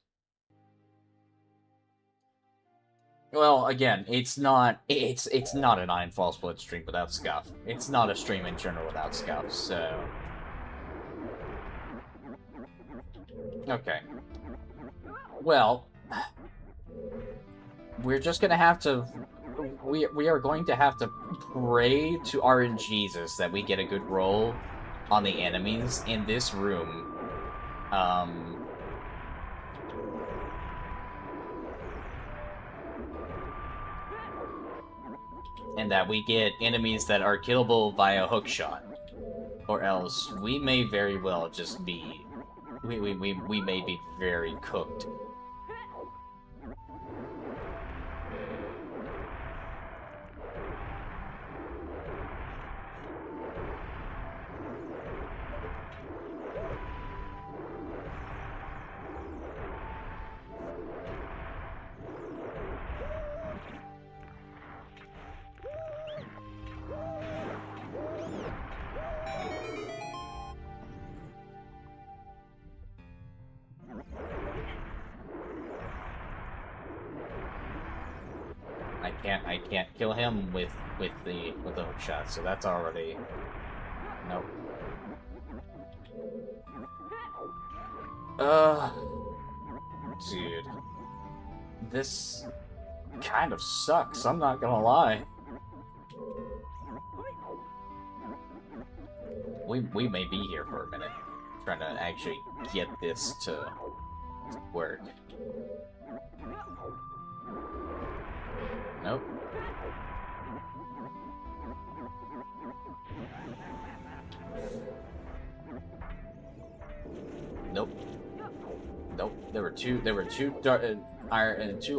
Well, again, it's not an Iron Fall Split stream without scuff. It's not a stream in general without scuff, so okay. Well, we're just gonna have to we are going to have to pray to RNGesus that we get a good roll on the enemies in this room. And that we get enemies that are killable via hookshot. Or else we may very well just be we may be very cooked. I can't kill him with the hook shot, so that's already nope. Dude, this kind of sucks. I'm not gonna lie. We may be here for a minute, trying to actually get this to work. Nope. Nope. Nope. There were two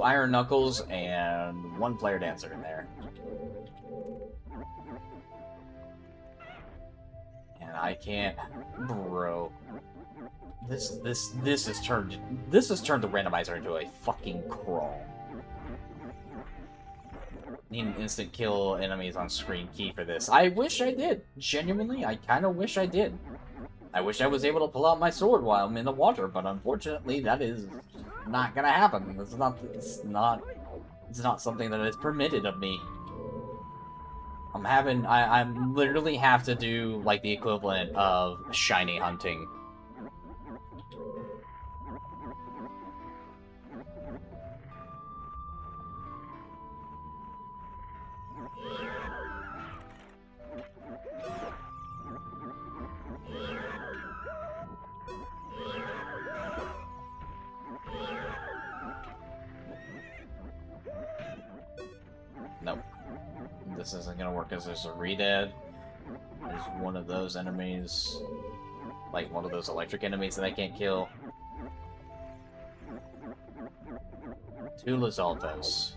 iron knuckles and one player dancer in there. And I can't, bro. This has turned the randomizer into a fucking crawl. Need an instant kill enemies on screen key for this. I wish I did. Genuinely, I kind of wish I did. I wish I was able to pull out my sword while I'm in the water, but unfortunately, that is not gonna happen. It's not something that is permitted of me. I'm literally have to do like the equivalent of shiny hunting. Nope. This isn't gonna work because there's a Redead. There's one of those enemies. Like one of those electric enemies that I can't kill. 2 Lizaltos.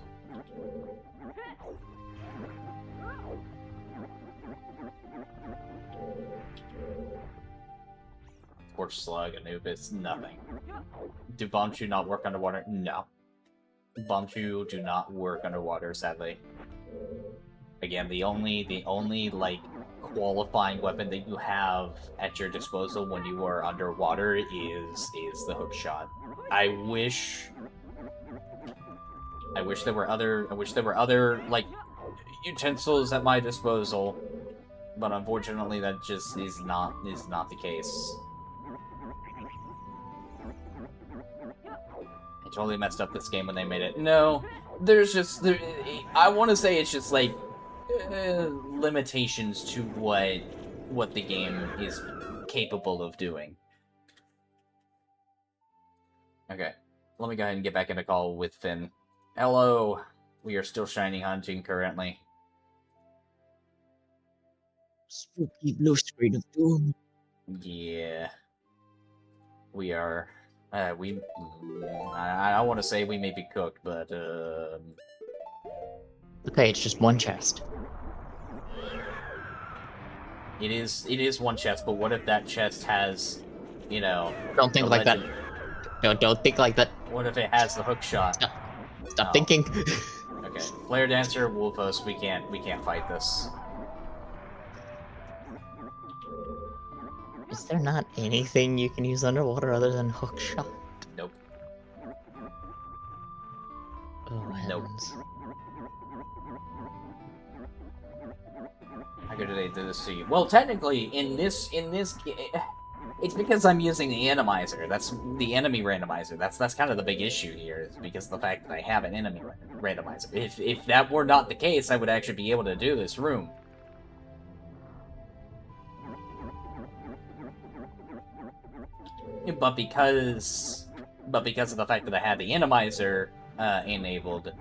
Torch Slug, Anubis, nothing. Do Bombchu not work underwater? No. Bombchu do not work underwater, sadly. Again, the only like qualifying weapon that you have at your disposal when you are underwater is the hook shot. I wish there were other like utensils at my disposal, but unfortunately that just is not the case. They totally messed up this game when they made it. No, I want to say it's just like limitations to what the game is capable of doing. Okay, let me go ahead and get back into call with Finn. Hello, we are still shiny hunting currently. Spooky blue screen of doom. Yeah, we are. I want to say we may be cooked, but Okay, it's just one chest. It is one chest, but what if that chest has, you know... Don't think like that. Don't think like that. What if it has the hook shot? Stop thinking. Okay, Flare Dancer, Wolfos, we can't fight this. Is there not anything you can use underwater other than hook shot? Nope. Oh heavens. How good did they do this to you? Well, technically, in this, it's because I'm using the Randomizer. That's the enemy randomizer. That's kind of the big issue here, is because of the fact that I have an enemy randomizer. If that were not the case, I would actually be able to do this room. But because of the fact that I had the Randomizer enabled,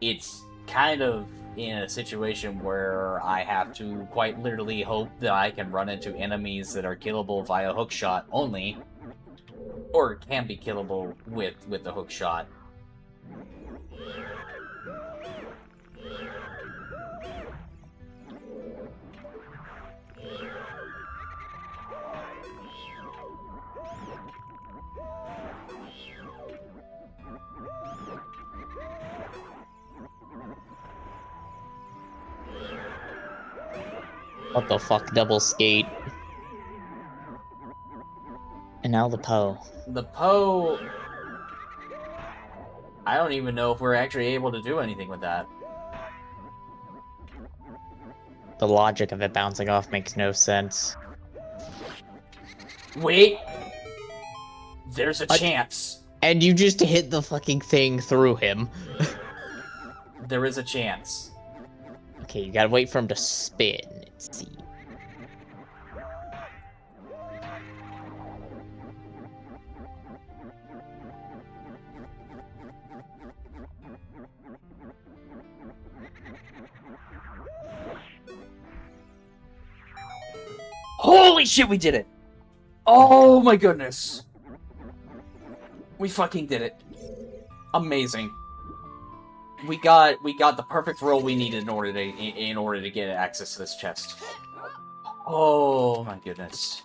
it's kind of in a situation where I have to quite literally hope that I can run into enemies that are killable via hookshot only, or can be killable with the hookshot. What the fuck, double skate. And now the Poe. The Poe... I don't even know if we're actually able to do anything with that. The logic of it bouncing off makes no sense. Wait! There's a chance. And you just hit the fucking thing through him. There is a chance. Okay, you gotta wait for him to spin and see. Holy shit, we did it! Oh my goodness! We fucking did it. Amazing. We got the perfect roll we needed in order to get access to this chest. Oh my goodness.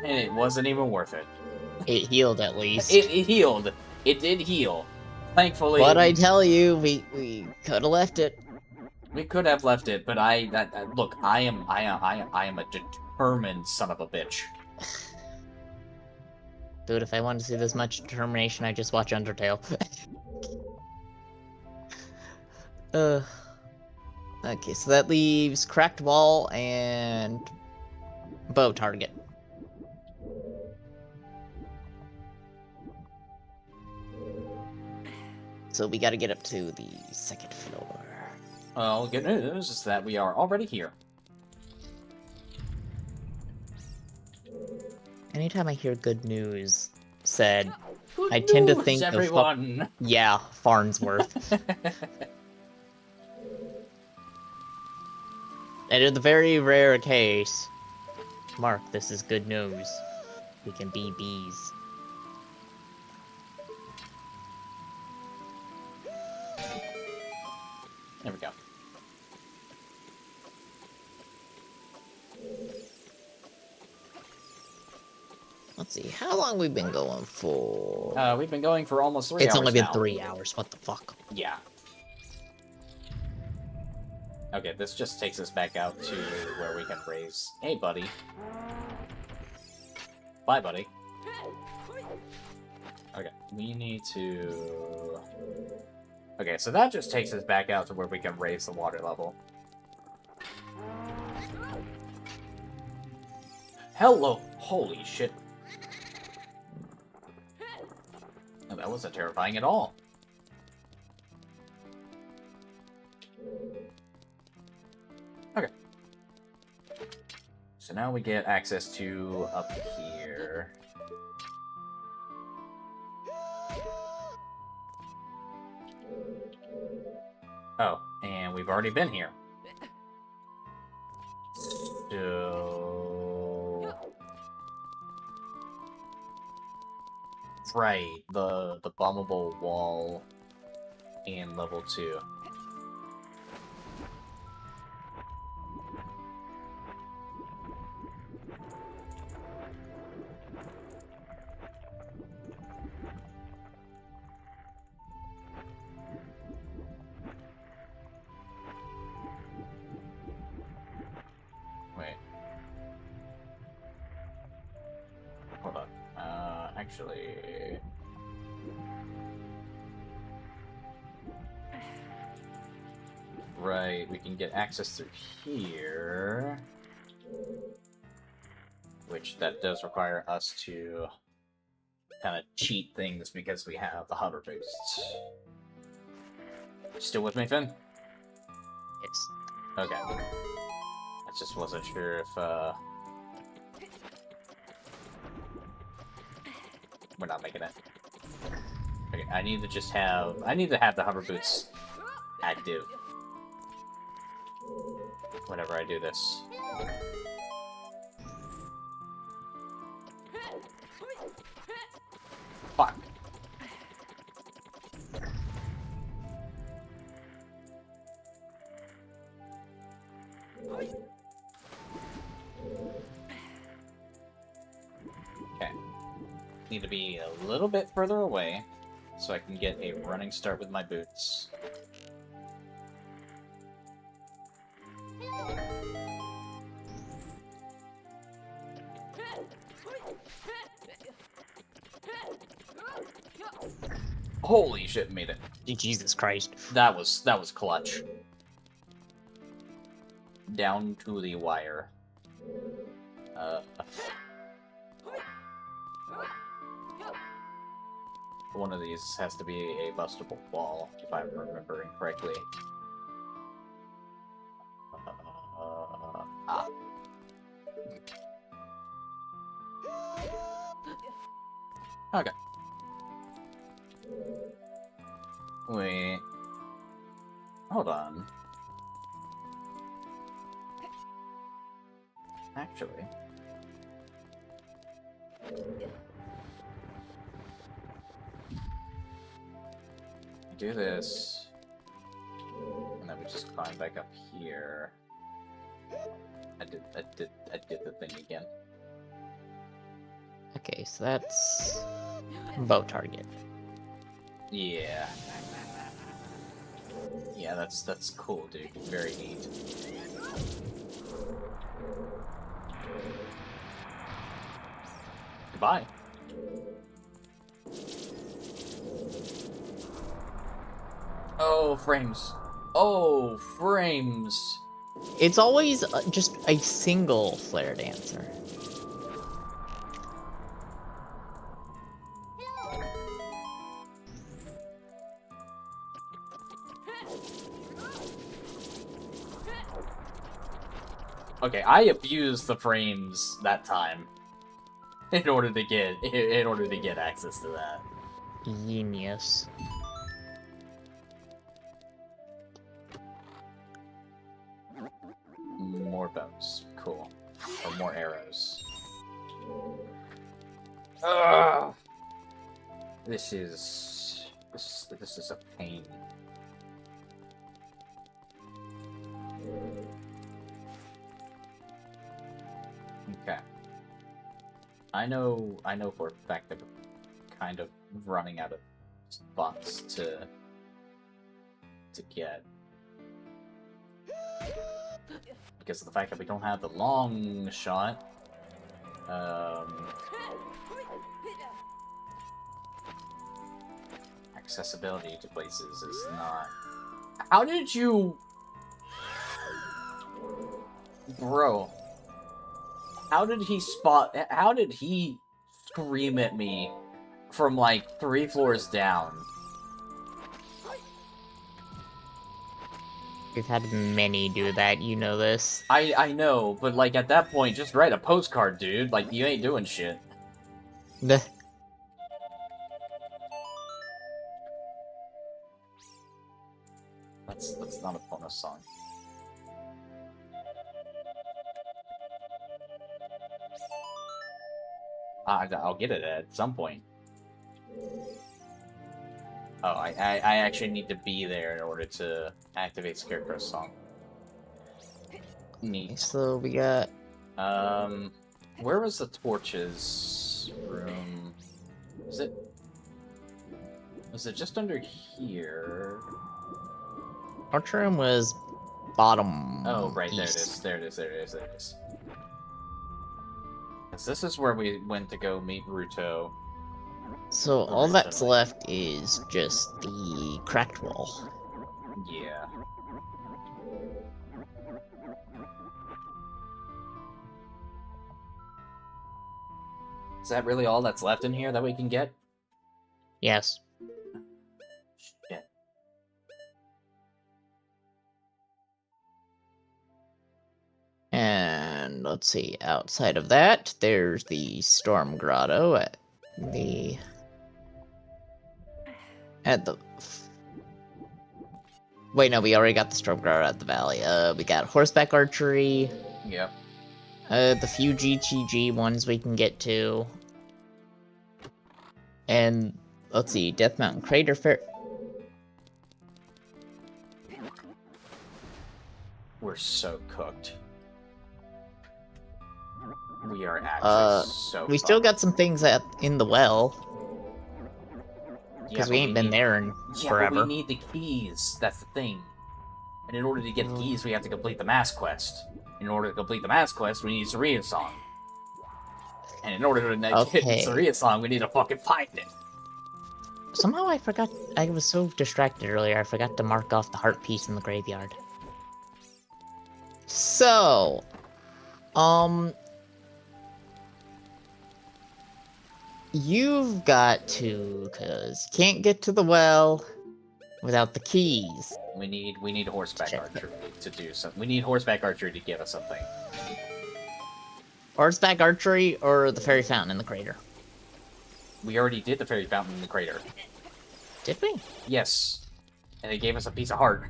And it wasn't even worth it. It healed at least. It healed. It did heal. Thankfully, But I tell you, we could have left it. we could have left it, but look, I am a determined son of a bitch. Dude, if I wanted to see this much determination, I just watch Undertale. Okay, so that leaves Cracked Wall and Bow Target. So we gotta get up to the second floor. Well, good news is that we are already here. Anytime I hear good news said, Good I tend to news, think everyone. of yeah, Farnsworth. And in the very rare case, Mark, this is good news. We can be bees. There we go. Let's see, how long we've been going for? We've been going for almost 3 hours It's only been now. 3 hours, what the fuck? Yeah. Okay, this just takes us back out to where we can raise... Hey, buddy. Bye, buddy. Okay, we need to... Okay, so that just takes us back out to where we can raise the water level. Hello! Holy shit. Oh, that wasn't terrifying at all. Okay. So now we get access to up here. Oh, and we've already been here. So... Right, the bombable wall in level 2. Wait. Hold on. Actually... Right, we can get access through here. Which that does require us to kind of cheat things because we have the hover boosts. Still with me, Finn? Yes. Okay. I just wasn't sure if, we're not making it. Okay, I need to just have... I need to have the hover boots active whenever I do this. Fuck. Okay. Need to be a little bit further away so I can get a running start with my boots. Holy shit, made it. Jesus Christ. That was clutch. Down to the wire. One of these has to be a bustable wall, if I'm remembering correctly. Ah. Okay. Wait. Hold on. Actually. Do this. And then we just climb back up here. I did the thing again. Okay, so that's bow target. Yeah. Yeah, that's cool, dude. Very neat. Goodbye. Oh, frames. Oh, frames. It's always just a single flare dancer. Okay, I abused the frames that time in order to get access to that. Genius. More bows. Cool. Or more arrows. Ugh. This is a pain. Okay. I know for a fact that we're kind of running out of spots to get. Because of the fact that we don't have the long shot. Accessibility to places is not... How did you... Bro. How did he scream at me from, like, 3 floors down? We've had many do that, you know this. I know, but, like, at that point, just write a postcard, dude. Like, you ain't doing shit. The That's not a bonus song. I'll get it at some point. Oh, I actually need to be there in order to activate Scarecrow's song. Neat. So we got... Where was the torches room? Was it just under here? Torch room was bottom Oh, right, east. there it is. 'Cause this is where we went to go meet Ruto. So all that's Originally. left is just the cracked wall. Yeah. Is that really all that's left in here that we can get? Yes. Shit. And let's see, outside of that, there's the Storm Grotto at the... Wait, no, we already got the Storm Grotto at the valley. We got horseback archery. Yep. The few GTG ones we can get to. And, let's see, Death Mountain Crater Fair... We're so cooked. We are actually so we still fucked. got some things in the well. Because Yeah, we but ain't been there in forever. but we need the keys. That's the thing. And in order to get the keys, we have to complete the mass quest. In order to complete the mass quest, we need Saria's song. And in order to get Saria's song, we need to fucking find it. Somehow I forgot. I was so distracted earlier, I forgot to mark off the heart piece in the graveyard. So, you've got to, because you can't get to the well without the keys. We need horseback archery to do something. We need horseback archery to give us something. Horseback archery or the fairy fountain in the crater? We already did the fairy fountain in the crater. Did we? Yes. And they gave us a piece of heart.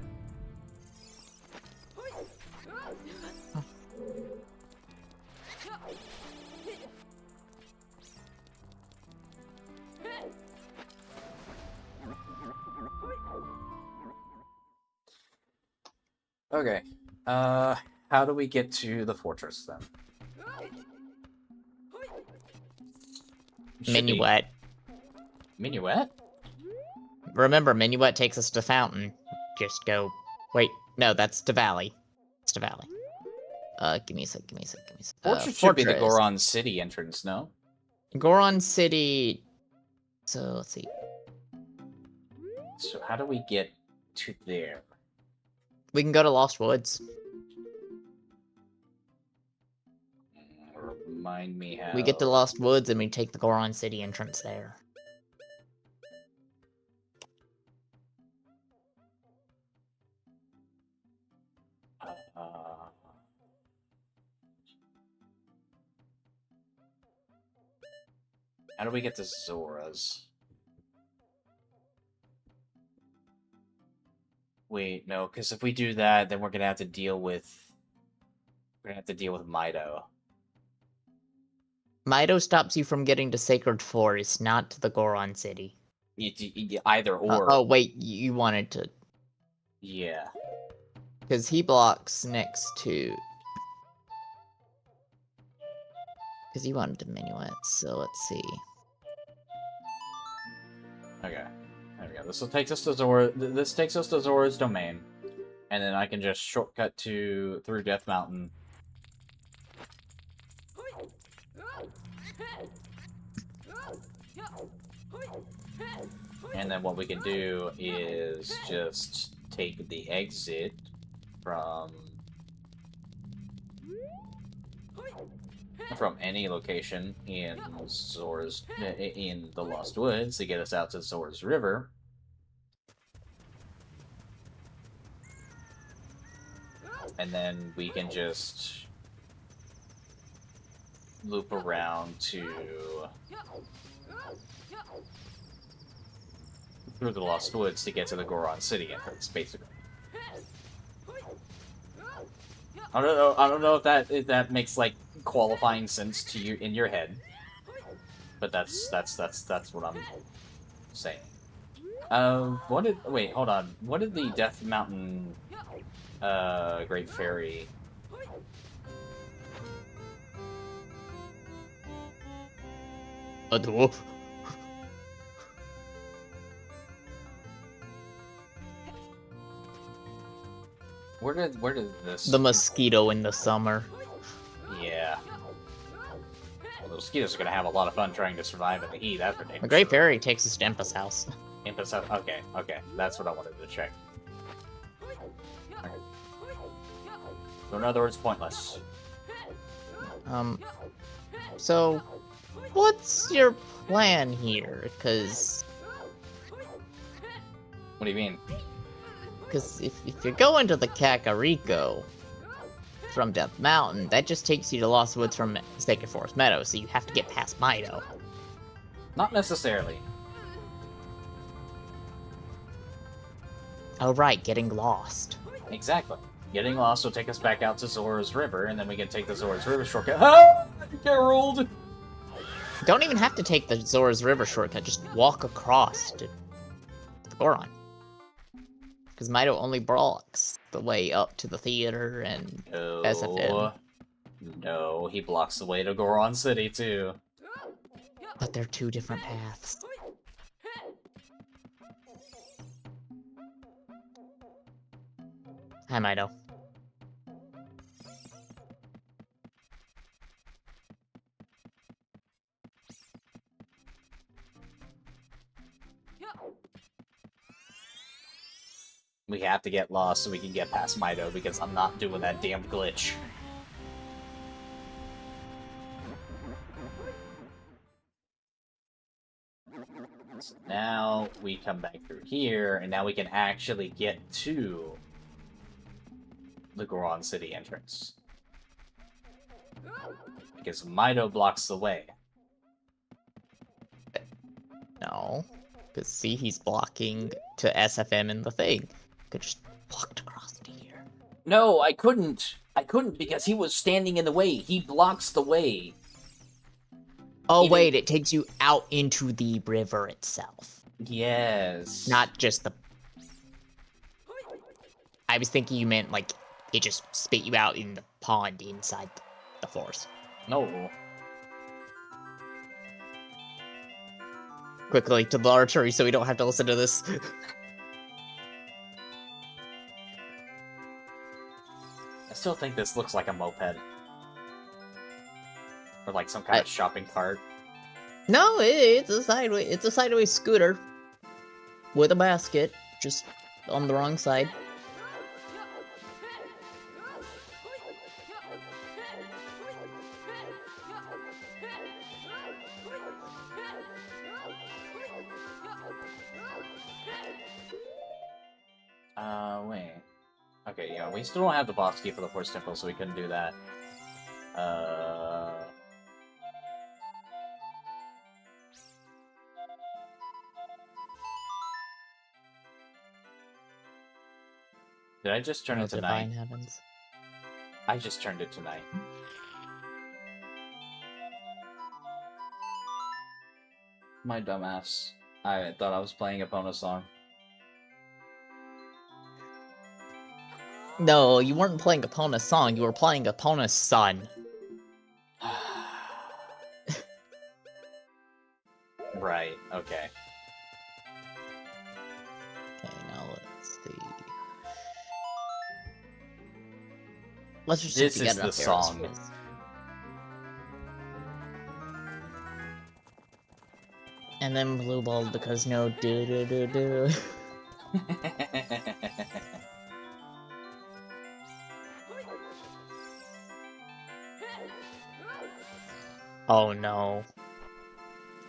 Okay. How do we get to the fortress then? Should be. Minuet. Minuet? Remember, Minuet takes us to Fountain. Just go... Wait, no, that's to Valley. It's to Valley. Give me a sec. Fortress should be the Fortress. Goron City entrance, no? Goron City... So, let's see. So how do we get to there? We can go to Lost Woods. Remind me how... We get to Lost Woods and we take the Goron City entrance there. How do we get to Zora's? Wait, no, because if we do that, then we're gonna have to deal with... We're gonna have to deal with Mido. Mido stops you from getting to Sacred Forest, not to the Goron City. Either or. Oh, wait, you wanted to... Yeah. Because he blocks next to... Because you wanted to Minuet, so let's see. Okay. There we go. This will take us to Zora. This takes us to Zora's domain. And then I can just shortcut through Death Mountain. And then what we can do is just take the exit from any location in Zora's in the Lost Woods to get us out to Zora's River. And then we can just loop around through the Lost Woods to get to the Goron City entrance, basically. I don't know if that makes like qualifying sense to you in your head, but that's what I'm saying. Wait, hold on. What did the Death Mountain Great Fairy? A dwarf. Where did this? The mosquito in the summer. Yeah. Well, the mosquitoes are gonna have a lot of fun trying to survive in the heat after day. The Great Fairy takes us to Impa's house. Impa's house. Okay, that's what I wanted to check. Okay. So in other words, pointless. So, what's your plan here? Because What do you mean? if you're going to the Kakariko from Death Mountain, that just takes you to Lost Woods from Sacred Forest Meadow, so you have to get past Mido. Not necessarily. Oh right, getting lost. Exactly. Getting lost will take us back out to Zora's River, and then we can take the Zora's River shortcut. Ah! Get rolled! Don't even have to take the Zora's River shortcut, just walk across to the Goron. Because Mido only blocks the way up to the theater and SFM. No, he blocks the way to Goron City, too. But they're two different paths. Hi, Mido. We have to get lost so we can get past Mido, because I'm not doing that damn glitch. So now we come back through here, and now we can actually get to the Goron City entrance. Because Mido blocks the way. No. Because see, he's blocking to SFM in the thing. Could just walked across to here. No, I couldn't. I couldn't because he was standing in the way. He blocks the way. Oh, Even... wait, it takes you out into the river itself. Yes. Not just the... I was thinking you meant, like, it just spit you out in the pond inside the forest. No. quickly to the archery so we don't have to listen to this. I still think this looks like a moped. Or like some kind of shopping cart. No, it's a sideways scooter with a basket, just on the wrong side. Wait. Okay, yeah, we still don't have the boss key for the Force Temple, so we couldn't do that. Did I just turn it to night? Divine heavens. I just turned it to night. My dumbass. I thought I was playing Epona song. No, you weren't playing Epona's song, you were playing Epona's son. Right, okay. Okay, now let's see. Let's just This see if is we the get enough arrows song. for this. And then blue balls because no do do do do. Oh no.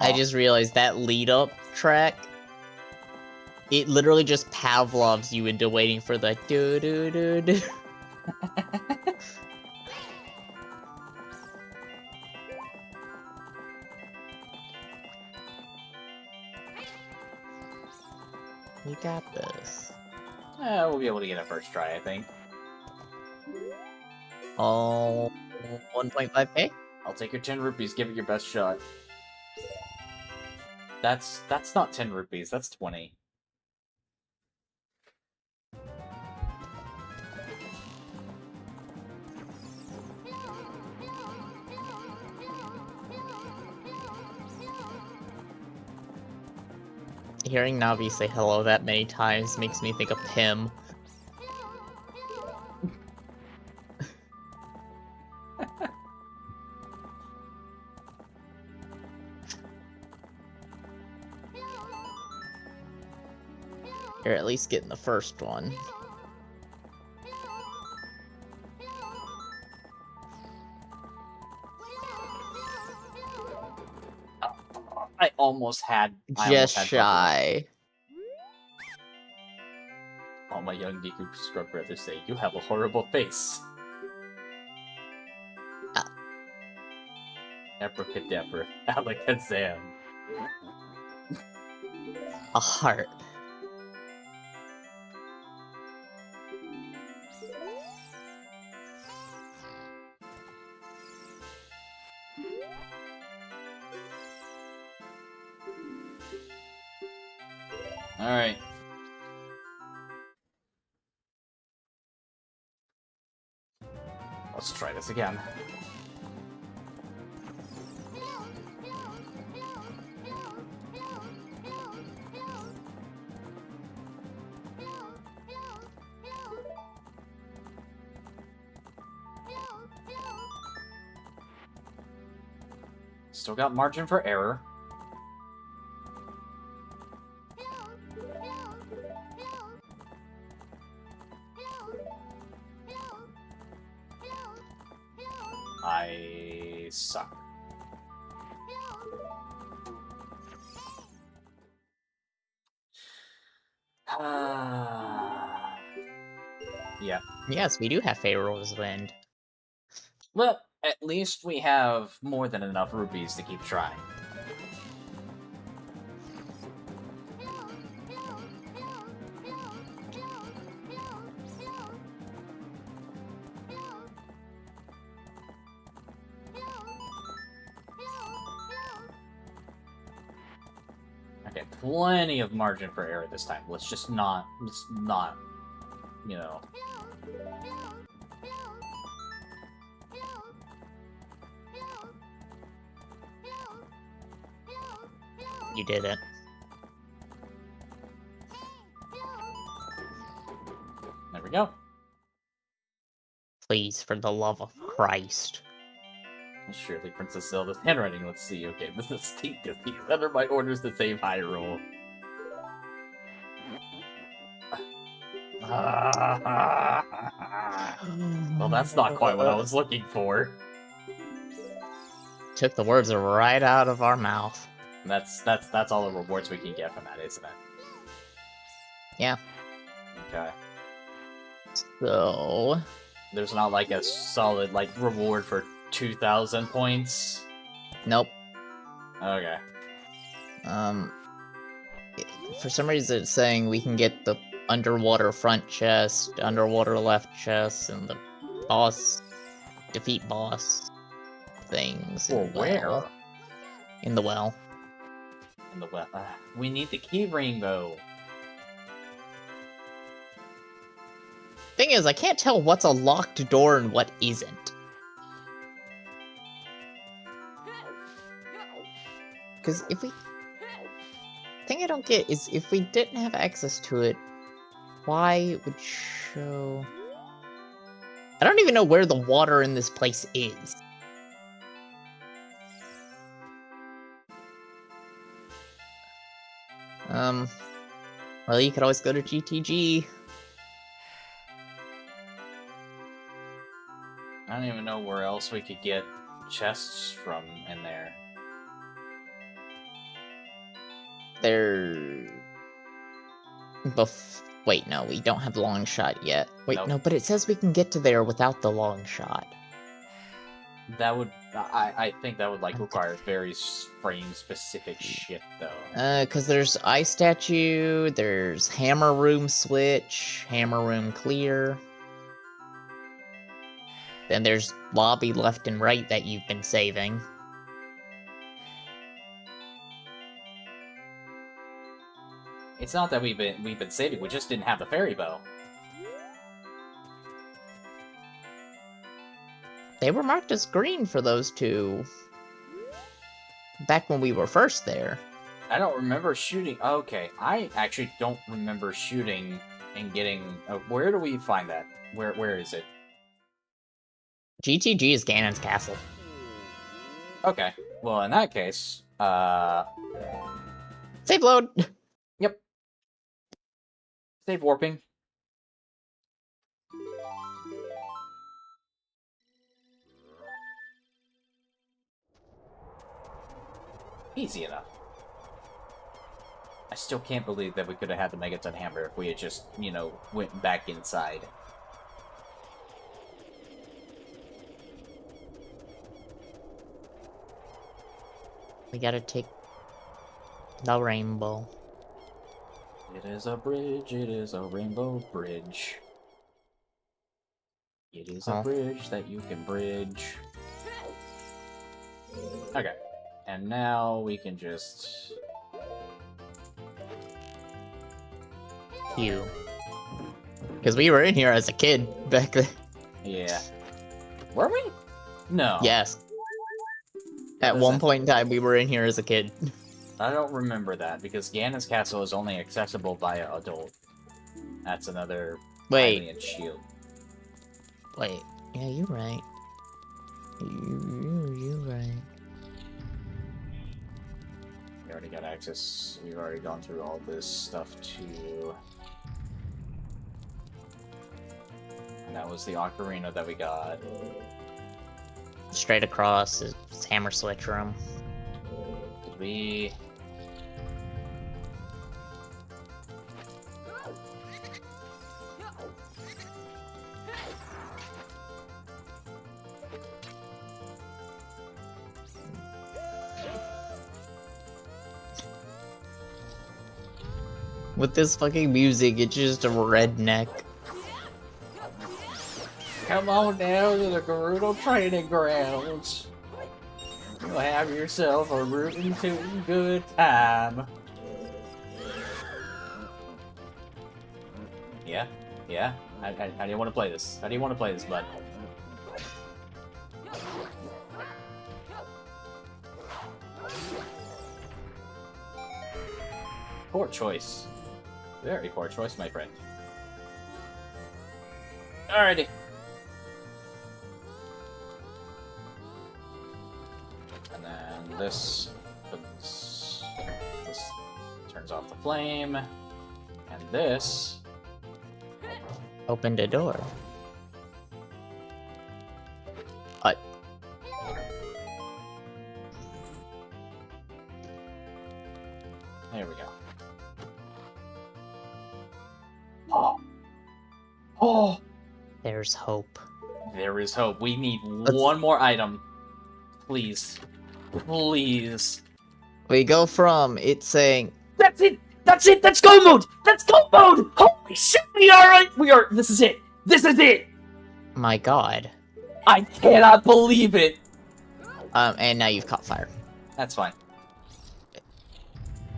I just realized that lead up track, it literally just Pavlovs you into waiting for the do do do do. We got this. We'll be able to get it first try, I think. Oh, 1.5k? I'll take your 10 rupees, give it your best shot. That's not 10 rupees, that's 20. Hearing Navi say hello that many times makes me think of Pim. Or at least getting the first one. I almost had. Just shy. All my young Deku Scrub brothers say, you have a horrible face. Abracadabra, Alakazam. A heart. Alright. Let's try this again. Still got margin for error. I suck. Yeah. Yes, we do have Pharaoh's Wind. Well, at least we have more than enough rupees to keep trying. Okay, plenty of margin for error this time. Let's not, you know. You did it. go. Please, for the love of Christ. Surely Princess Zelda's handwriting. Let's see. Okay, this is Steve Disney. Under my orders to save Hyrule. Well, that's not quite what I was looking for. Took the words right out of our mouth. That's all the rewards we can get from that, isn't it? Yeah. Okay. So... There's not like a solid like reward for 2,000 points. Nope. Okay. For some reason it's saying we can get the underwater front chest, underwater left chest, and the defeat boss things. Well, where? In the well. In the well. We need the key ring though. Thing is, I can't tell what's a locked door and what isn't. Because if we... thing I don't get is if we didn't have access to it, why it would show... I don't even know where the water in this place is. Well, you could always go to GTG. I don't even know where else we could get chests from in there. Wait, no, we don't have long shot yet. Wait, Nope. no, but it says we can get to there without the long shot. That would, I think that would like require very frame specific shit though. Cause there's Ice Statue, there's Hammer Room Switch, Hammer Room Clear. Then there's Lobby left and right that you've been saving. It's not that we've been saving, we just didn't have the fairy bow. They were marked as green for those two. Back when we were first there. I don't remember shooting. Okay, I actually don't remember shooting and getting. Where do we find that? Where is it? GTG is Ganon's castle. Okay, well in that case, Save load. Yep. Save warping. Easy enough. I still can't believe that we could have had the Megaton Hammer if we had just, you know, went back inside. We gotta take the rainbow. It is a bridge, it is a rainbow bridge. It is a bridge that you can bridge. Okay. And now we can just... You. Because we were in here as a kid back then. Yeah. Were we? No. Yes. At one point in time, we were in here as a kid. I don't remember that, because Ganon's castle is only accessible via adult. That's another Hylian shield. Wait. Yeah, you're right. You're right. We already got access. We've already gone through all this stuff too. And that was the Ocarina that we got. Straight across is Hammer Switch Room. Did we... With this fucking music, it's just a redneck. Come on down to the Gerudo training grounds. You'll have yourself a rootin' tootin' good time. Yeah? Yeah? How do you want to play this? How do you want to play this, bud? Poor choice. Very poor choice, my friend. Alrighty. And then this turns off the flame. And this Opened a door. What? There we go. Oh. Oh. There's hope. There is hope. We need one more item. Please. Please. We go from it saying, That's it! That's it! That's go mode! That's go mode! Holy shit! We are. This is it! This is it! my god. I cannot believe it! And now you've caught fire. That's fine.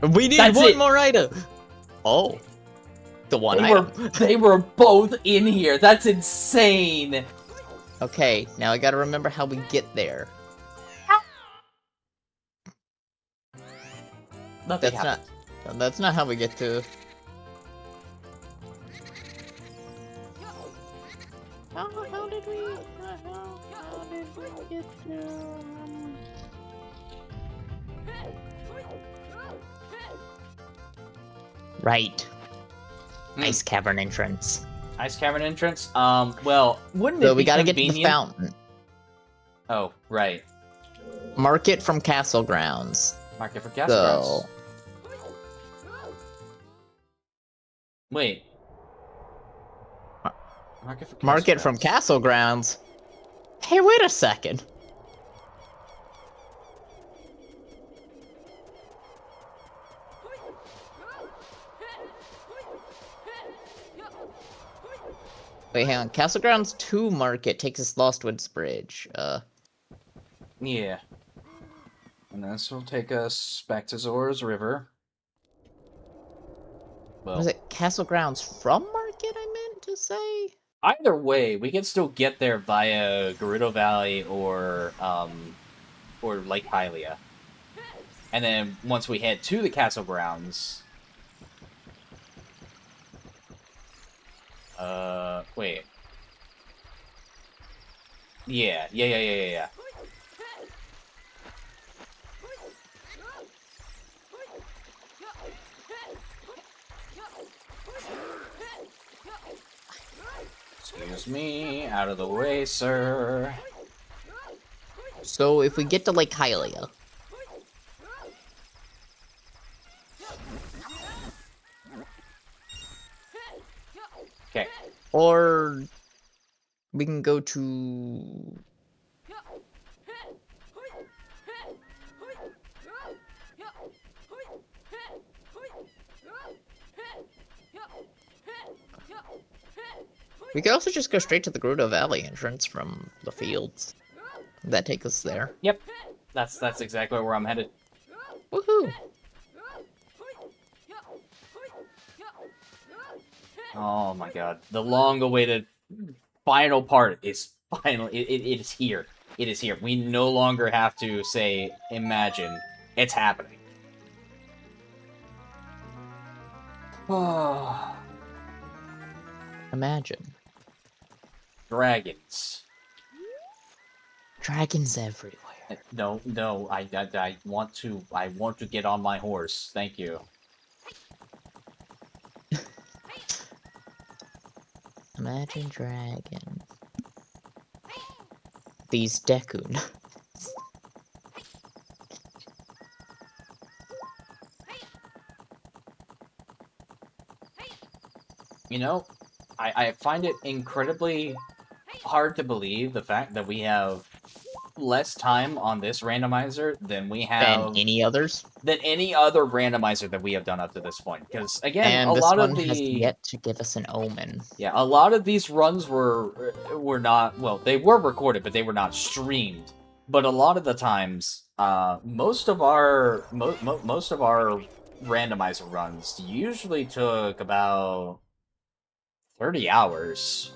We need That's one it. more item! Oh. The one item. They were both in here. That's insane! Okay, now I gotta remember how we get there. Nothing happened. That's not how we get to... How did we get to... Right. Ice cavern entrance. Ice cavern entrance? Well, wouldn't it So be we gotta get to the convenient- fountain. Oh, right. Market from Castle Grounds. Market for gas So... grounds. Wait. Market for gas Market from grounds. Castle Grounds? Hey, wait a second. Wait, hang on. Castle Grounds 2 Market takes us Lostwoods Bridge. Yeah. And this will take us back to Zora's River. Well, Was it Castle Grounds from Market, I meant to say? either way, we can still get there via Gerudo Valley or Lake Hylia. And then once we head to the castle grounds... wait. Yeah. Excuse me, out of the way, sir. So if we get to Lake Hylia... Okay. Or... we can go to... We could also just go straight to the Gerudo Valley entrance from the fields. That take us there. Yep. That's exactly where I'm headed. Woohoo! Oh my god. The long-awaited final part is finally... It is here. It is here. We no longer have to say, imagine. It's happening. Oh. Imagine. Dragons. Dragons everywhere. No, I want to get on my horse. Thank you. Imagine dragons. These Dekun. You know, I find it incredibly hard to believe the fact that we have less time on this randomizer than we have And any others? than any other randomizer that we have done up to this point. Because again, And a this lot one of has the yet to give us an omen. yeah, a lot of these runs were not, well, they were recorded, but they were not streamed. But a lot of the times, most of our randomizer runs usually took about 30 hours.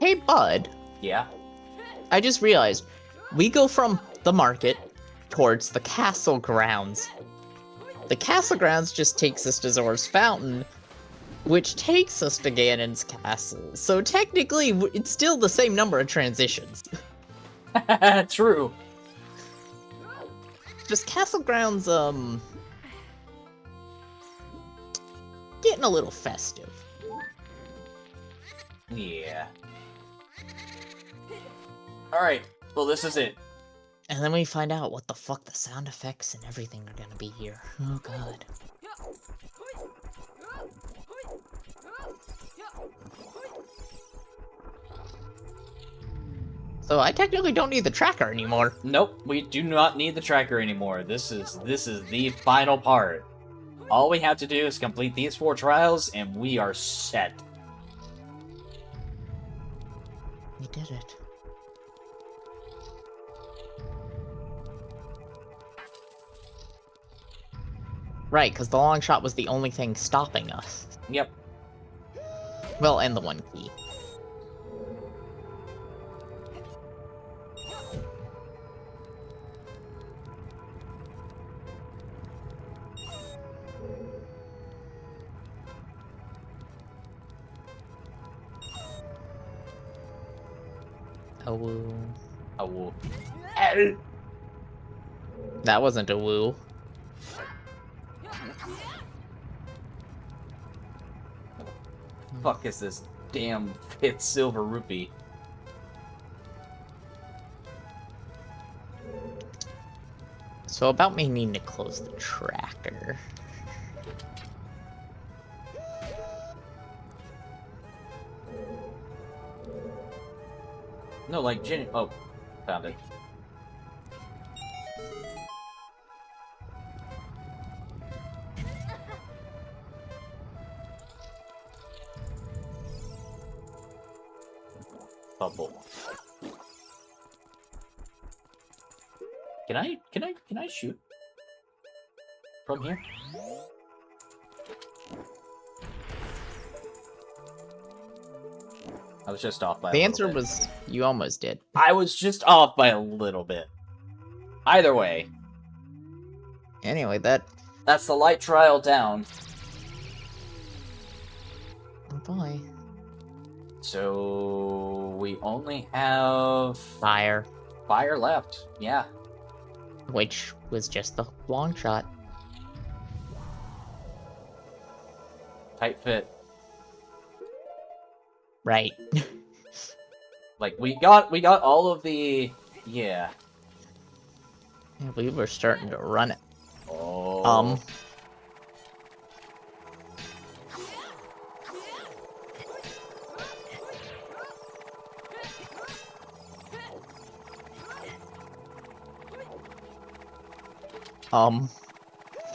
Hey, bud. Yeah. I just realized, we go from the market towards the castle grounds. The castle grounds just takes us to Zora's Fountain, Which takes us to Ganon's castle. So technically, it's still the same number of transitions. True. Just Castle Grounds, getting a little festive. Yeah. Alright, well this is it. And then we find out what the fuck the sound effects and everything are gonna be here. Oh god. So I technically don't need the tracker anymore. Nope, we do not need the tracker anymore. This is the final part. All we have to do is complete these 4 trials, and we are set. We did it. Right, because the long shot was the only thing stopping us. Yep. Well, and the one key. A woo. A woo. That wasn't a woo. Fuck is this damn 5th silver rupee? So about me needing to close the tracker. No, like Jenny. Oh, found it. Bubble. Can I shoot from here? I was just off by a The little answer bit. was you almost did. I was just off by a little bit. Either way, Anyway, that's the light trial down. oh boy. So we only have Fire. fire left. Yeah. Which was just the long shot. Tight fit. Right. Like we got all of the yeah. We were starting to run it. Oh.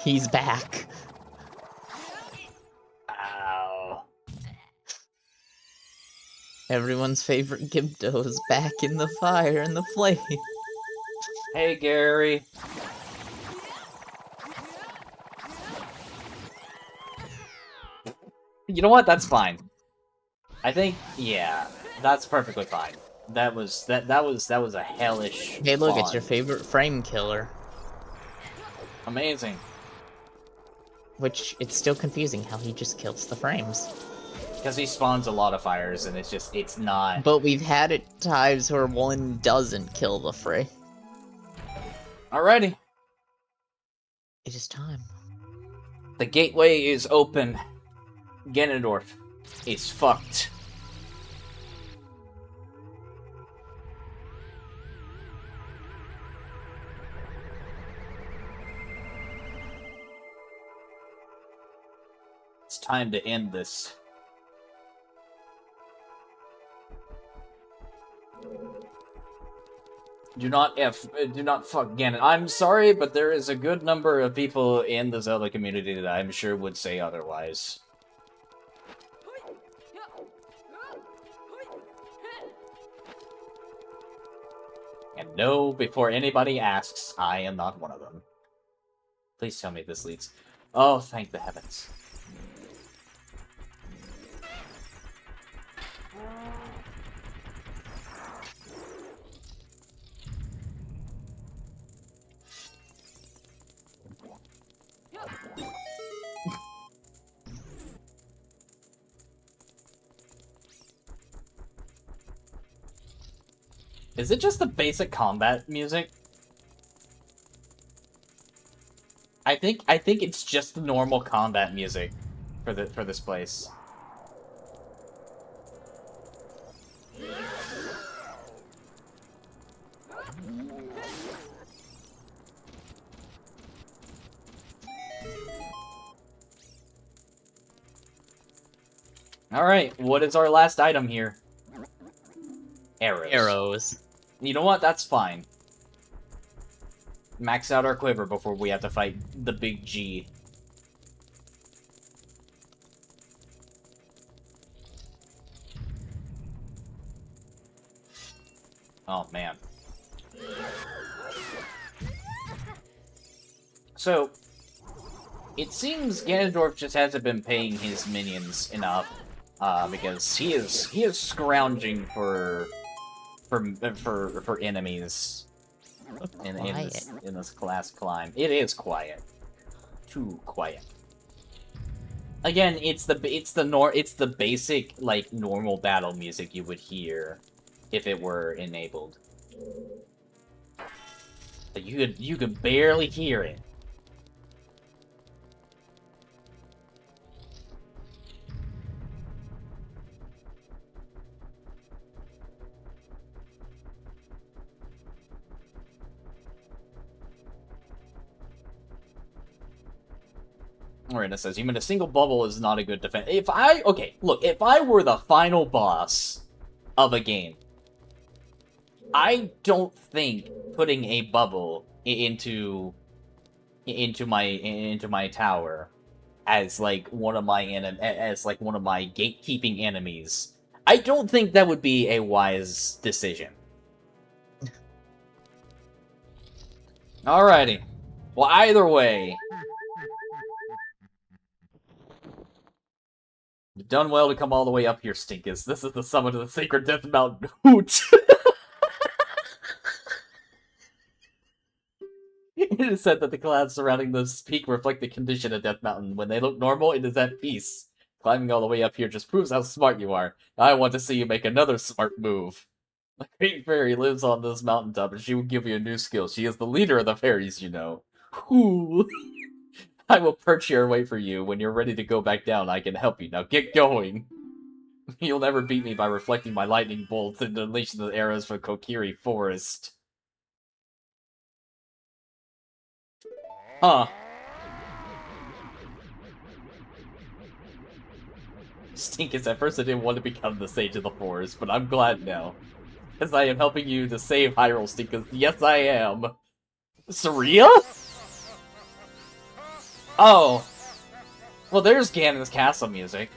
He's back. Ow. Everyone's favorite Gibdo is back in the fire and the flame. Hey Gary. You know what? That's fine. I think yeah, that's perfectly fine. That was a hellish. Hey, look, it's your spawn. favorite frame killer. Amazing. Which, it's still confusing how he just kills the frames. Because he spawns a lot of fires, and it's not. But we've had it times where one doesn't kill the fray. Alrighty. It is time. The gateway is open. Ganondorf is fucked. It's time to end this. Do not fuck Ganon. I'm sorry, but there is a good number of people in the Zelda community that I'm sure would say otherwise. And no, before anybody asks, I am not one of them. Please tell me this leads. Oh, thank the heavens. Is it just the basic combat music? I think it's just the normal combat music for this place. Alright, what is our last item here? Arrows. Arrows. You know what? That's fine. Max out our quiver before we have to fight the big G. Oh, man. So, it seems Ganondorf just hasn't been paying his minions enough, because he is scrounging for enemies in this class climb. It is quiet, too quiet. Again, it's the basic like normal battle music you would hear if it were enabled. But you could barely hear it. Marina says, even a single bubble is not a good defense. If I were the final boss of a game, I don't think putting a bubble into my tower as like one of my gatekeeping enemies, I don't think that would be a wise decision. Alrighty. Well, either way, you've done well to come all the way up here, Stinkus. This is the summit of the Sacred Death Mountain. Hoot! It is said that the clouds surrounding this peak reflect the condition of Death Mountain. When they look normal, it is at peace. Climbing all the way up here just proves how smart you are. I want to see you make another smart move. The Great Fairy lives on this mountaintop, and she will give you a new skill. She is the leader of the fairies, you know. Ooh. I will perch here and wait for you. When you're ready to go back down, I can help you. Now get going. You'll never beat me by reflecting my lightning bolts and unleashing the arrows from Kokiri Forest. Huh. Stinkus, at first I didn't want to become the Sage of the Forest, but I'm glad now. As I am helping you to save Hyrule, Stinkus. Yes, I am. Saria? Oh. Well, there's Ganon's castle music.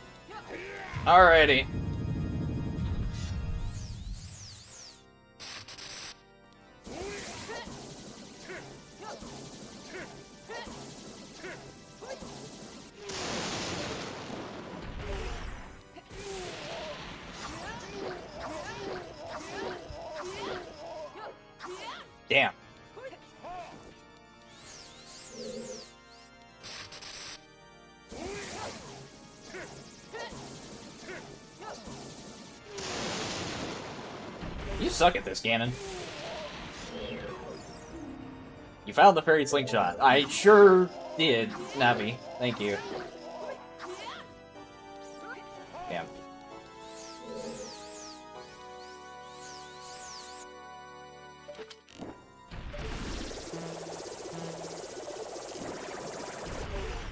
Alrighty. Damn. You suck at this, Ganon. You found the fairy slingshot. I sure did, Navi. Thank you. Damn.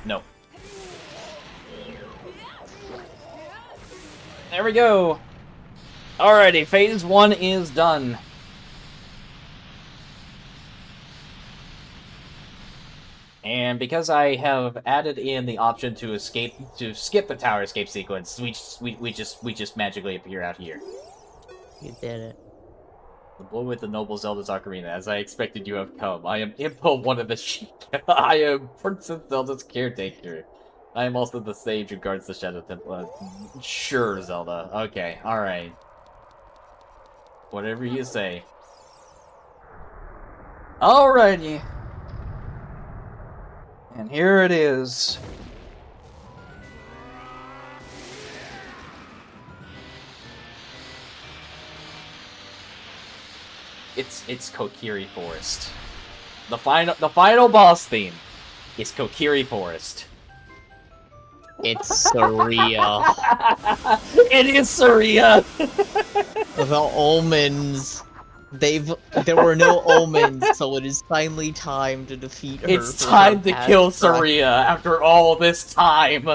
No. There we go. Alrighty, phase 1 is done. And because I have added in the option to skip the tower escape sequence, we just magically appear out here. You did it. The boy with the noble Zelda's Ocarina, as I expected you have come. I am Impo, one of the sheep. I am Princess Zelda's caretaker. I am also the sage who guards the Shadow Temple. Sure, Zelda. Okay, alright. Whatever you say. Alrighty. And here it is. It's Kokiri Forest. The final boss theme is Kokiri Forest. It's Saria. It is Saria. The omens. There were no omens, so it is finally time to defeat her. It's time to kill Saria after all this time.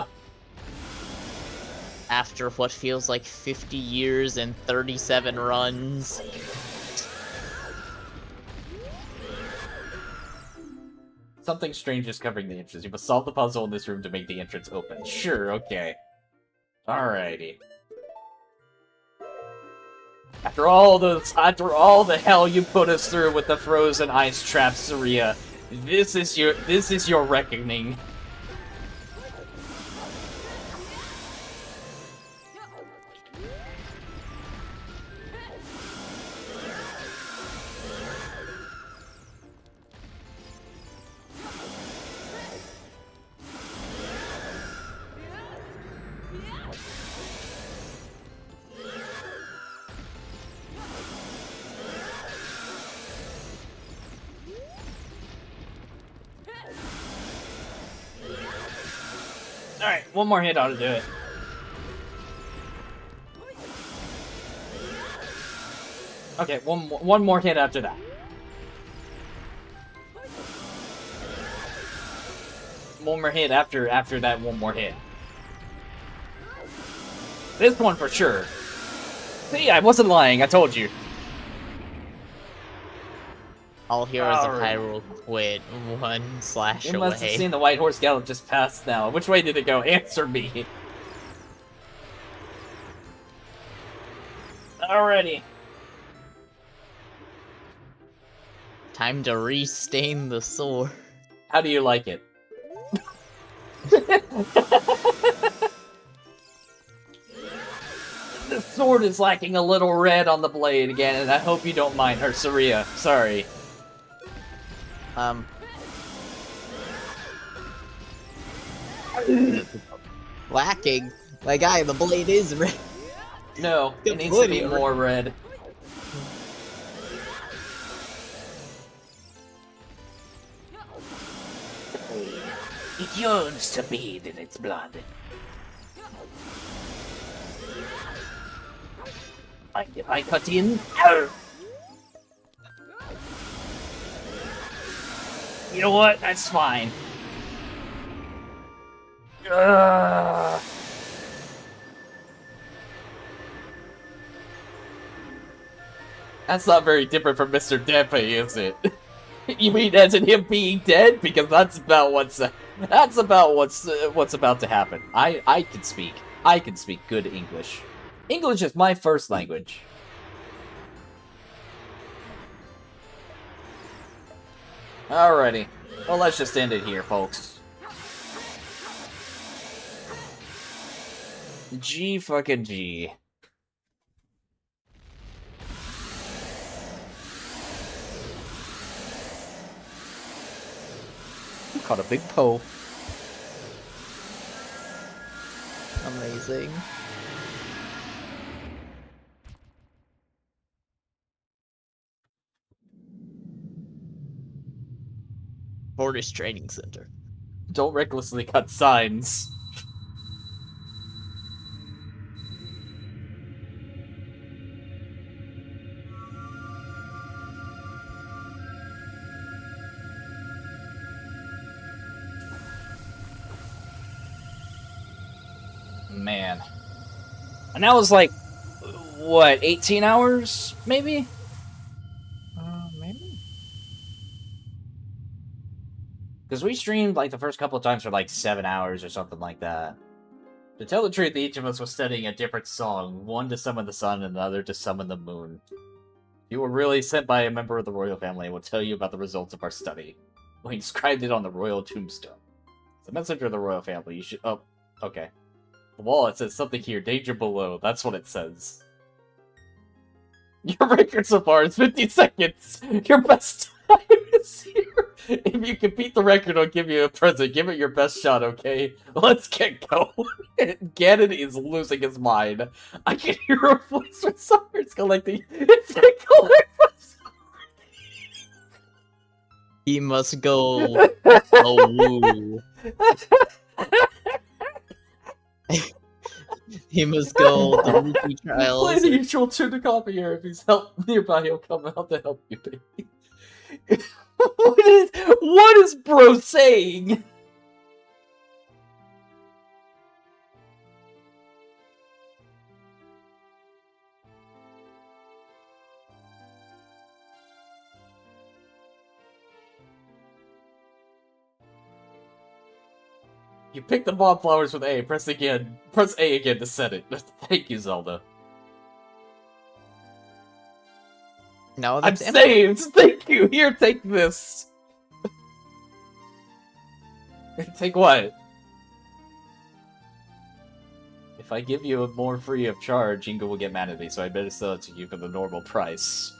After what feels like 50 years and 37 runs. Something strange is covering the entrance. You must solve the puzzle in this room to make the entrance open. Sure, okay. Alrighty. After all the hell you put us through with the frozen ice trap, Saria, this is your reckoning. Alright, one more hit ought to do it. Okay, one more hit after that. One more hit after that one more hit. This one for sure. See, I wasn't lying, I told you. All heroes of Hyrule quit 1 slash You away. must have seen the white horse gallop just past now. Which way did it go? Answer me. Alrighty. Time to restain the sword. How do you like it? The sword is lacking a little red on the blade again, and I hope you don't mind her, Saria. Sorry. Lacking. My guy, the blade is red. No, it needs to be more red. It yearns to bathe in its blood. Mind if I cut in? Ow! You know what? That's fine. Ugh. That's not very different from Mr. Depe, is it? You mean as in him being dead? Because that's about what's about to happen. I can speak. I can speak good English. English is my first language. Alrighty. Well, let's just end it here, folks. G fucking G. Caught a big Poe. Amazing. Borders Training Center. Don't recklessly cut signs. Man. And that was like, what, 18 hours, maybe? Maybe. Because we streamed, like, the first couple of times for, like, 7 hours or something like that. To tell the truth, each of us was studying a different song. One to summon the sun, and another to summon the moon. If you were really sent by a member of the royal family, I will tell you about the results of our study. We described it on the royal tombstone. As a messenger of the royal family, you should... Oh, okay. The wall, it says something here. Danger below. That's what it says. Your record so far is 50 seconds. Your best time is here. If you can beat the record, I'll give you a present. Give it your best shot, okay? Let's get going. Ganon is losing his mind. I can hear a voice from Summers collecting. It's a color. He must go. Oh, he must go. The rookie Play trials. the usual tune to copier. If he's nearby, he'll come out to help you, baby. What is bro saying? You pick the mob flowers with A. Press again. Press A again to set it. Thank you, Zelda. No, I'm that's saved! Thank you! Here, take this! Take what? If I give you more free of charge, Ingo will get mad at me, so I better sell it to you for the normal price.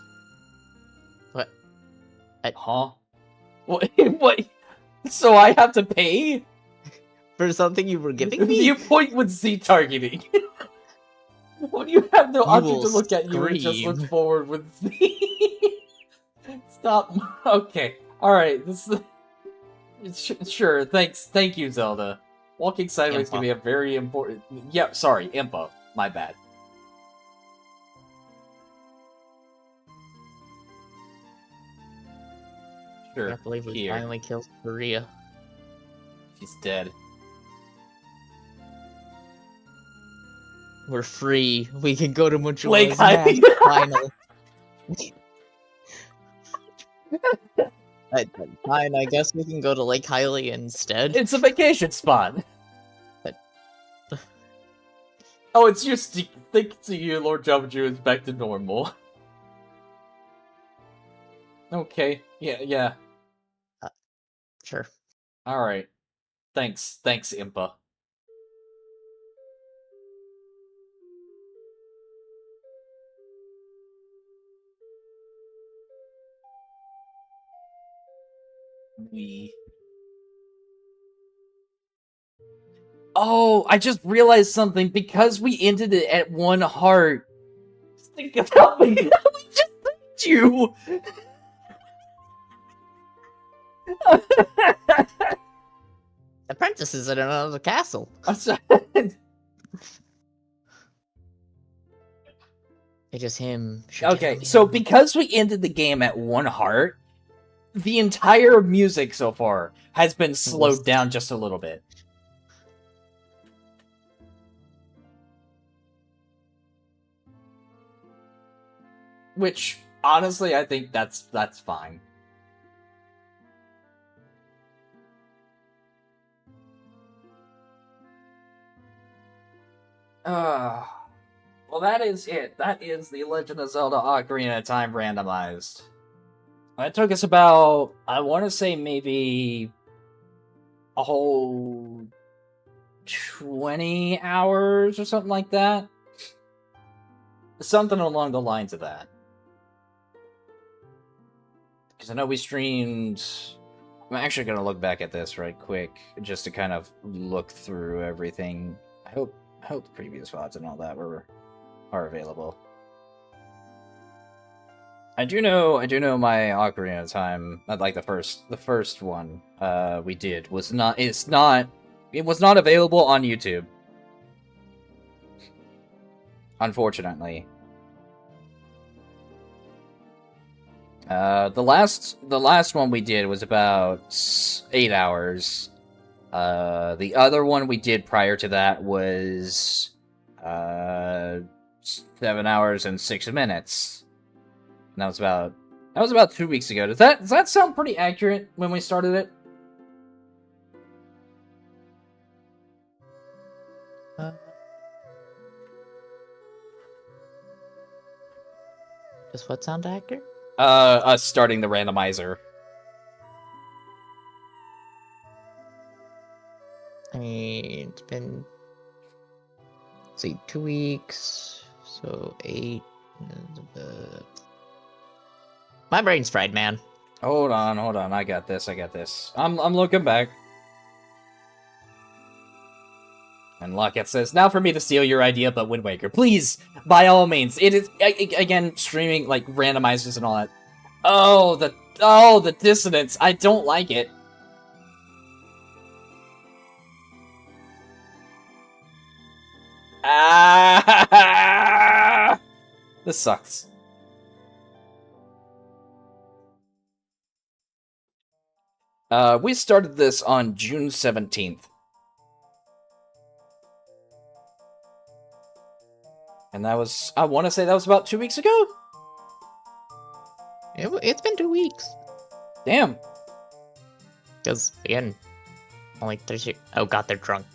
What? Huh? What? What? So I have to pay? For something you were giving me? Viewpoint with Z targeting. When you have no option to will look at you, it just scream. looks forward with Z. Stop. Okay. Alright, this is... Sure, thanks. Thank you, Zelda. Walking sideways can Impa. be a very important... Yeah, sorry, Impa. My bad. I Sure, can't believe we here. finally killed Korea. He's dead. We're free. We can go to Lake Muchula's High. final. Fine, I guess we can go to Lake Hylia instead. It's a vacation spot. Oh, it's just thanks to you, Lord Jabaju is back to normal. Okay, yeah. Sure. Alright. Thanks, Impa. Oh, I just realized something. Because we ended it at 1 heart. Think about me. We just thanked you. Apprentice is in another castle. I'm sorry. It's just him. Okay, so because we ended the game at 1 heart, the entire music so far has been slowed down just a little bit. Which, honestly, I think that's fine. Well, that is it. That is The Legend of Zelda Ocarina of Time Randomized. It took us about, I want to say maybe a whole 20 hours or something like that. Something along the lines of that. Because I know we streamed... I'm actually going to look back at this right quick, just to kind of look through everything. I hope the previous VODs and all that are available. I do know my Ocarina of Time, like the first one we did it was not available on YouTube. Unfortunately. The last one we did was about 8 hours. The other one we did prior to that was 7 hours and 6 minutes. And that was about 2 weeks ago. Does that sound pretty accurate when we started it? Does what sound accurate? Us starting the randomizer. I mean, it's been, let's see, 2 weeks, so 8. My brain's fried, man. Hold on. I got this. I'm looking back. And Lockett says, now for me to steal your idea, but Wind Waker. Please, by all means. It is, again, streaming, like, randomizers and all that. Oh, the dissonance. I don't like it. Ah! This sucks. We started this on June 17th. And that was, I want to say that was about 2 weeks ago? It's been 2 weeks. Damn. Because, again, only Thursday. Oh god, they're drunk.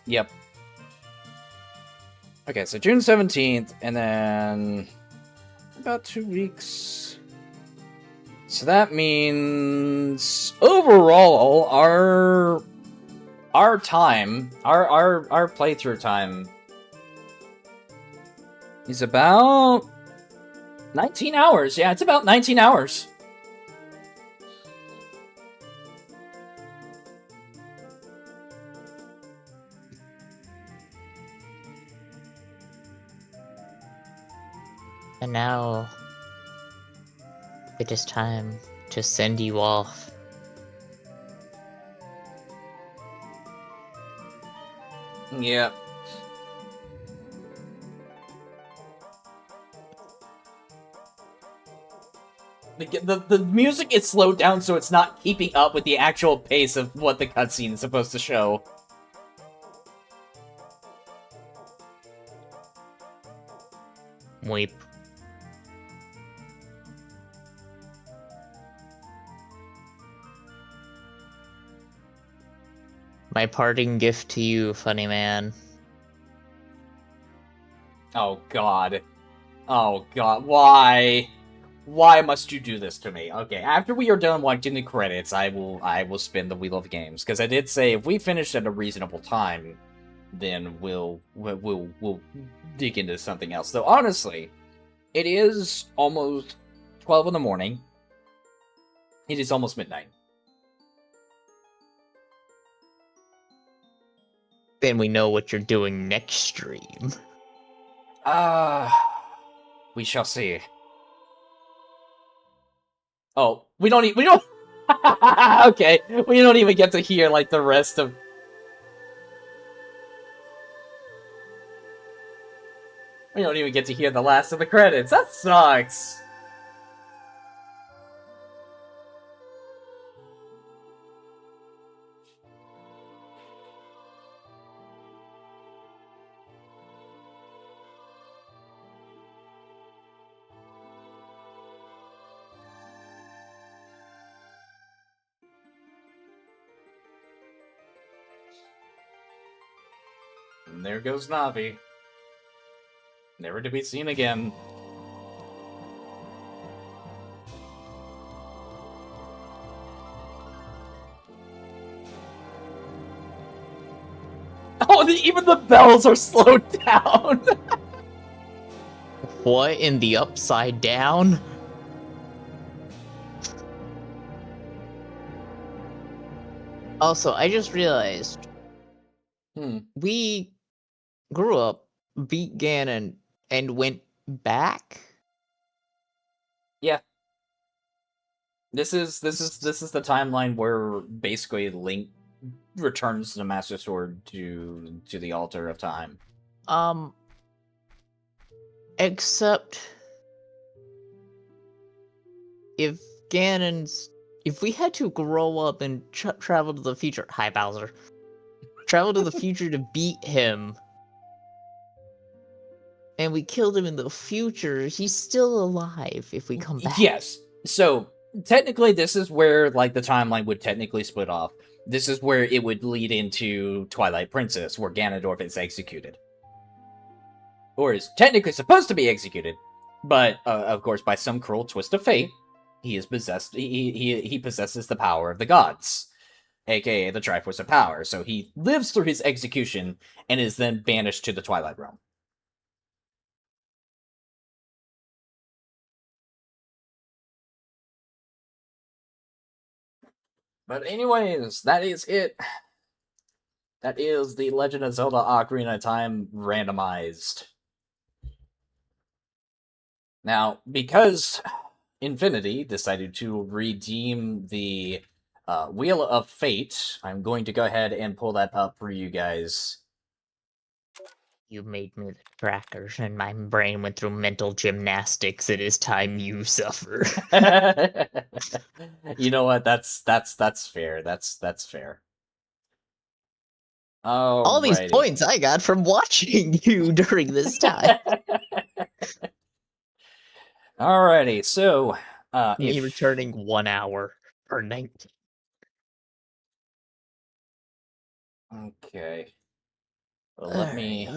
Yep. Okay, so June 17th, and then about 2 weeks. So that means overall our time, our playthrough time is about 19 hours. Yeah, it's about 19 hours. And now it is time to send you off. Yeah. The music is slowed down so it's not keeping up with the actual pace of what the cutscene is supposed to show. Weep. My parting gift to you, funny man. Oh god. Oh god, why? Why must you do this to me? Okay, after we are done watching the credits, I will spin the Wheel of Games, because I did say if we finish at a reasonable time, then we'll dig into something else. Though honestly, it is almost 12 in the morning. It is almost midnight. Then we know what you're doing next stream. We shall see. Oh, we don't. Okay, we don't even get to hear like the rest of. We don't even get to hear the last of the credits. That sucks. And there goes Navi. Never to be seen again. Oh, even the bells are slowed down! What in the upside down? Also, I just realized we grew up, beat Ganon, and went back. Yeah. This is the timeline where basically Link returns the Master Sword to the Altar of Time. Except if we had to grow up and travel to the future, hi Bowser, travel to the future to beat him, and we killed him in the future, he's still alive if we come back. Yes. So technically, this is where like the timeline would technically split off. This is where it would lead into Twilight Princess, where Ganondorf is executed, or is technically supposed to be executed, but of course, by some cruel twist of fate, he is possessed. He possesses the power of the gods, aka the Triforce of Power. So he lives through his execution and is then banished to the Twilight Realm. But anyways, that is it. That is the Legend of Zelda Ocarina of Time randomized. Now, because Infinity decided to redeem the Wheel of Fate. I'm going to go ahead and pull that up for you guys. You made me the trackers, and my brain went through mental gymnastics. It is time you suffer. You know what? That's fair. That's fair. All these Alrighty. points I got from watching you during this time. Alrighty, so Me returning 1 hour or 19. Okay. Well, Alright,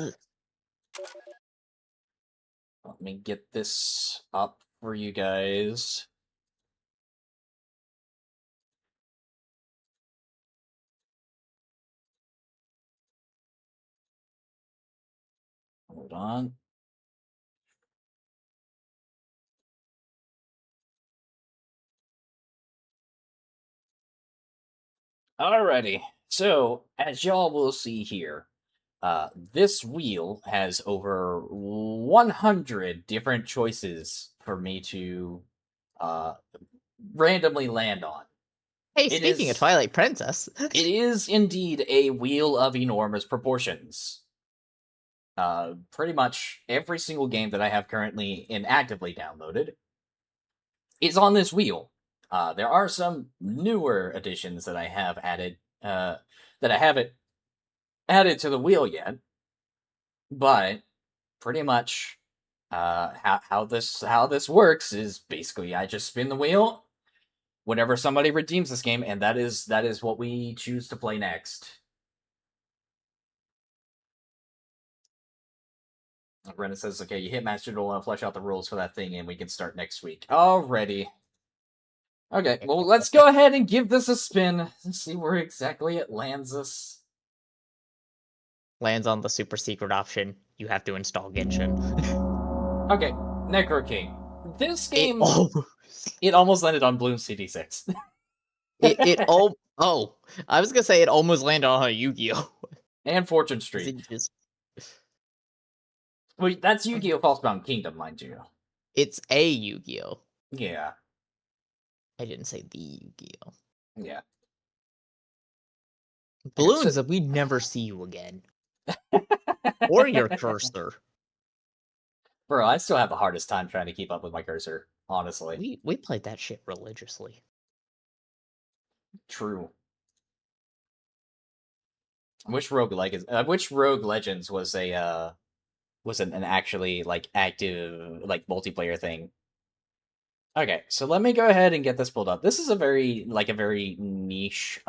let me get this up for you guys. Hold on. Alrighty, so as y'all will see here, this wheel has over 100 different choices for me to randomly land on. Hey, It speaking of is- Twilight Princess, It is indeed a wheel of enormous proportions. Pretty much every single game that I have currently actively downloaded is on this wheel. There are some newer additions that I have added, that I haven't added to the wheel yet, but pretty much how this works is basically I just spin the wheel whenever somebody redeems this game, and that is what we choose to play next. Brennan says, okay, you hit Master Duel and flesh out the rules for that thing, and we can start next week. Alrighty. Okay, well, let's go ahead and give this a spin and see where exactly it lands us. Lands on the super secret option. You have to install Genshin. Okay, Necro King. This game, almost. it almost landed on Bloom CD6. Oh, I was gonna say it almost landed on a Yu-Gi-Oh! And Fortune 'Cause Street. it just Wait, that's Yu-Gi-Oh! Falsebound Kingdom, mind you. it's a Yu-Gi-Oh! Yeah, I didn't say the Yu-Gi-Oh! yeah. Balloons that we'd never see you again. Or your cursor. Bro, I still have the hardest time trying to keep up with my cursor, honestly. We played that shit religiously. True. Which Rogue Legends was a an actually like active like multiplayer thing. Okay, so let me go ahead and get this pulled up. This is a very niche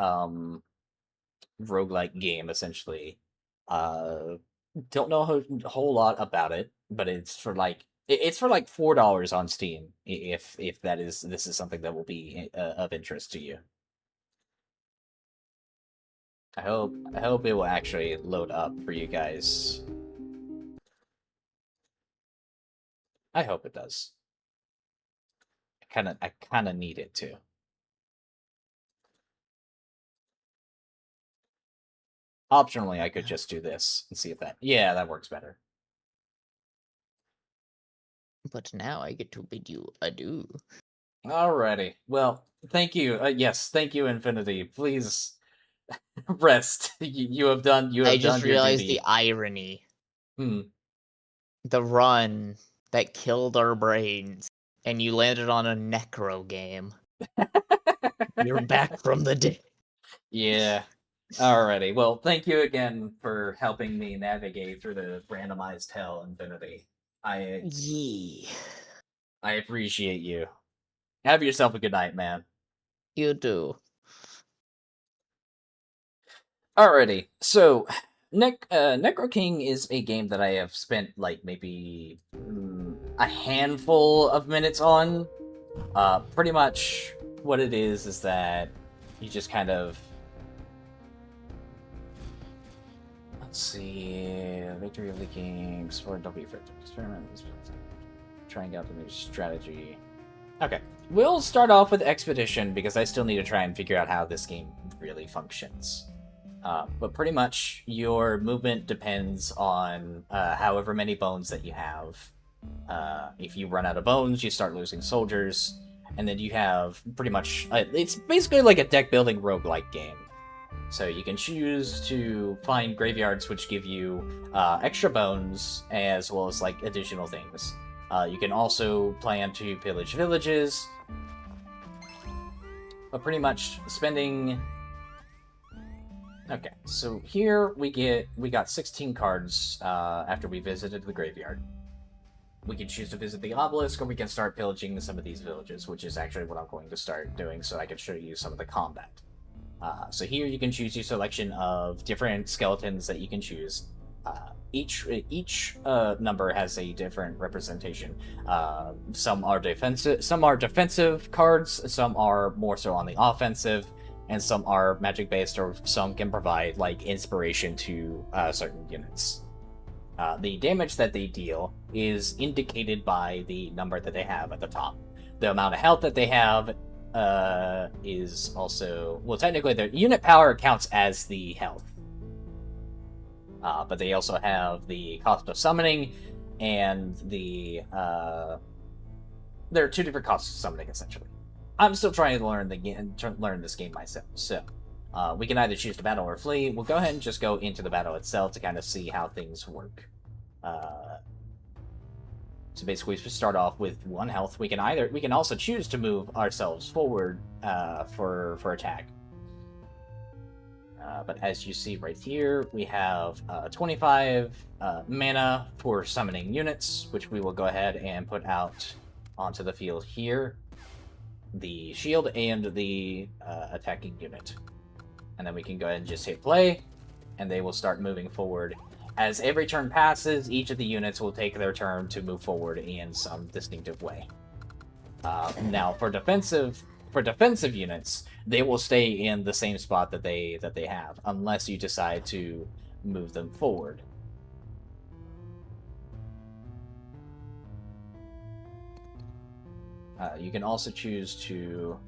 roguelike game essentially. Don't know a whole lot about it, but it's for like $4 on Steam if this is something that will be of interest to you. I hope it will actually load up for you guys. I hope it does. I kind of need it to. Optionally, I could just do this and see if that... Yeah, that works better. But now I get to bid you adieu. Alrighty. Well, thank you. Yes, thank you, Infinity. Please rest. You have done. I just done your realized duty. the irony. Hmm. The run that killed our brains, and you landed on a Necro game. You're back from the dead. Yeah. Alrighty. Well, thank you again for helping me navigate through the randomized hell, Infinity. Yeah. I appreciate you. Have yourself a good night, man. You do. Alrighty, so Necro King is a game that I have spent like maybe a handful of minutes on. Pretty much what it is that you just kind of... Let's see, victory of the king, explore W for experiment, trying out the new strategy. Okay, we'll start off with Expedition because I still need to try and figure out how this game really functions. But pretty much your movement depends on however many bones that you have. If you run out of bones, you start losing soldiers, and then you have pretty much... it's basically like a deck-building roguelike game. So you can choose to find graveyards which give you extra bones, as well as like additional things. You can also plan to pillage villages, but pretty much spending... Okay, so here we got 16 cards after we visited the graveyard. We can choose to visit the obelisk, or we can start pillaging some of these villages, which is actually what I'm going to start doing, so I can show you some of the combat. So here you can choose your selection of different skeletons that you can choose. Each number has a different representation. Some are defensive cards, some are more so on the offensive, and some are magic based, or some can provide like inspiration to certain units. The damage that they deal is indicated by the number that they have at the top. The amount of health that they have is also... Well, technically, their unit power counts as the health. But they also have the cost of summoning, and the... there are two different costs of summoning, essentially. I'm still trying to learn this game myself, so... we can either choose to battle or flee. We'll go ahead and just go into the battle itself to kind of see how things work. So basically, we start off with 1 health. We can also choose to move ourselves forward for attack. But as you see right here, we have 25 mana for summoning units, which we will go ahead and put out onto the field here. The shield and the attacking unit. And then we can go ahead and just hit play, and they will start moving forward. As every turn passes, each of the units will take their turn to move forward in some distinctive way. Now, for defensive units, they will stay in the same spot that they have, unless you decide to move them forward. You can also choose to...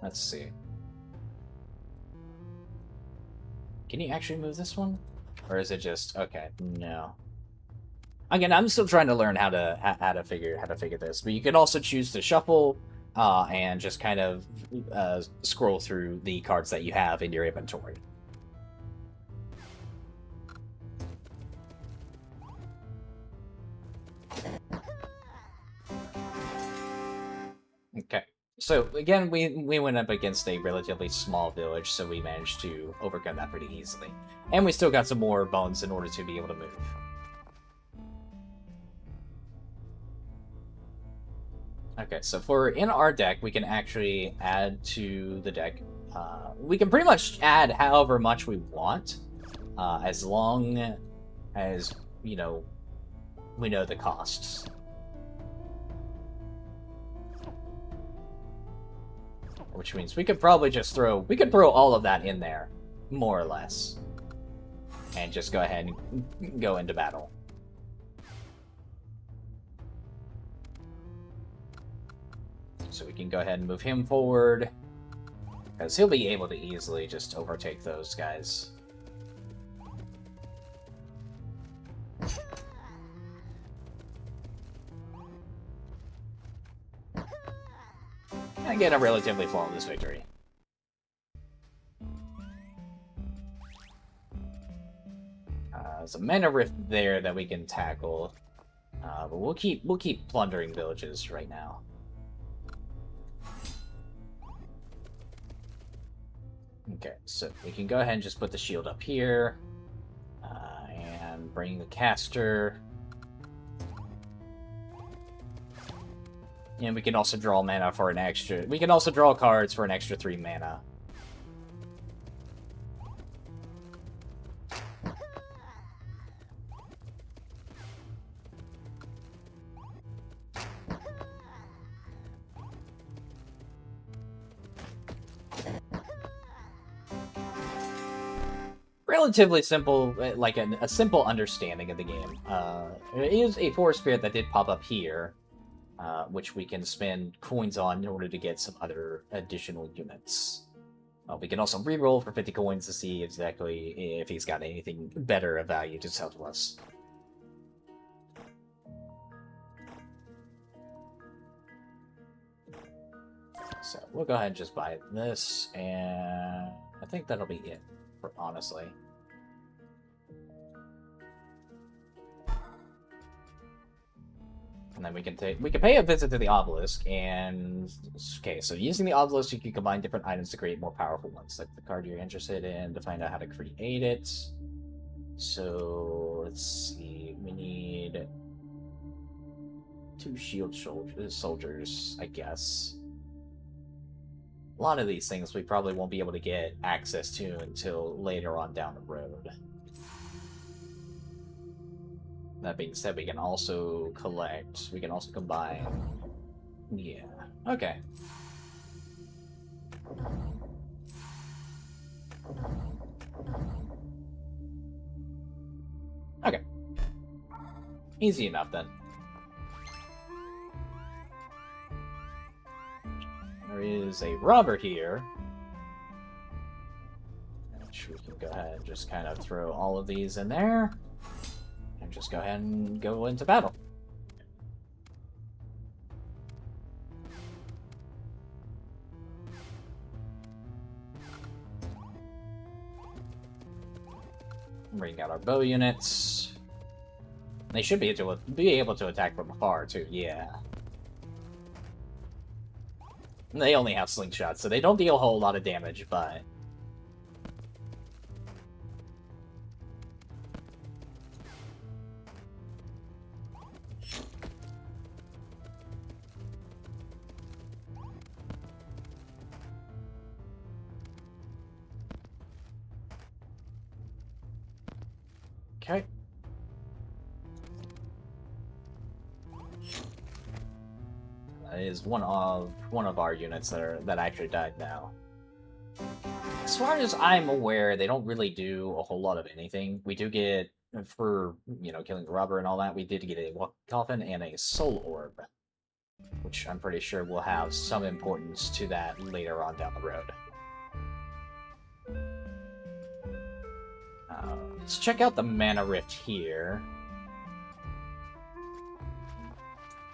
Let's see. Can you actually move this one? Or is it just... Okay, no. Again, I'm still trying to learn how to figure this. But you can also choose to shuffle and just kind of scroll through the cards that you have in your inventory. Okay. So, again, we went up against a relatively small village, so we managed to overcome that pretty easily. And we still got some more bones in order to be able to move. Okay, so in our deck, we can actually add to the deck. We can pretty much add however much we want, as long as, you know, we know the costs. Which means we could probably just throw all of that in there, more or less. And just go ahead and go into battle. So we can go ahead and move him forward, because he'll be able to easily just overtake those guys. And get a relatively flawless victory. There's a mana rift there that we can tackle, but we'll keep plundering villages right now. Okay, so we can go ahead and just put the shield up here, and bring the caster. And we can also draw mana for an extra... We can also draw cards for an extra 3 mana. Relatively simple, like a simple understanding of the game. It is a forest spirit that did pop up here, which we can spend coins on in order to get some other additional units. We can also reroll for 50 coins to see exactly if he's got anything better of value to sell to us. So we'll go ahead and just buy this, and I think that'll be it, honestly. And then we can pay a visit to the obelisk, and okay, so using the obelisk, you can combine different items to create more powerful ones, like the card you're interested in, to find out how to create it. So let's see, we need 2 shield soldiers, I guess. A lot of these things we probably won't be able to get access to until later on down the road. That being said, we can also collect. We can also combine. Yeah. Okay. Okay. Easy enough then. There is a robber here. Which we can go ahead and just kind of throw all of these in there. And just go ahead and go into battle. Bring out our bow units. They should be able to attack from afar, too, yeah. They only have slingshots, so they don't deal a whole lot of damage, but... Okay. That is one of our units that actually died now. As far as I'm aware, they don't really do a whole lot of anything. We do get, for, you know, killing the robber and all that, we did get a coffin and a soul orb, which I'm pretty sure will have some importance to that later on down the road. Let's check out the mana rift here.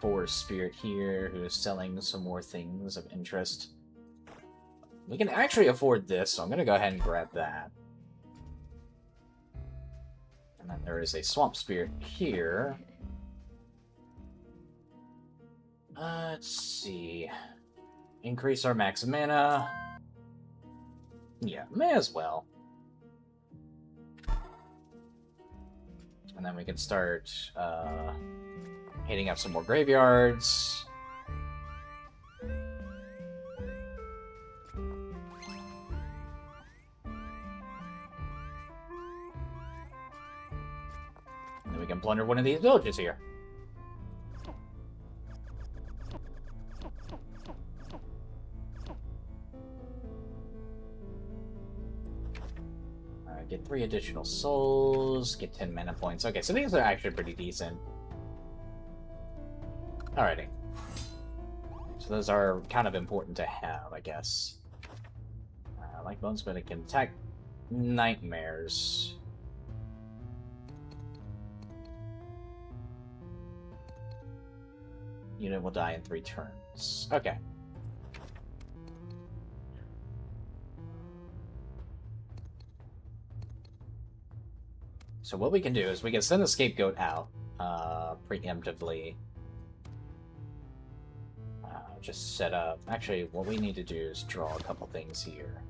Forest Spirit here, who is selling some more things of interest. We can actually afford this, so I'm going to go ahead and grab that. And then there is a Swamp Spirit here. Let's see. Increase our max mana. Yeah, may as well. And then we can start hitting up some more graveyards. And then we can plunder one of these villages here. Get 3 additional souls, get 10 mana points. Okay, so these are actually pretty decent. Alrighty. So those are kind of important to have, I guess. Like bones, but it can attack nightmares. Unit will die in 3 turns. Okay. So what we can do is we can send the scapegoat out preemptively. Just set up... Actually, what we need to do is draw a couple things here.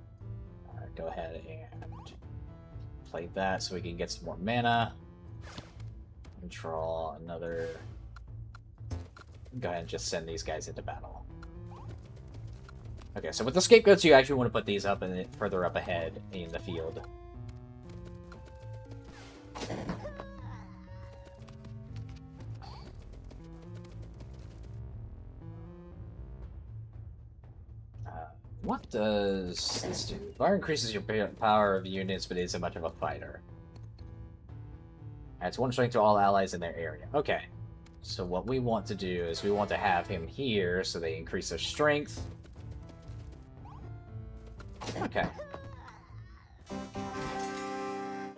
Go ahead and play that so we can get some more mana. And draw another... Go ahead and just send these guys into battle. Okay, so with the scapegoats, you actually want to put these up and further up ahead in the field. What does this do? Fire increases your power of units, but isn't much of a fighter. Adds 1 strength to all allies in their area. Okay. So what we want to do is we want to have him here so they increase their strength. Okay.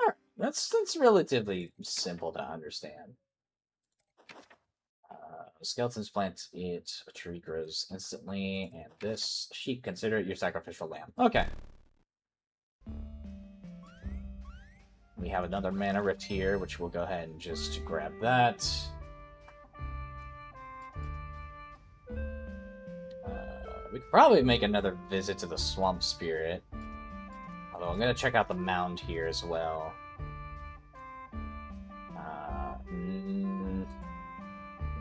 Alright. That's relatively simple to understand. Skeletons plant it, a tree grows instantly, and this sheep, consider it your sacrificial lamb. Okay. We have another mana rift here, which we'll go ahead and just grab that. We could probably make another visit to the Swamp Spirit. Although I'm going to check out the mound here as well.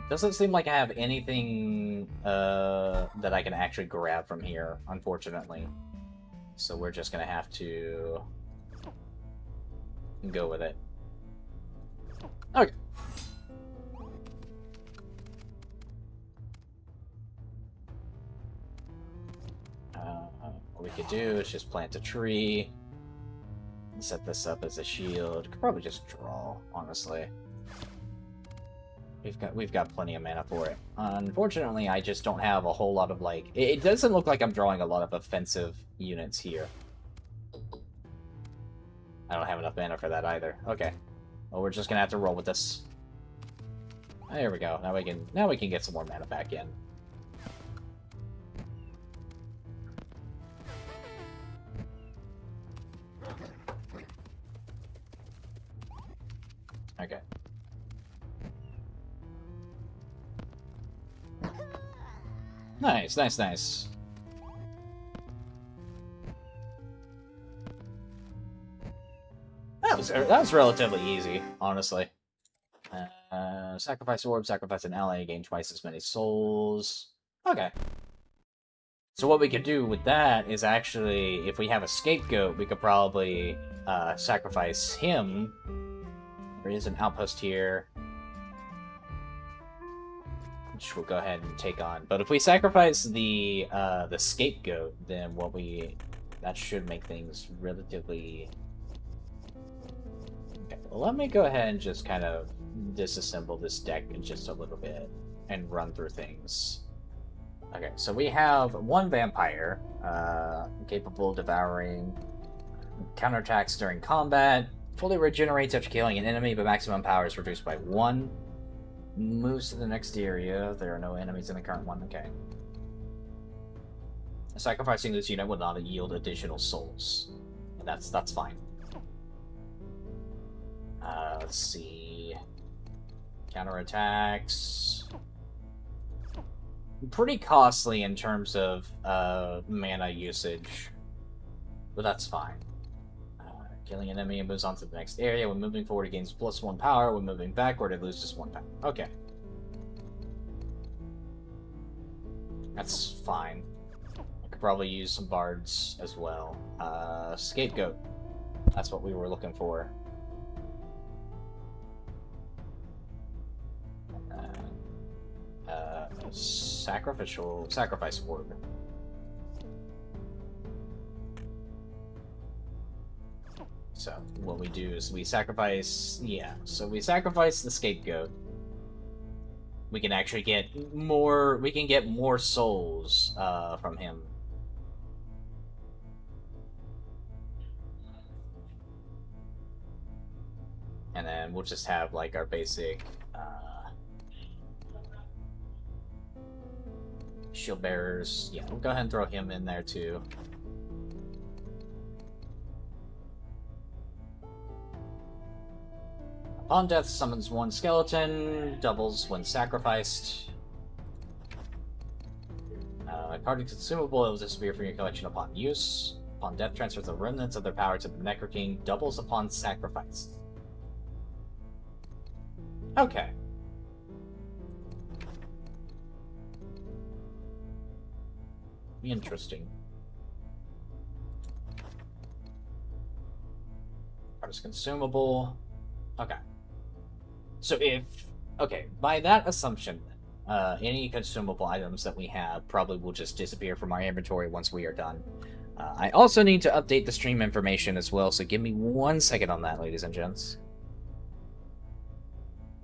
Doesn't seem like I have anything that I can actually grab from here, unfortunately. So we're just going to have to go with it. Okay. What we could do is just plant a tree. Set this up as a shield. Could probably just draw, honestly. We've got plenty of mana for it. Unfortunately, I just don't have a whole lot of, like... It doesn't look like I'm drawing a lot of offensive units here. I don't have enough mana for that either. Okay. Well, we're just gonna have to roll with this. There we go. Now we can get some more mana back in. Okay. Nice, nice, nice. That was relatively easy, honestly. Sacrifice orb, sacrifice an ally, gain twice as many souls. Okay. So what we could do with that is actually, if we have a scapegoat, we could probably sacrifice him. There is an outpost here, which we'll go ahead and take on. But if we sacrifice the scapegoat, then that should make things relatively... Okay, well, let me go ahead and just kind of disassemble this deck in just a little bit and run through things. Okay, so we have one vampire, capable of devouring, counterattacks during combat, fully regenerates after killing an enemy, but maximum power is reduced by 1. Moves to the next area. There are no enemies in the current one. Okay. Sacrificing this unit will not yield additional souls. And that's fine. Let's see. Counterattacks. Pretty costly in terms of mana usage. But that's fine. Killing an enemy and moves on to the next area. When moving forward, it gains +1 power. When moving backward, it loses 1 power. Okay. That's fine. I could probably use some bards as well. Scapegoat. That's what we were looking for. Sacrifice orb. So what we do is we sacrifice, so we sacrifice the scapegoat. We can actually get more souls from him. And then we'll just have like our basic shield bearers. Yeah, we'll go ahead and throw him in there too. Upon death, summons 1 skeleton, doubles when sacrificed. A card is consumable, it will disappear from your collection upon use. Upon death, transfers the remnants of their power to the Necro King, doubles upon sacrifice. Okay. Interesting. Card is consumable. Okay. So by that assumption, any consumable items that we have probably will just disappear from our inventory once we are done. I also need to update the stream information as well, so give me 1 second on that, ladies and gents.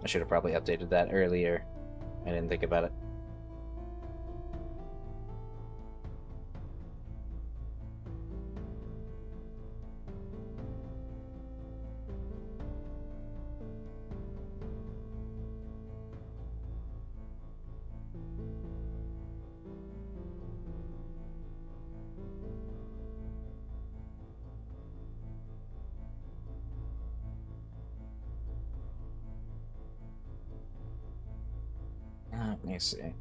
I should have probably updated that earlier. I didn't think about it. I see.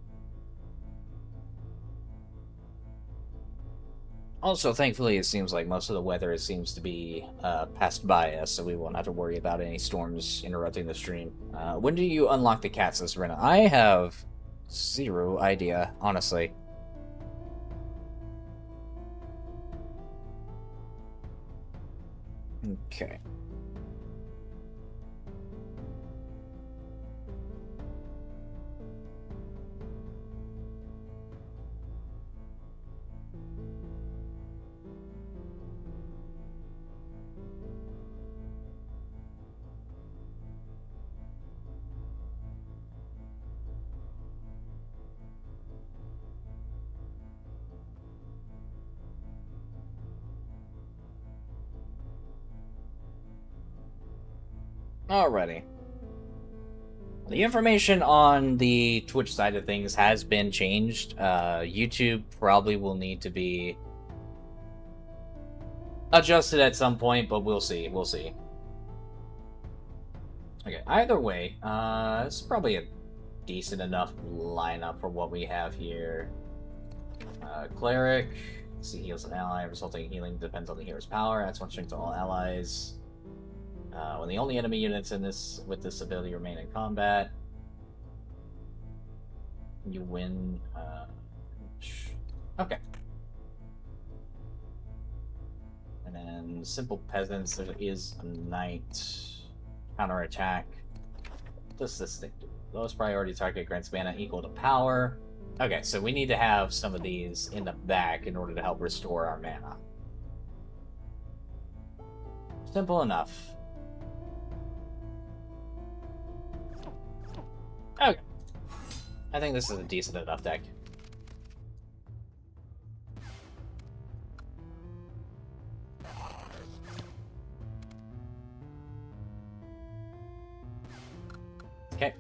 Also, thankfully, it seems like most of the weather seems to be passed by us, so we won't have to worry about any storms interrupting the stream. When do you unlock the cat, says Rena? I have zero idea, honestly. Okay. Alrighty. The information on the Twitch side of things has been changed. YouTube probably will need to be adjusted at some point, but we'll see. We'll see. Okay, either way, it's probably a decent enough lineup for what we have here. Cleric, see, heals an ally, resulting healing depends on the hero's power, adds 1 strength to all allies. When the only enemy units in this with this ability remain in combat, you win. Okay. And then simple peasants. There is a knight. Counterattack. What does this thing do? Lowest priority target grants mana equal to power. Okay, so we need to have some of these in the back in order to help restore our mana. Simple enough. Okay. I think this is a decent enough deck. Okay.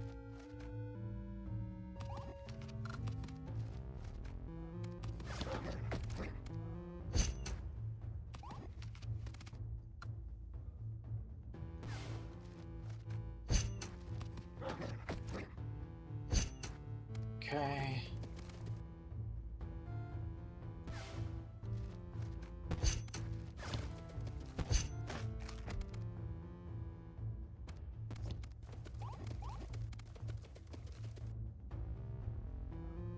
Okay.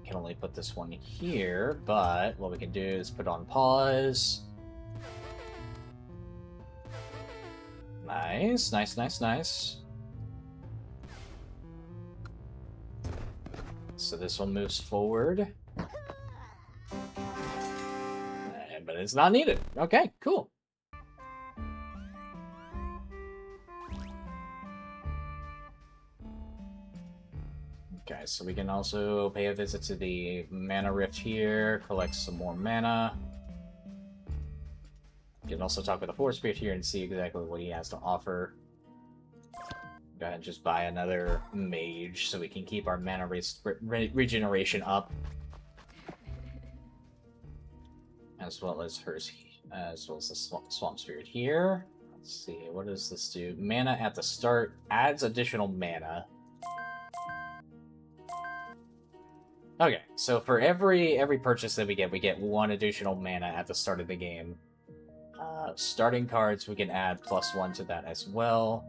Can only put this one here, but what we can do is put on pause. Nice, nice, nice, nice. So this one moves forward. But it's not needed. Okay, cool. Okay, so we can also pay a visit to the Mana Rift here, collect some more mana. You can also talk with the Force Spirit here and see exactly what he has to offer. Go ahead and just buy another mage so we can keep our mana regeneration up. As well as hers, as well as the Swamp Spirit here. Let's see, what does this do? Mana at the start adds additional mana. Okay, so for every purchase that we get 1 additional mana at the start of the game. Starting cards, we can add +1 to that as well.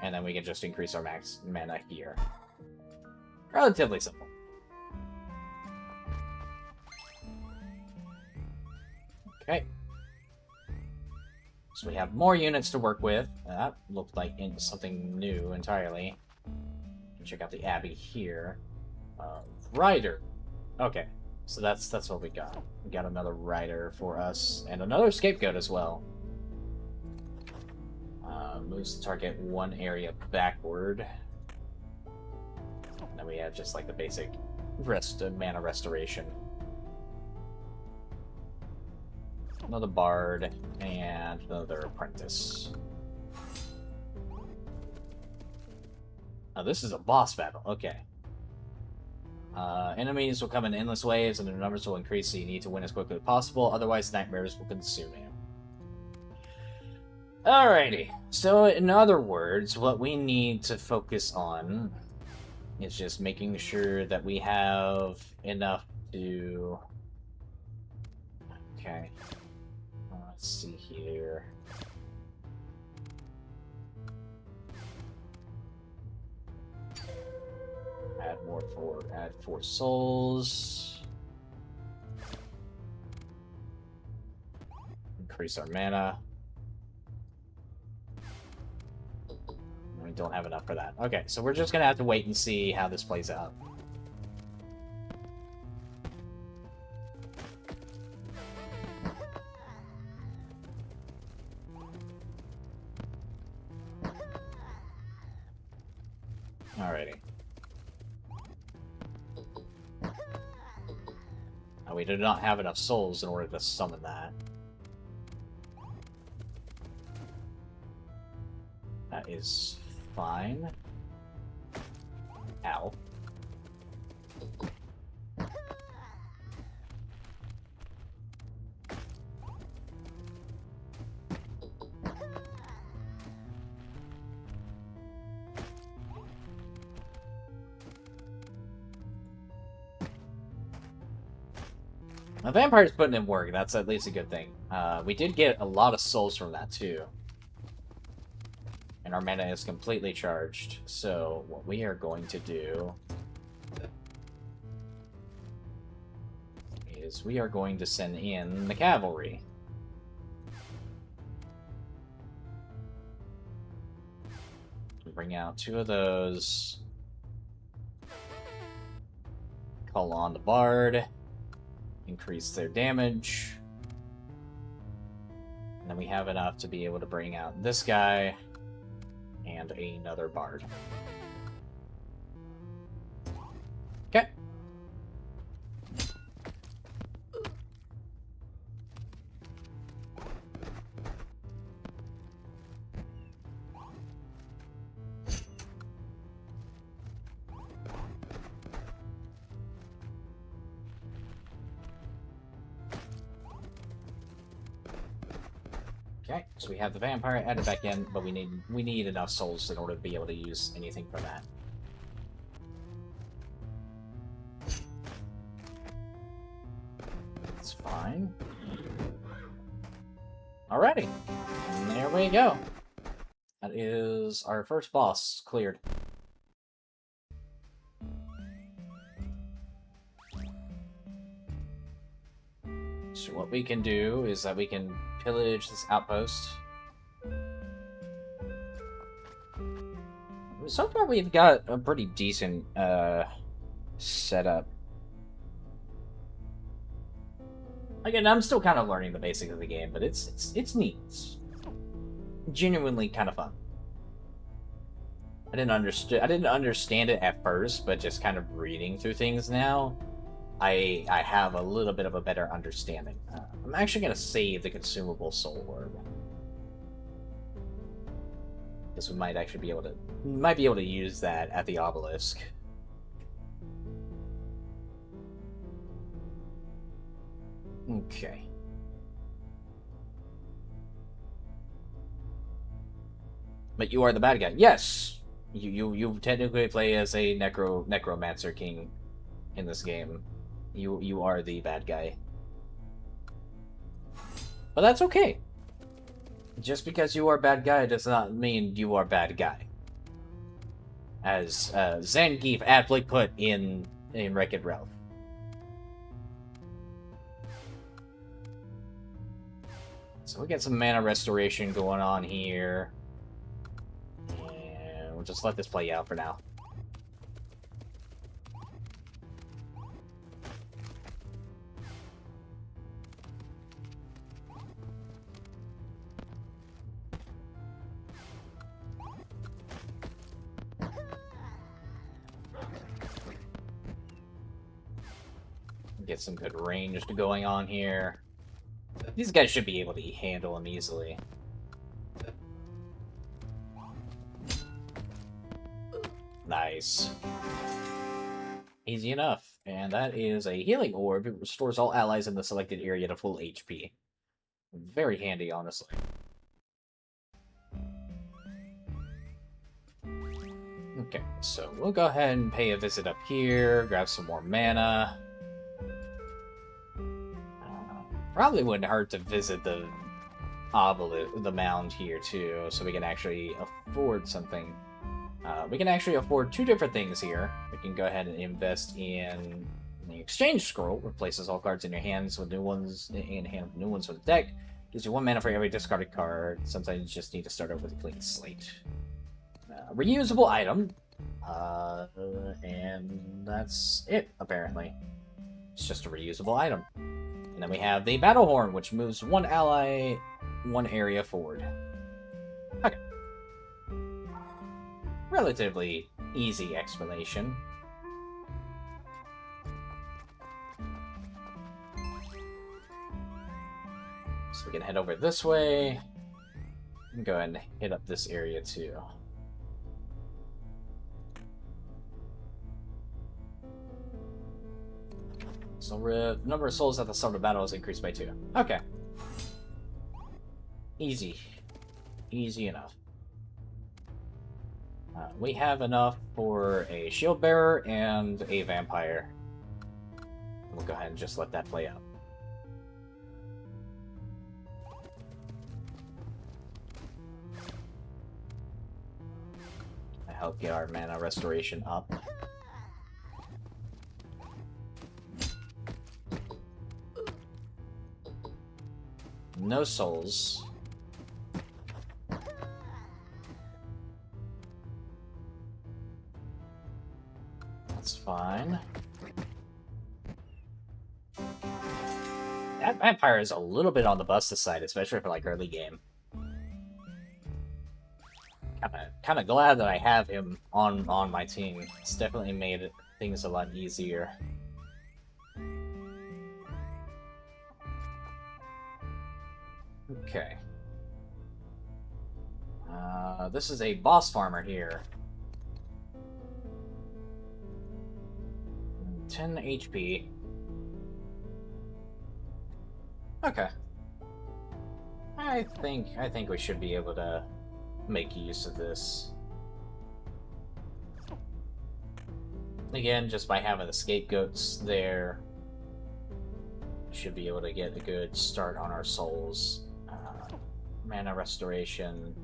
And then we can just increase our max mana here. Relatively simple. Okay. So we have more units to work with. That looked like something new entirely. Check out the Abbey here. Rider. Okay, so that's what we got. We got another Rider for us, and another Scapegoat as well. Moves the target 1 area backward. And then we have just like the basic mana restoration. Another Bard, and another Apprentice. Now this is a boss battle, okay. Enemies will come in endless waves and their numbers will increase, so you need to win as quickly as possible, otherwise nightmares will consume you. Alrighty, so in other words, what we need to focus on It's just making sure that we have enough to... Okay. Let's see here. Add 4 souls. Increase our mana. We don't have enough for that. Okay, so we're just gonna have to wait and see how this plays out. Alrighty. Now, we do not have enough souls in order to summon that. That is fine. Ow. The vampire's putting in work. That's at least a good thing. We did get a lot of souls from that, too. And our mana is completely charged. So, what we are going to do is we are going to send in the cavalry. Bring out 2 of those. Call on the bard. Increase their damage. And then we have enough to be able to bring out this guy and another bard. Okay. Okay, so we have the vampire added back in, but we need enough souls in order to be able to use anything from that. That's fine. Alrighty, and there we go. That is our first boss cleared. So what we can do is that we can pillage this outpost. So far we've got a pretty decent setup. Again, I'm still kind of learning the basics of the game, but it's neat. It's genuinely kind of fun. I didn't understand it at first, but just kind of reading through things now, I have a little bit of a better understanding. I'm actually going to save the consumable soul orb. Because we might actually be able to use that at the obelisk. Okay. But you are the bad guy. Yes! You technically play as a necromancer king in this game. You are the bad guy. But that's okay. Just because you are bad guy does not mean you are bad guy. As Zangief aptly put in Wreck-It Ralph. So we get some mana restoration going on here. And we'll just let this play out for now. Get some good range going on here. These guys should be able to handle them easily. Nice. Easy enough. And that is a healing orb. It restores all allies in the selected area to full HP. Very handy, honestly. Okay, so we'll go ahead and pay a visit up here, grab some more mana. Probably wouldn't hurt to visit the obelisk, the mound here too, so we can actually afford something. We can actually afford two different things here. We can go ahead and invest in the exchange scroll, replaces all cards in your hands with new ones in hand with new ones for the deck. Gives you 1 mana for every discarded card. Sometimes you just need to start over with a clean slate. Reusable item. And that's it, apparently. It's just a reusable item. And then we have the Battle Horn, which moves 1 ally, 1 area forward. Okay. Relatively easy explanation. So we can head over this way. And go ahead and hit up this area too. So the number of souls at the start of battle is increased by 2. Okay. Easy. Easy enough. We have enough for a shield bearer and a vampire. We'll go ahead and just let that play out. I help get our mana restoration up. No souls. That's fine. That vampire is a little bit on the busted side, especially for like early game. Kinda glad that I have him on my team. It's definitely made things a lot easier. Okay. This is a boss farmer here. 10 HP. Okay. I think we should be able to make use of this. Again, just by having the scapegoats there, we should be able to get a good start on our souls. Mana restoration.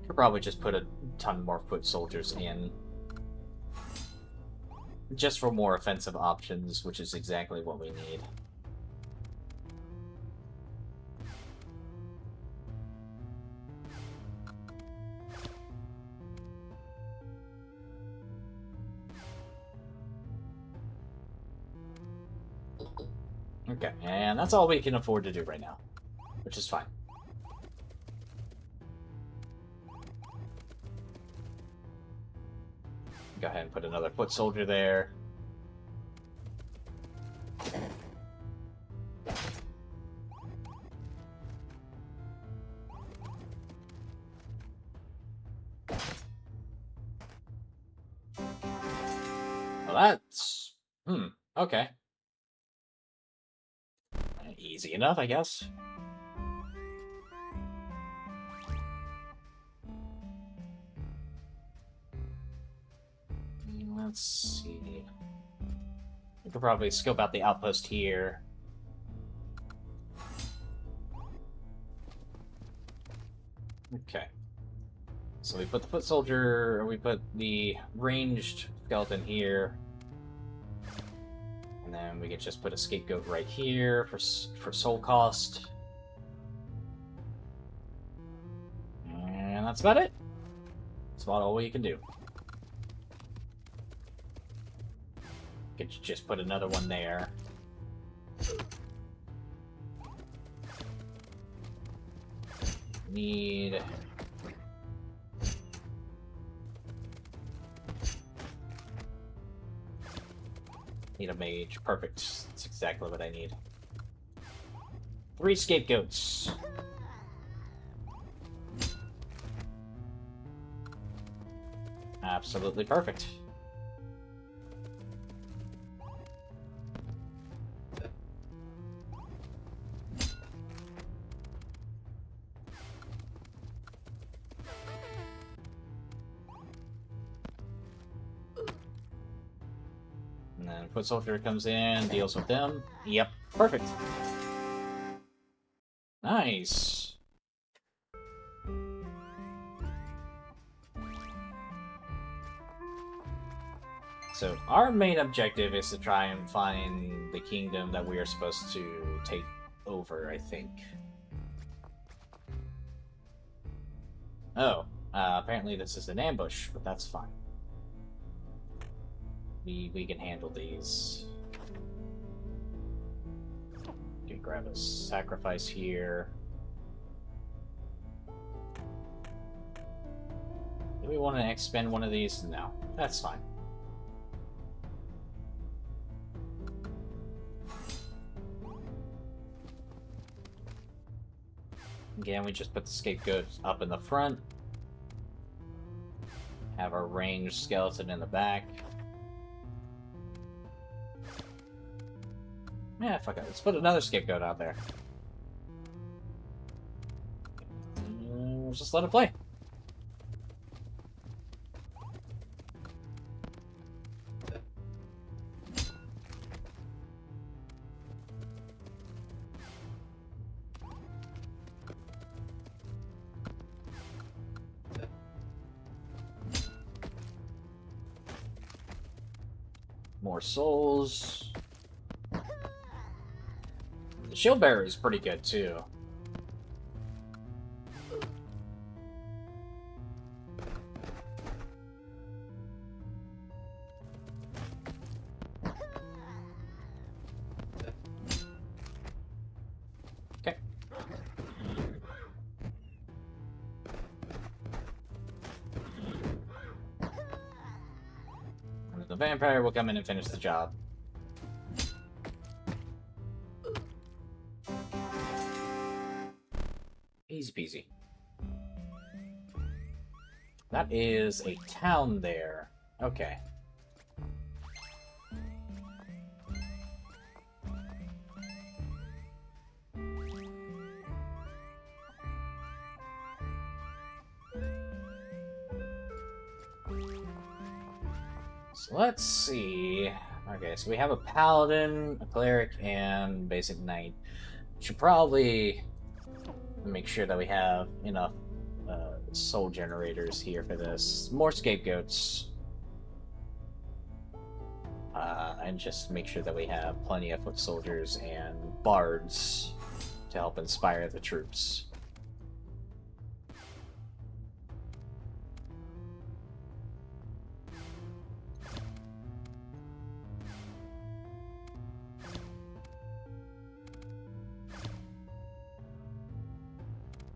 Could probably just put a ton more foot soldiers in. Just for more offensive options, which is exactly what we need. Okay, and that's all we can afford to do right now, which is fine. Go ahead and put another foot soldier there. Well, that's... okay. Easy enough, I guess. Let's see. We could probably scope out the outpost here. Okay. So we put the foot soldier, or we put the ranged skeleton here. And then we could just put a scapegoat right here for soul cost. And that's about it. That's about all we can do. Could just put another one there. Need... Need a mage. Perfect. That's exactly what I need. 3 scapegoats. Absolutely perfect. foot soldier comes in, deals with them. Yep, perfect. Nice. So our main objective is to try and find the kingdom that we are supposed to take over, I think. Oh, apparently this is an ambush, but that's fine. We can handle these. Okay, grab a sacrifice here. Do we want to expend one of these? No, that's fine. Again, we just put the scapegoat up in the front. Have our ranged skeleton in the back. Yeah, fuck it. Let's put another scapegoat out there. We'll just let it play. More souls. The shield bearer is pretty good too. Okay. And the vampire will come in and finish the job. Easy peasy. That is a town there. Okay. So let's see. Okay, so we have a paladin, a cleric, and basic knight. Should probably make sure that we have enough soul generators here for this. More scapegoats. And just make sure that we have plenty of foot soldiers and bards to help inspire the troops.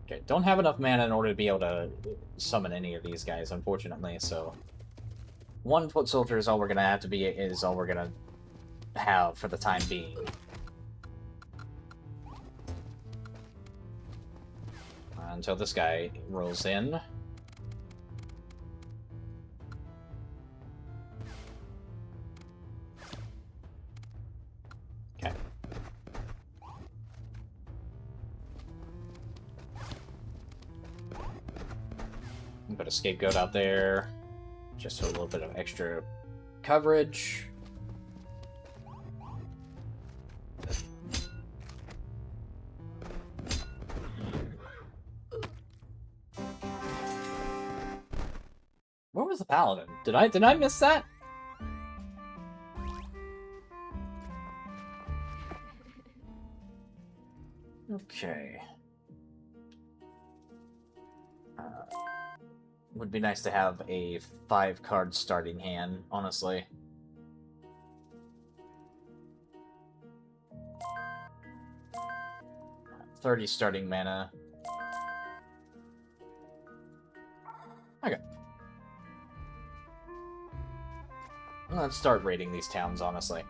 Okay, don't have enough mana in order to be able to summon any of these guys, unfortunately, so... One foot soldier is all we're gonna have to be, is all we're gonna have for the time being. Until this guy rolls in. Okay. Put a scapegoat out there, just for a little bit of extra coverage. Where was the paladin? Did I miss that? Okay. Would be nice to have a 5-card starting hand, honestly. $30 starting mana. Okay. Let's start raiding these towns, honestly.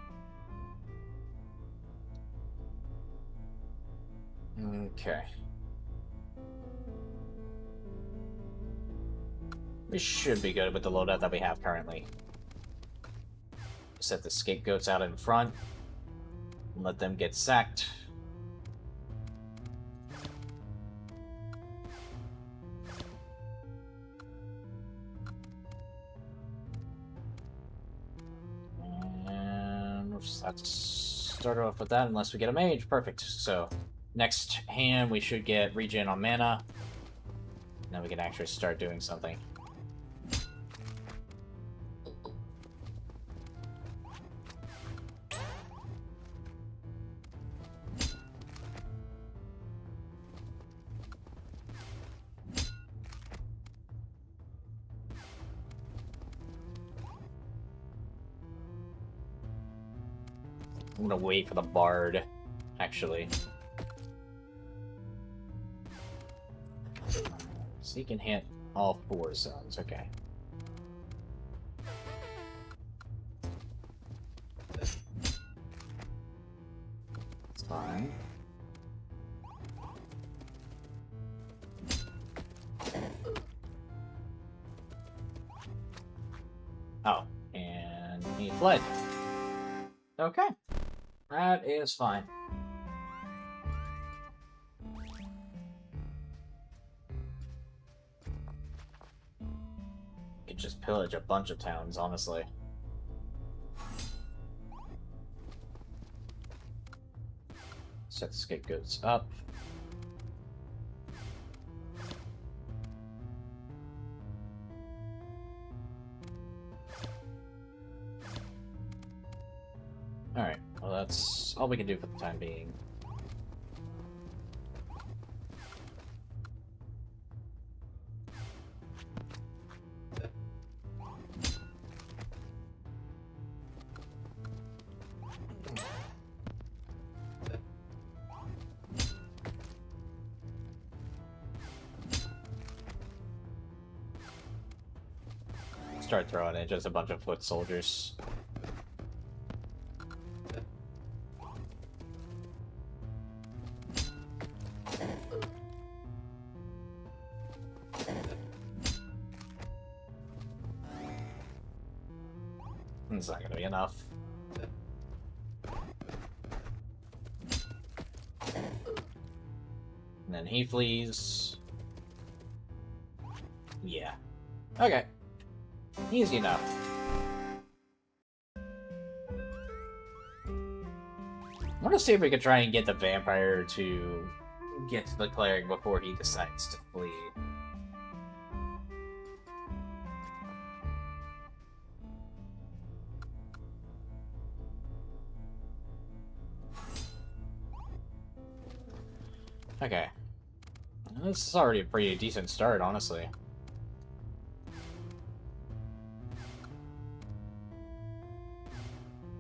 Okay. We should be good with the loadout that we have currently. Set the scapegoats out in front. And let them get sacked. And off with that unless we get a mage. Perfect. So, next hand we should get regen on mana. Now we can actually start doing something. I'm gonna wait for the bard, actually. So he can hit all 4 zones, okay. That's fine. Oh, and he fled. Okay. That is fine. Could just pillage a bunch of towns, honestly. Set the scapegoats up. Alright, well that's all we can do for the time being. Start throwing in just a bunch of foot soldiers. It's not gonna be enough. And then he flees. Yeah. Okay. Easy enough. I want to see if we could try and get the vampire to get to the cleric before he decides to flee. Okay. This is already a pretty decent start, honestly.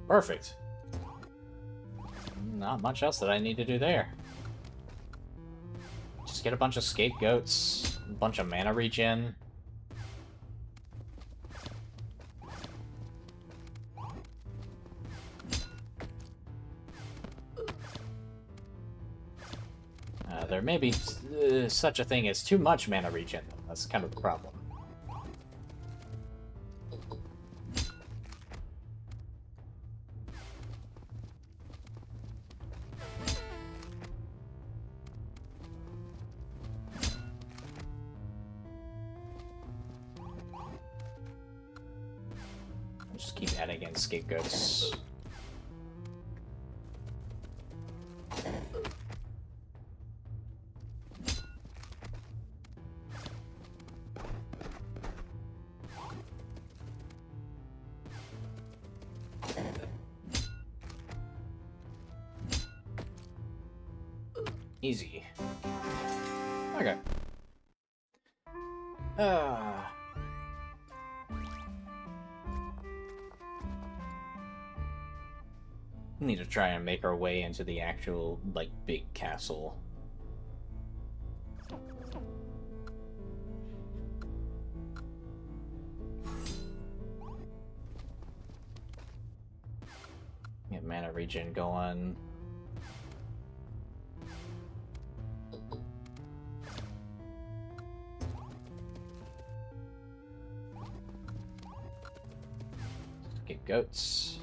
Perfect. Not much else that I need to do there. Just get a bunch of scapegoats, a bunch of mana regen. There may be such a thing as too much mana regen, though. That's kind of the problem. Just keep adding in scapegoats. Easy. Okay. Need to try and make our way into the actual, like, big castle. Get mana regen going. Get goats.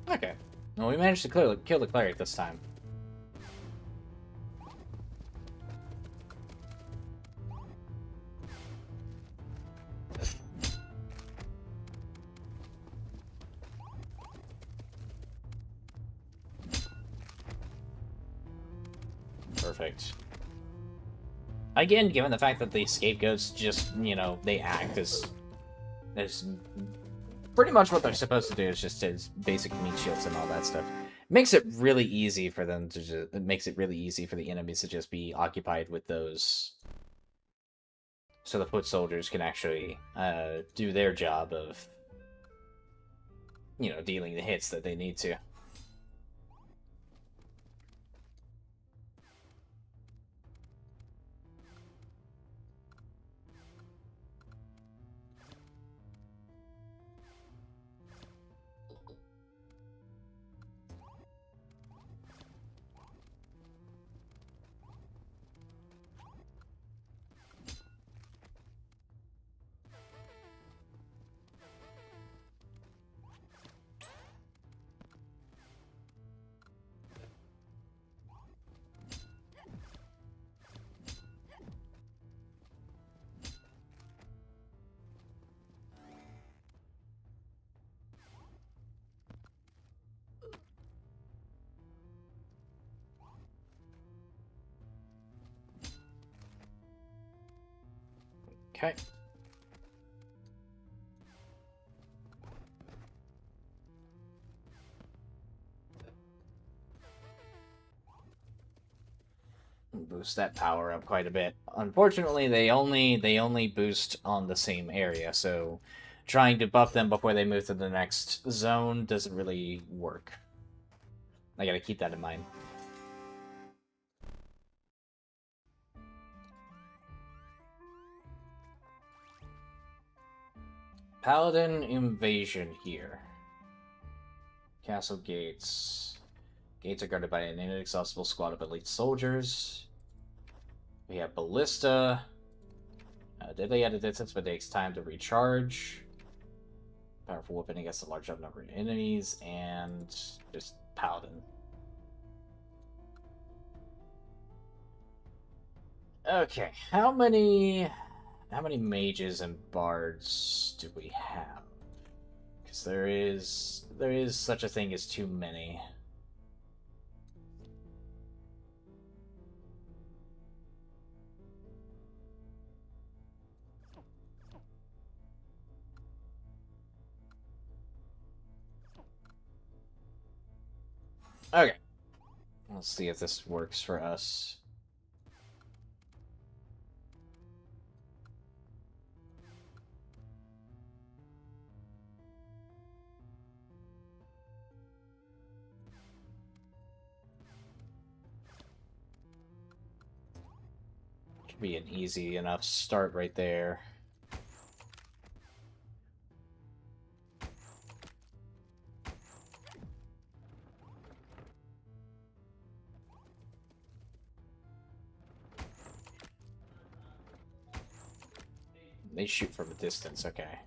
Okay. Well, we managed to kill the cleric this time. perfect. Again, given the fact that the scapegoats just, you know, they act as pretty much what they're supposed to do, is just as basic meat shields and all that stuff. Makes it really easy for them to just, it makes it really easy for the enemies to just be occupied with those, so the foot soldiers can actually do their job of, you know, dealing the hits that they need to. Okay. Boost that power up quite a bit. Unfortunately, they only boost on the same area, so trying to buff them before they move to the next zone doesn't really work. I gotta keep that in mind. Paladin invasion here. Castle gates. Gates are guarded by an inexhaustible squad of elite soldiers. We have ballista. Deadly at a distance, but takes time to recharge. Powerful weapon against a large number of enemies, and just paladin. Okay, how many mages and bards do we have? Because there is such a thing as too many. Okay. Let's see if this works for us. Should be an easy enough start right there. They shoot from a distance, okay.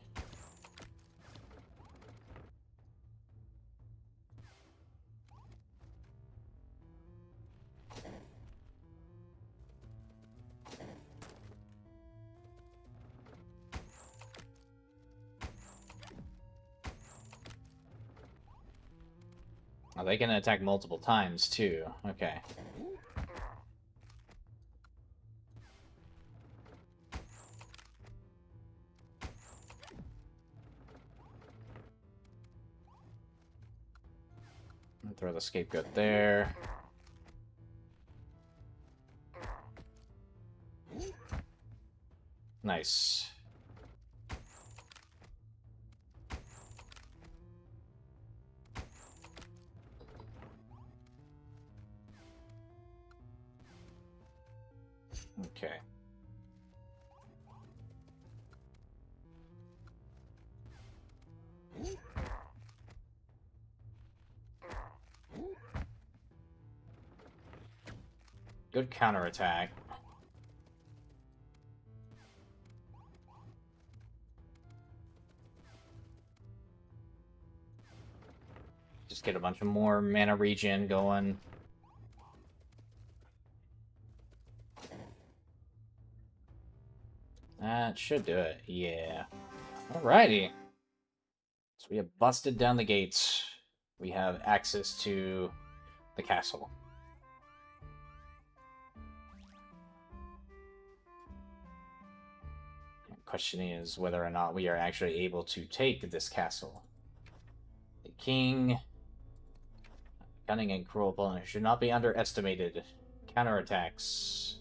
Oh, they can attack multiple times, too. Okay. Throw the scapegoat there. Nice. Okay. Good counterattack. Just get a bunch of more mana regen going. That should do it. Yeah. Alrighty. So we have busted down the gates. We have access to the castle. question is whether or not we are actually able to take this castle. The king, cunning and cruel opponent, should not be underestimated. Counterattacks.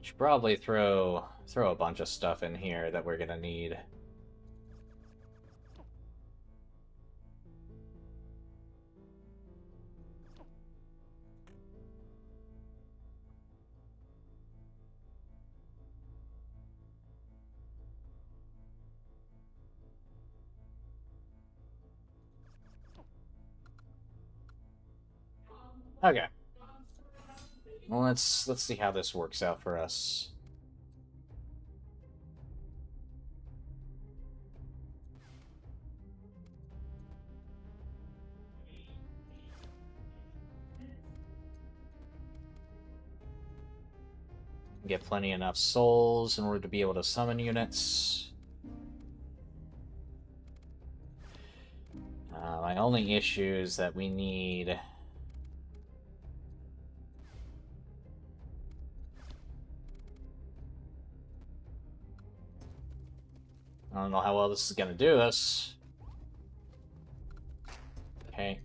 Should probably throw a bunch of stuff in here that we're gonna need. Okay. Well, let's see how this works out for us. Get plenty enough souls in order to be able to summon units. My only issue is that we need... I don't know how well this is gonna do us. Okay.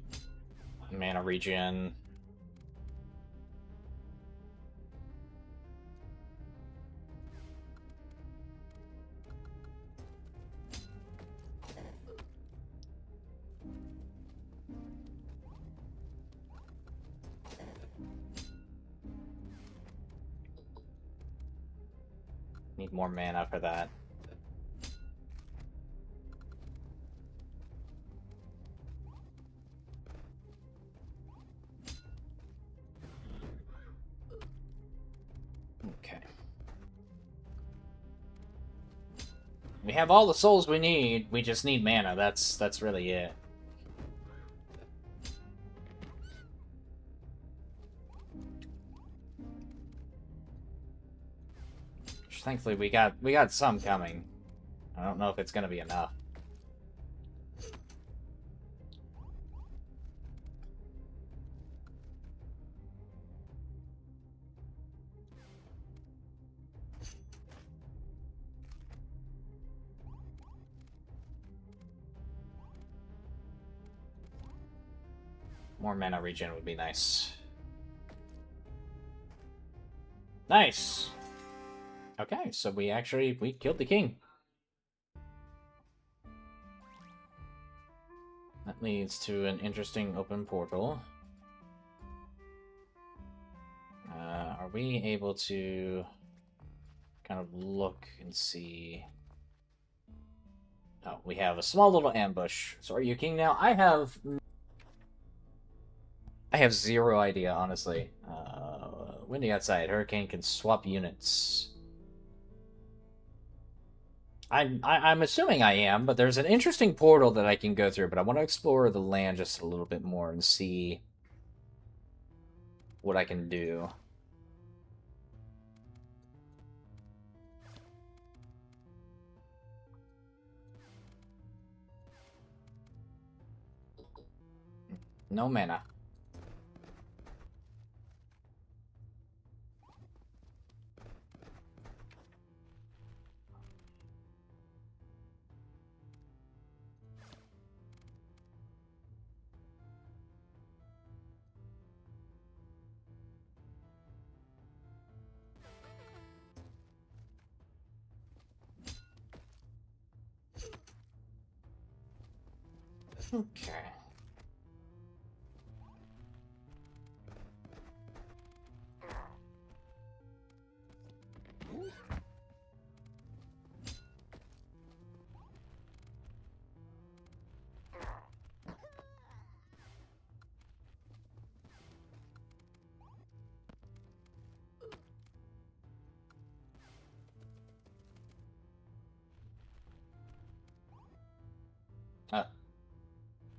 Mana regen. Need more mana for that. Okay. We have all the souls we need. We just need mana. That's really it. Thankfully, we got some coming. I don't know if it's gonna be enough. More mana regen would be nice. Nice! Okay, so we killed the king. That leads to an interesting open portal. Are we able to kind of look and see? Oh, we have a small little ambush. So are you king now? I have zero idea, honestly. Windy outside. Hurricane can swap units. I'm assuming I am, but there's an interesting portal that I can go through, but I want to explore the land just a little bit more and see what I can do. No mana. Okay.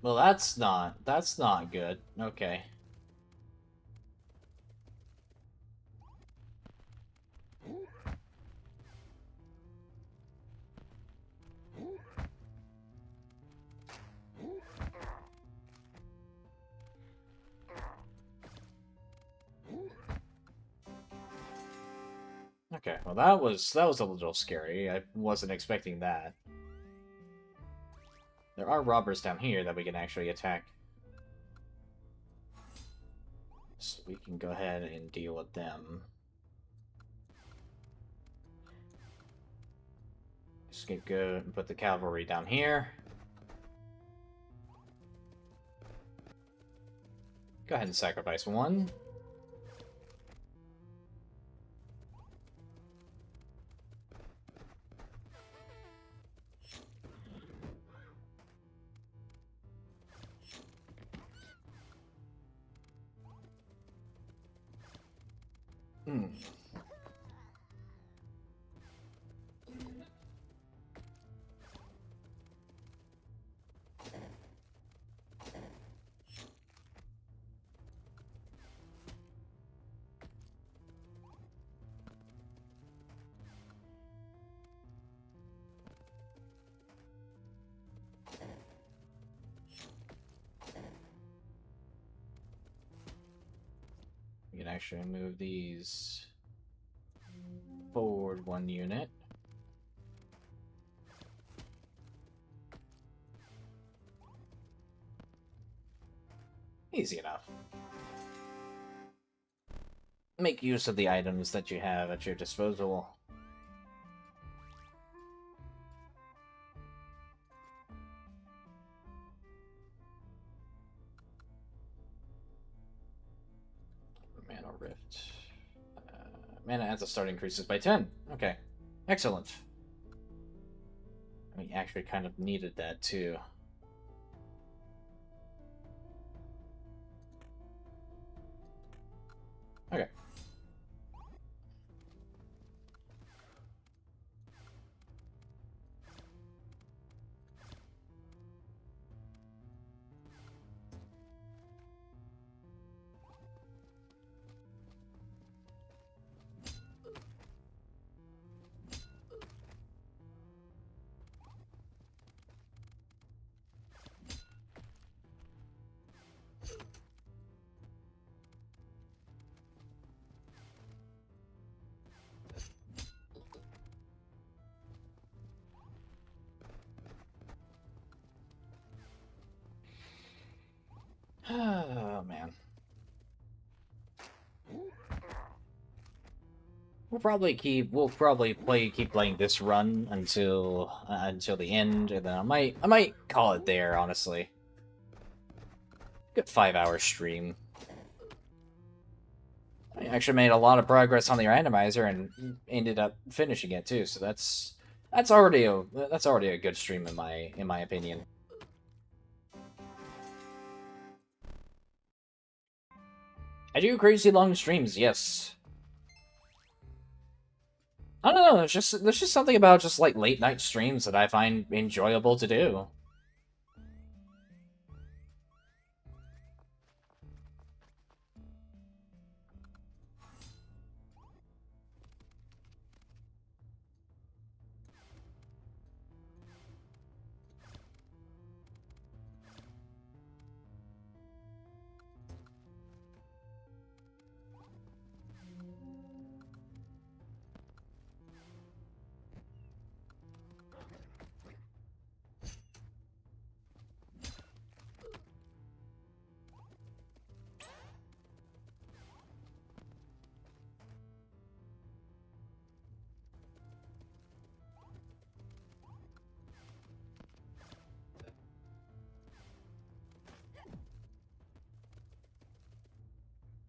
Well, that's not good. Okay. Okay, well that was a little scary. I wasn't expecting that. There are robbers down here that we can actually attack. So we can go ahead and deal with them. Scapegoat and put the cavalry down here. Go ahead and sacrifice one. Hmm. We can actually move these forward one unit. Easy enough. Make use of the items that you have at your disposal. Mana Rift. Mana at the start increases by 10. Okay. Excellent. We actually kind of needed that too. Okay. Oh man. We'll probably keep playing this run until the end, and then I might call it there, honestly. Good 5-hour stream. I actually made a lot of progress on the randomizer and ended up finishing it too, so that's already a good stream in my opinion. I do crazy long streams, yes. I don't know, there's just something about just like late night streams that I find enjoyable to do.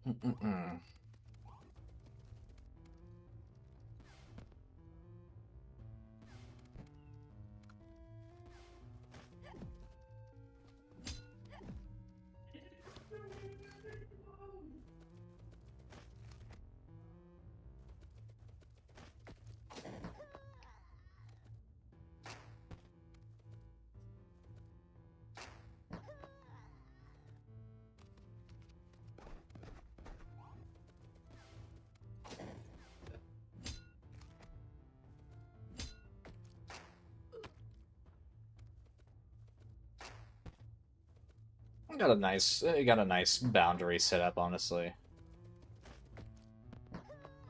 Mm-mm-mm. Got a nice boundary set up, honestly.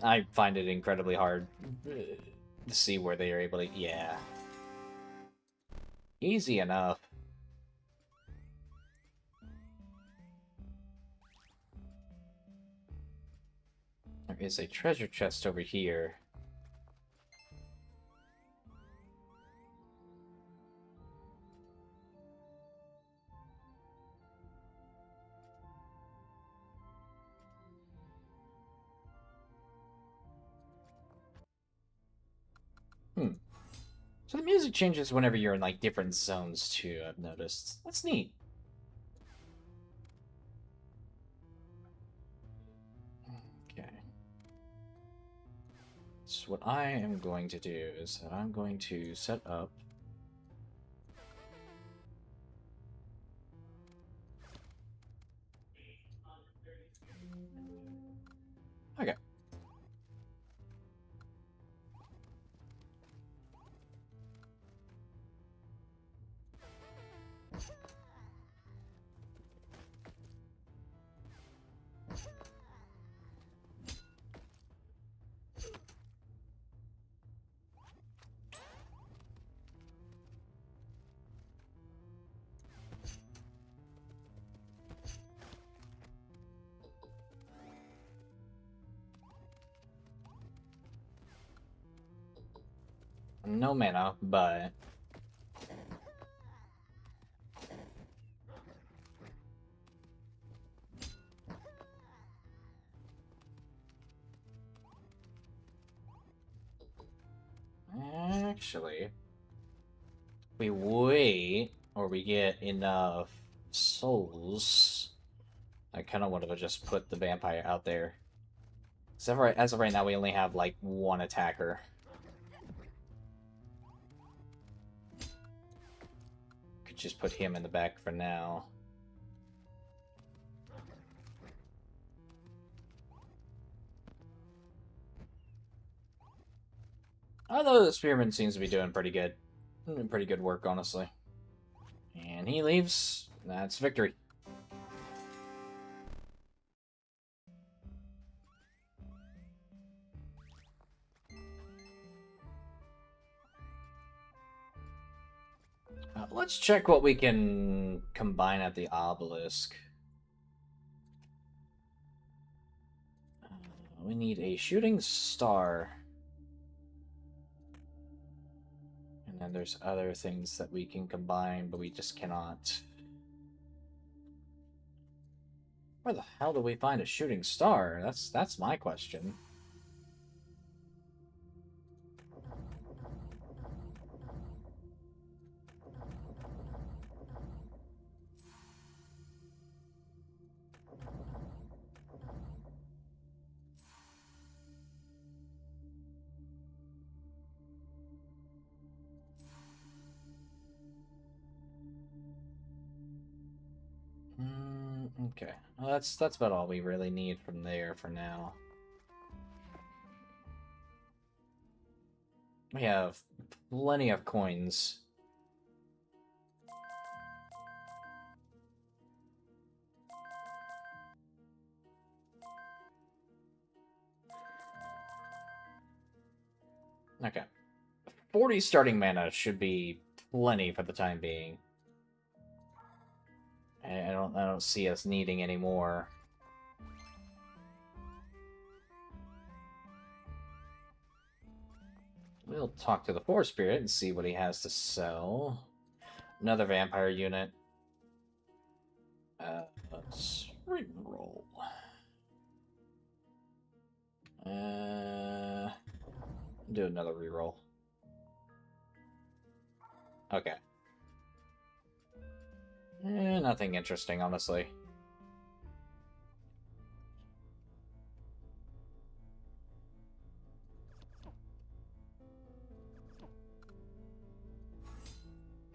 I find it incredibly hard to see where they are able to... Yeah. Easy enough. There is a treasure chest over here. So the music changes whenever you're in, like, different zones, too, I've noticed. That's neat. Okay. So what I am going to do is that I'm going to set up... Okay. No mana, but... Actually... we wait, or we get enough souls... I kind of wanted to just put the vampire out there. So as of right now, we only have, like, one attacker. Could just put him in the back for now. Although the Spearman seems to be doing pretty good. Pretty good work, honestly. And he leaves. That's victory. Let's check what we can combine at the obelisk. We need a shooting star. And then there's other things that we can combine, but we just cannot. Where the hell do we find a shooting star? That's my question. Okay. Well, that's about all we really need from there for now. We have plenty of coins. Okay. 40 starting mana should be plenty for the time being. I don't see us needing any more. We'll talk to the Forest Spirit and see what he has to sell. Another vampire unit. Let's reroll. Do another reroll. Okay. Nothing interesting, honestly.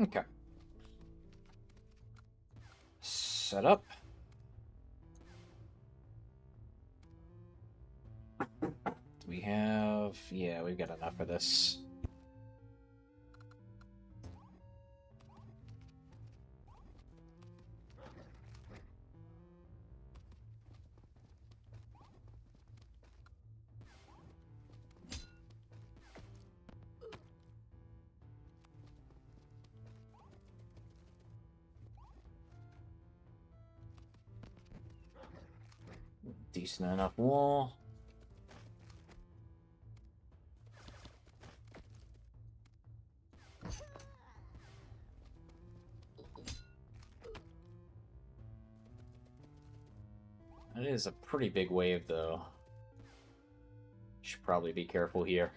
Okay. Set up. Do we have... Yeah, we've got enough for this. decent enough wall. That is a pretty big wave, though. Should probably be careful here.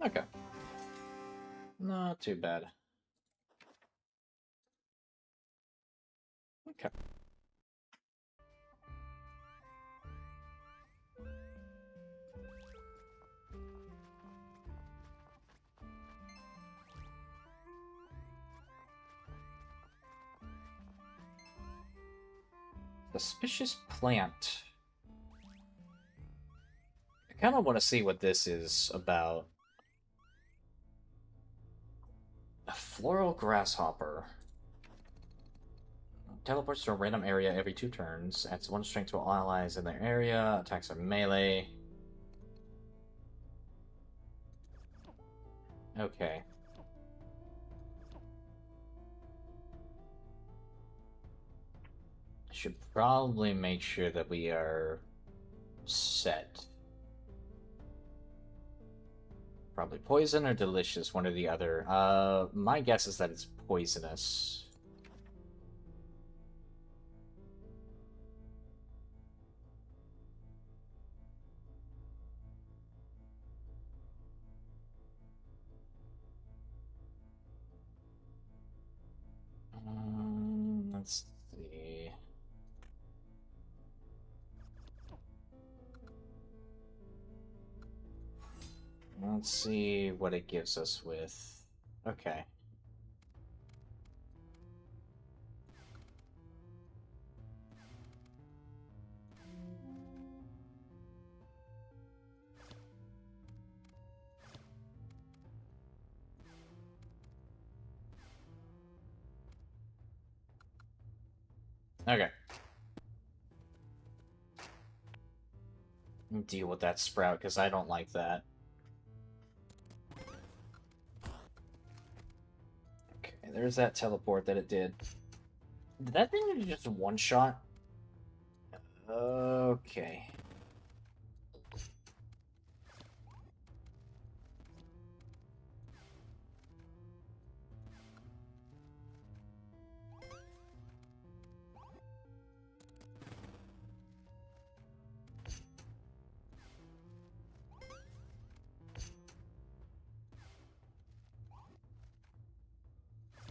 Okay. Not too bad. Okay. Suspicious plant. I kind of want to see what this is about. A floral grasshopper. Teleports to a random area every 2 turns. Adds 1 strength to all allies in their area. Attacks are melee. Okay. Should probably make sure that we are set. Probably poison or delicious, one or the other. My guess is that it's poisonous. Let's see. Let's see what it gives us with. Okay. Okay. Deal with that sprout, because I don't like that. Okay, there's that teleport that it did. Did that thing just one-shot? Okay.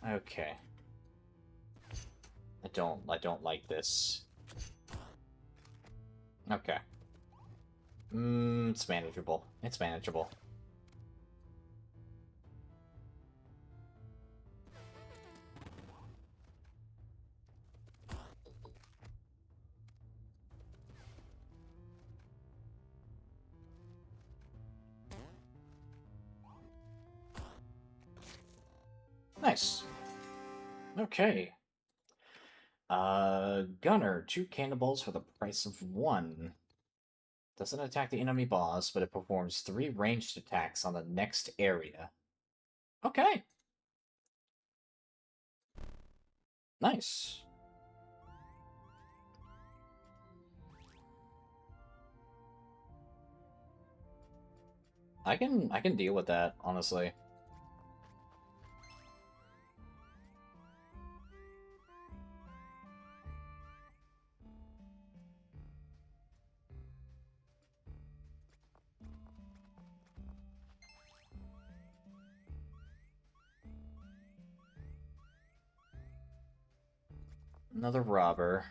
Okay. I don't like this. Okay. It's manageable. It's manageable. Nice. Okay. Gunner, 2 cannonballs for the price of 1. Doesn't attack the enemy boss, but it performs 3 ranged attacks on the next area. Okay. Nice. I can deal with that, honestly. Another robber.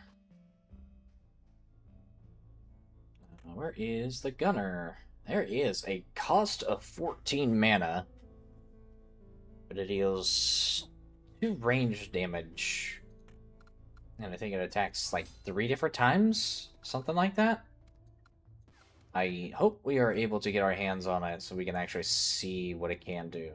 is the gunner. There is a cost of 14 mana, but it deals 2 range damage. And I think it attacks like 3 different times? Something like that? I hope we are able to get our hands on it so we can actually see what it can do.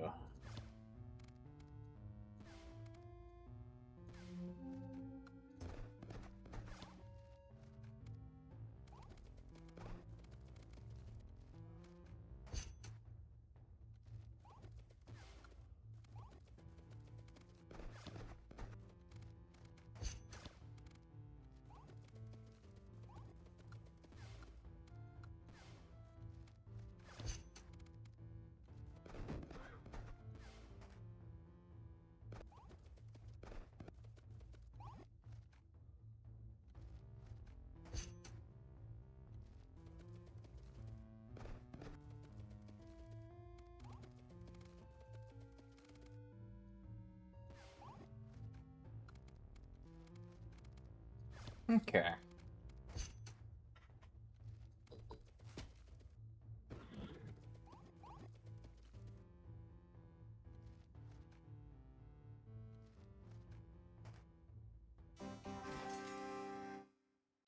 Okay.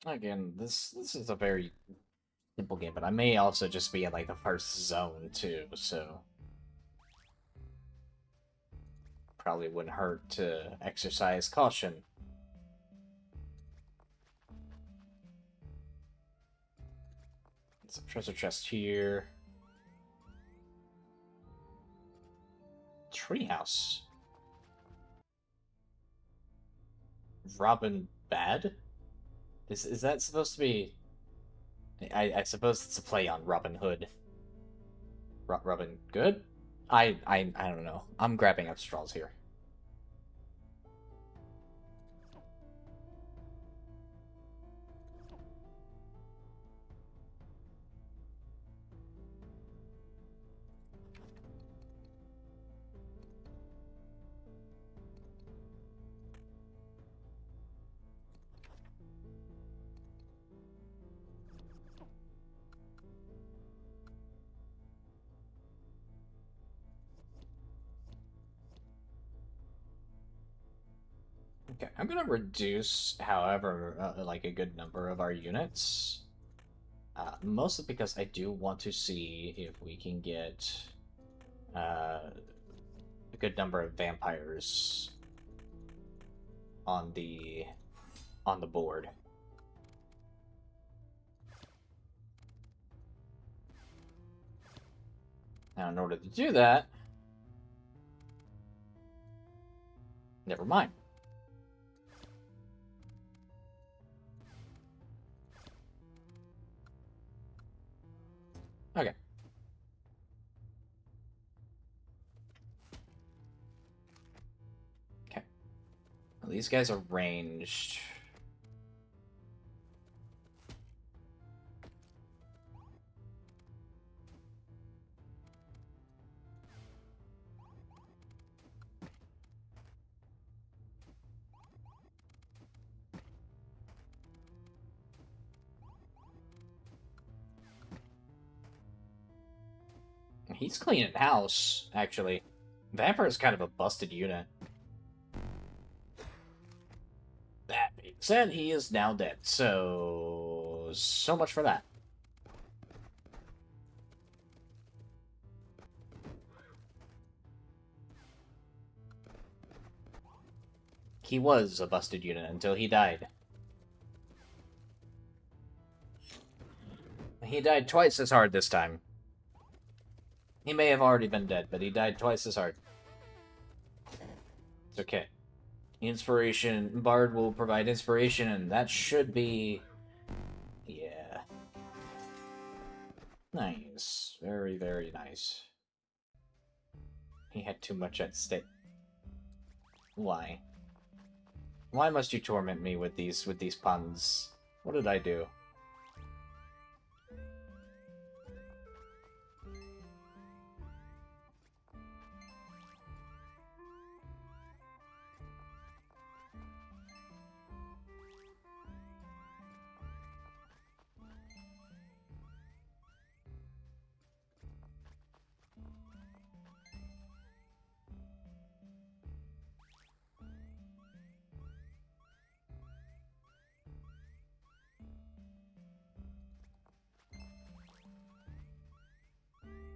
Again, this is a very simple game, but I may also just be in like the first zone too, so probably wouldn't hurt to exercise caution. Some treasure chest here. Treehouse. Robin bad? Is that supposed to be? I suppose it's a play on Robin Hood. Robin good? I don't know. I'm grabbing up straws here. Okay, I'm gonna reduce, however, like a good number of our units. Mostly because I do want to see if we can get a good number of vampires on the board. Now, in order to do that, never mind. Okay. Okay. Well, these guys are ranged. He's cleaning house, actually. Vampire is kind of a busted unit. That being said, he is now dead, so much for that. He was a busted unit until he died. He died twice as hard this time. He may have already been dead, but he died twice as hard. It's okay. Inspiration. Bard will provide inspiration, and that should be... yeah. Nice. Very, very nice. He had too much at stake. Why? Why must you torment me with these puns? What did I do?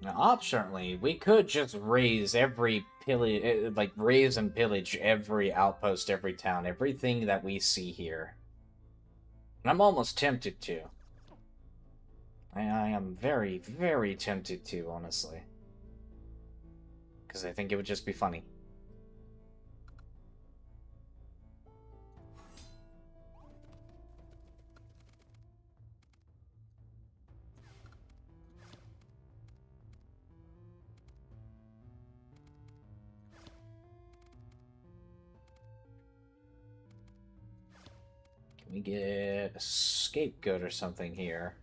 Now, optionally, we could just raise every pillage, like raise and pillage every outpost, every town, everything that we see here. And I'm almost tempted to. I am very, very tempted to, honestly. Because I think it would just be funny. Can we get a scapegoat or something here?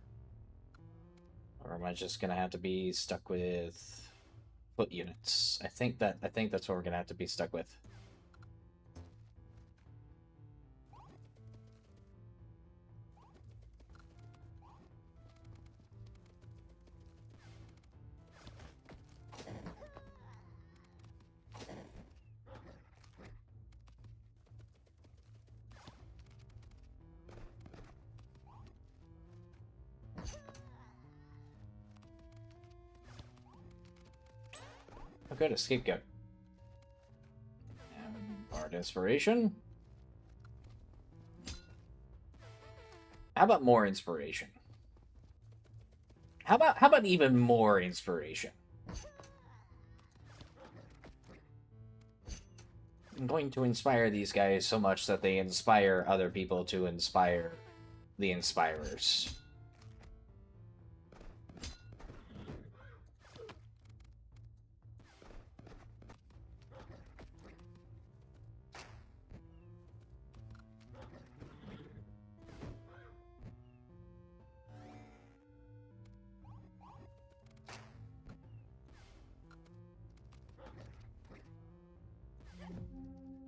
Or am I just gonna have to be stuck with foot units? I think that's what we're gonna have to be stuck with. Oh, good, a scapegoat. Art inspiration. How about more inspiration? How about even more inspiration? I'm going to inspire these guys so much that they inspire other people to inspire the inspirers.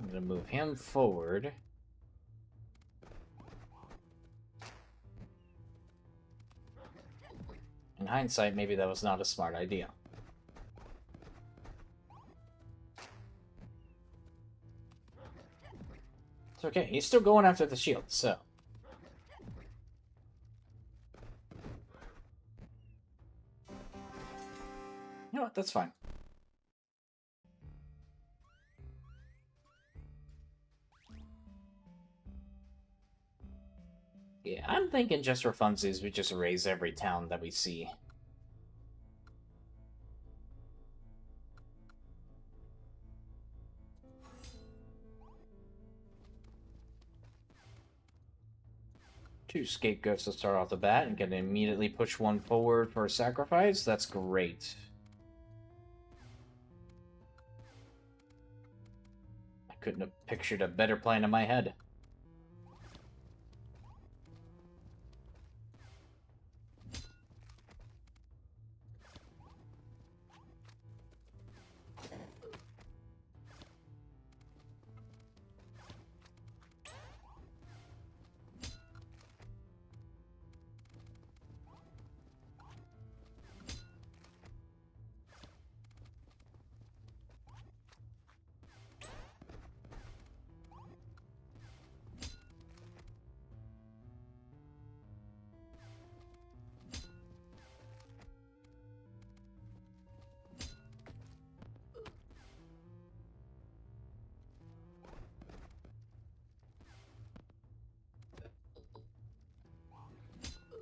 I'm gonna move him forward. In hindsight, maybe that was not a smart idea. It's okay, he's still going after the shield, so... You know what, that's fine. Yeah, I'm thinking just for funsies, we just raise every town that we see. Two scapegoats to start off the bat and can immediately push one forward for a sacrifice. That's great. I couldn't have pictured a better plan in my head.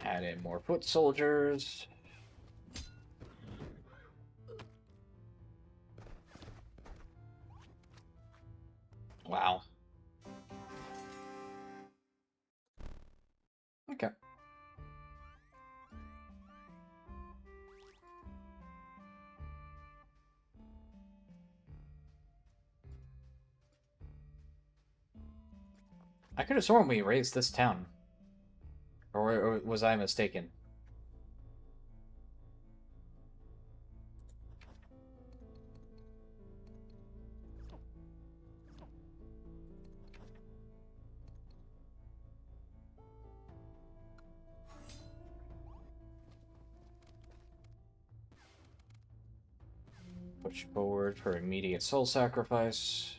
Add in more foot soldiers. Wow. Okay. I could have sworn we raised this town. Or was I mistaken? Push forward for immediate soul sacrifice.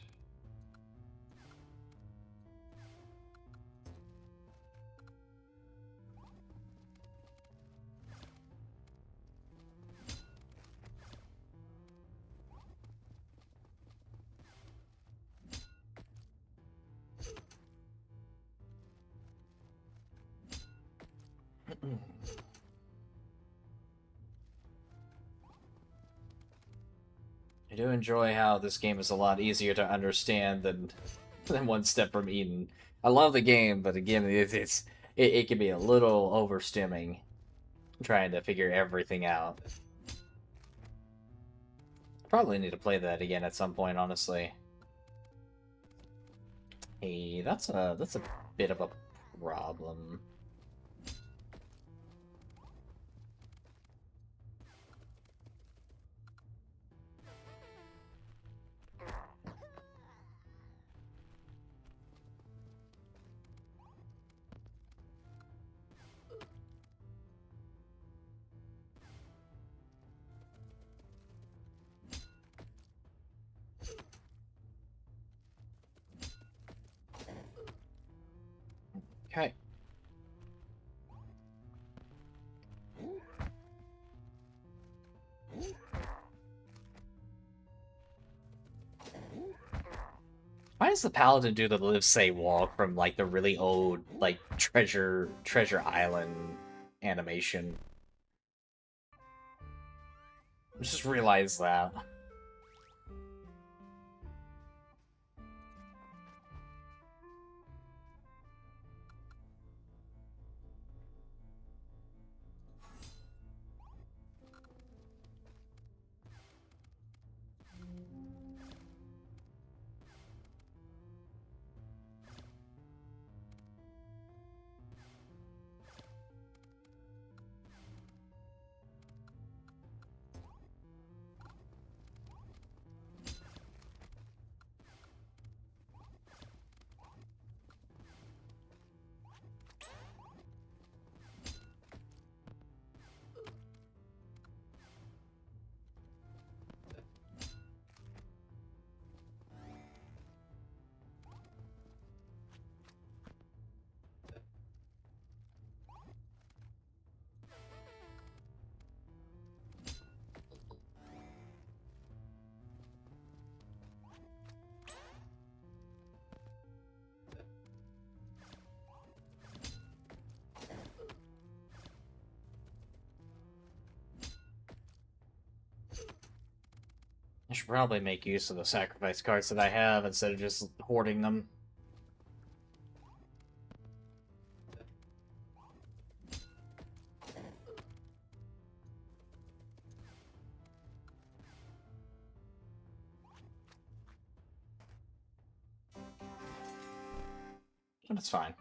I do enjoy how this game is a lot easier to understand than One Step from Eden. I love the game, but again, it can be a little overstimming trying to figure everything out. Probably need to play that again at some point, honestly. Hey, that's a bit of a problem. Okay. Why does the paladin do the live say walk from like the really old like treasure island animation? I just realized that. I should probably make use of the sacrifice cards that I have instead of just hoarding them. That's fine.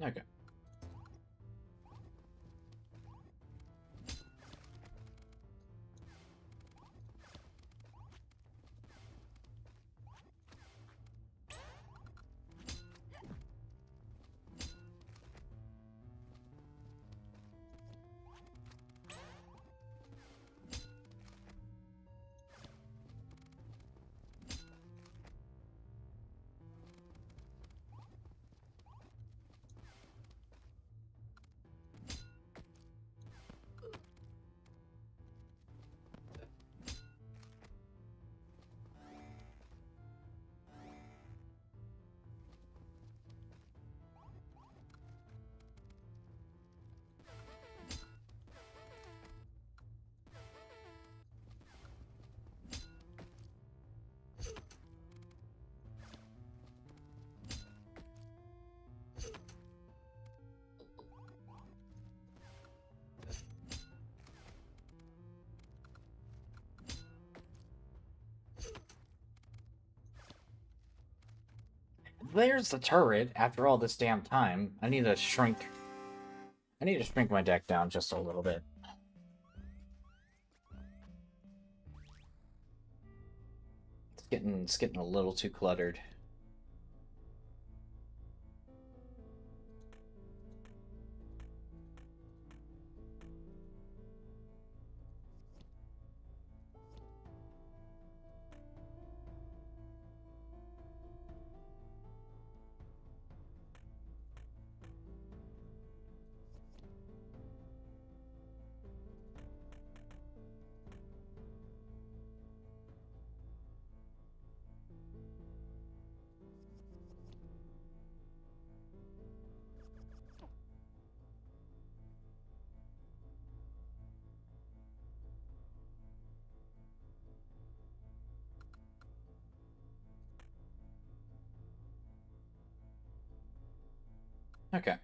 Okay. There's the turret. After all this damn time, I need to shrink. I need to shrink my deck down just a little bit. it's getting a little too cluttered. Okay.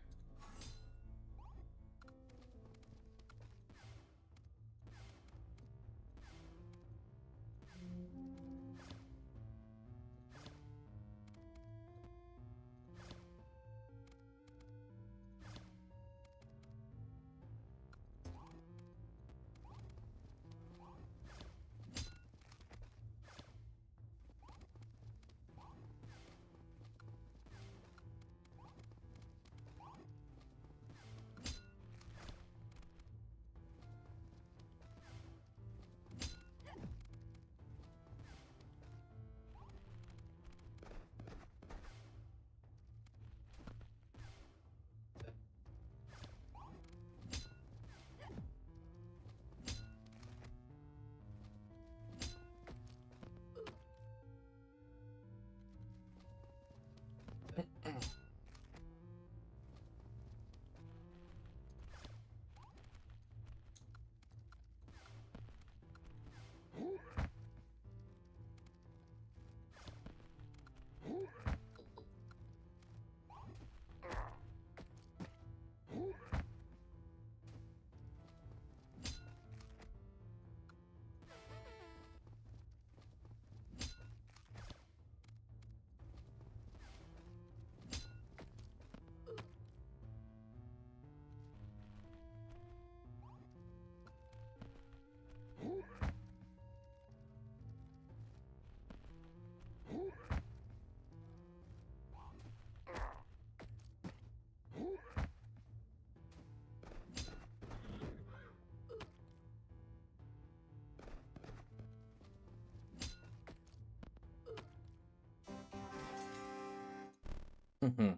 Mm-hmm.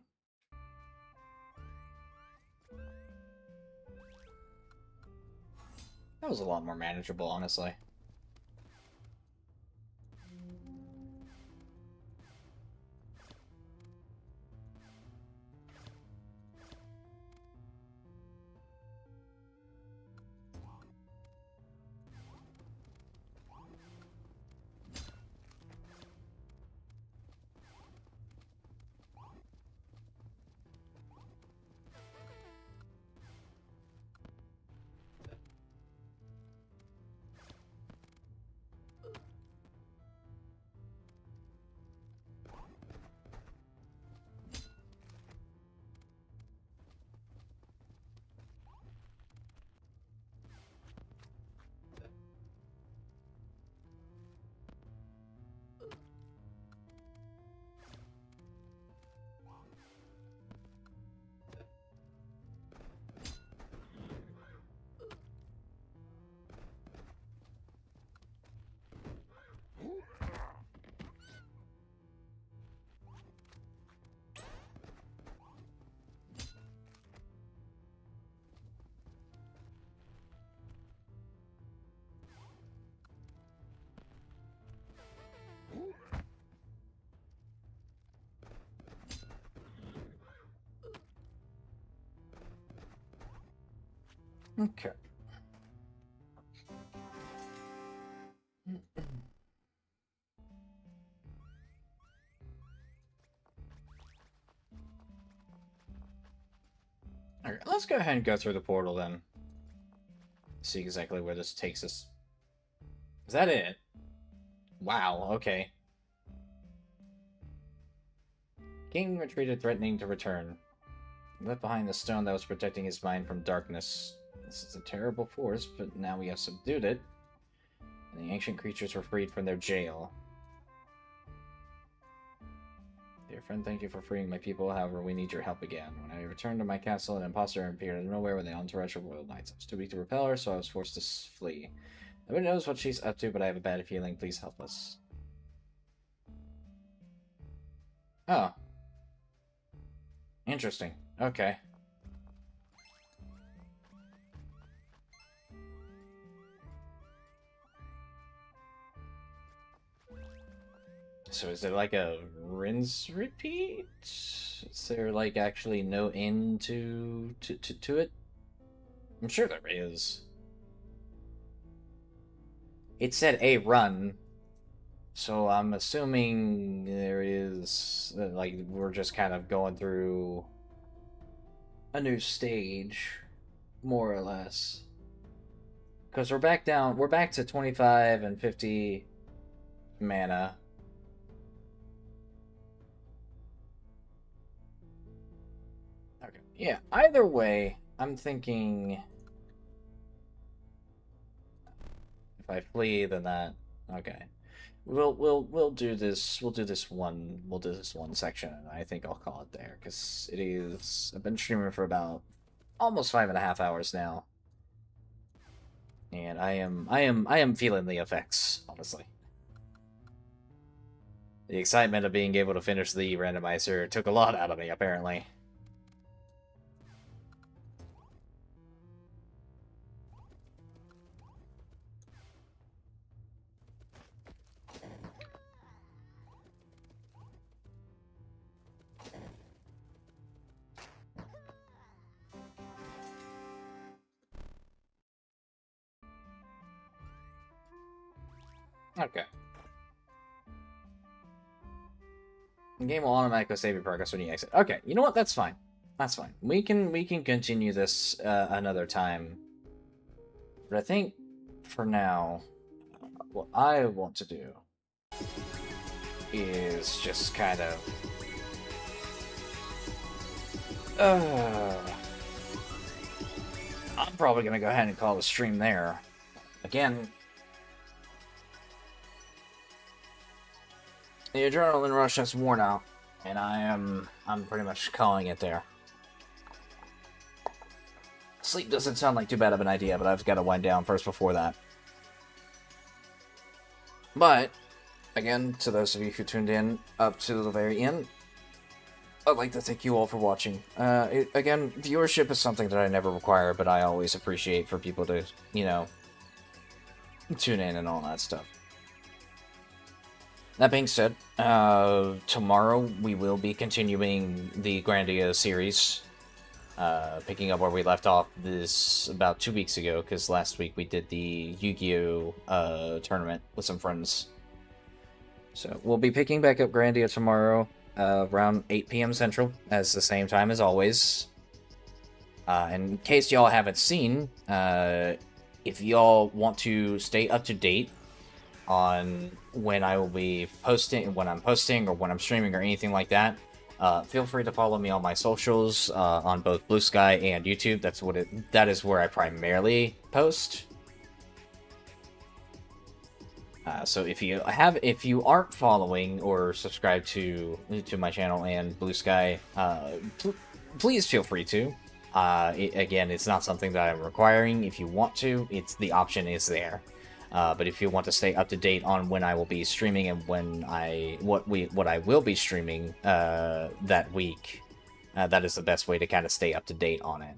That was a lot more manageable, honestly. Okay. Alright, let's go ahead and go through the portal then. See exactly where this takes us. Is that it? Wow, okay. King retreated, threatening to return. He left behind the stone that was protecting his mind from darkness. This is a terrible force, but now we have subdued it, and the ancient creatures were freed from their jail. Dear friend, thank you for freeing my people. However, we need your help again. When I returned to my castle, an imposter appeared out of nowhere with the entourage of royal knights. I was too weak to repel her, so I was forced to flee. Nobody knows what she's up to, but I have a bad feeling. Please help us. Oh. Interesting. Okay. So is it like a rinse repeat? Is there like actually no end to it? I'm sure there is. It said a run, so I'm assuming there is like we're just kind of going through a new stage, more or less. Because we're back to 25 and 50 mana. Okay. Yeah, either way, I'm thinking if I flee, then that okay. We'll do this one section, and I think I'll call it there because it is. I've been streaming for about almost 5.5 hours now, and I am feeling the effects, honestly. The excitement of being able to finish the randomizer took a lot out of me, apparently. Okay. The game will automatically save your progress when you exit. Okay, you know what? That's fine. That's fine. We can continue this another time. But I think for now, what I want to do is just kind of I'm probably gonna go ahead and call the stream there. Again, the adrenaline rush has worn out, and I'm pretty much calling it there. Sleep doesn't sound like too bad of an idea, but I've got to wind down first before that. But, again, to those of you who tuned in up to the very end, I'd like to thank you all for watching. Again, viewership is something that I never require, but I always appreciate for people to, you know, tune in and all that stuff. That being said, tomorrow we will be continuing the Grandia series, picking up where we left off this about 2 weeks ago, because last week we did the Yu-Gi-Oh! Tournament with some friends. So we'll be picking back up Grandia tomorrow, around 8 p.m. Central, as the same time as always. In case y'all haven't seen, if y'all want to stay up to date on when I will be posting, when I'm posting, or when I'm streaming, or anything like that, feel free to follow me on my socials on both Blue Sky and YouTube. That is where I primarily post. So if you aren't following or subscribed to my channel and Blue Sky, please feel free to. Again, it's not something that I'm requiring. If you want to, the option is there. But if you want to stay up to date on when I will be streaming and what I will be streaming that week, that is the best way to kind of stay up to date on it.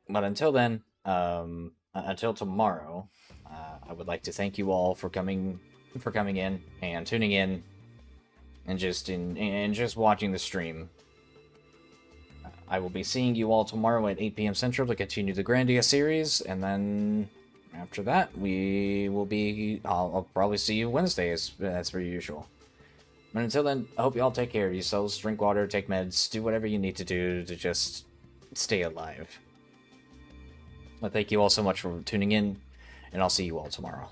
But until then, until tomorrow, I would like to thank you all for coming in and tuning in and just watching the stream. I will be seeing you all tomorrow at 8 p.m. Central to continue the Grandia series, and then after that, I'll probably see you Wednesday as per usual. But until then, I hope you all take care of yourselves, drink water, take meds, do whatever you need to do to just stay alive. But thank you all so much for tuning in, and I'll see you all tomorrow.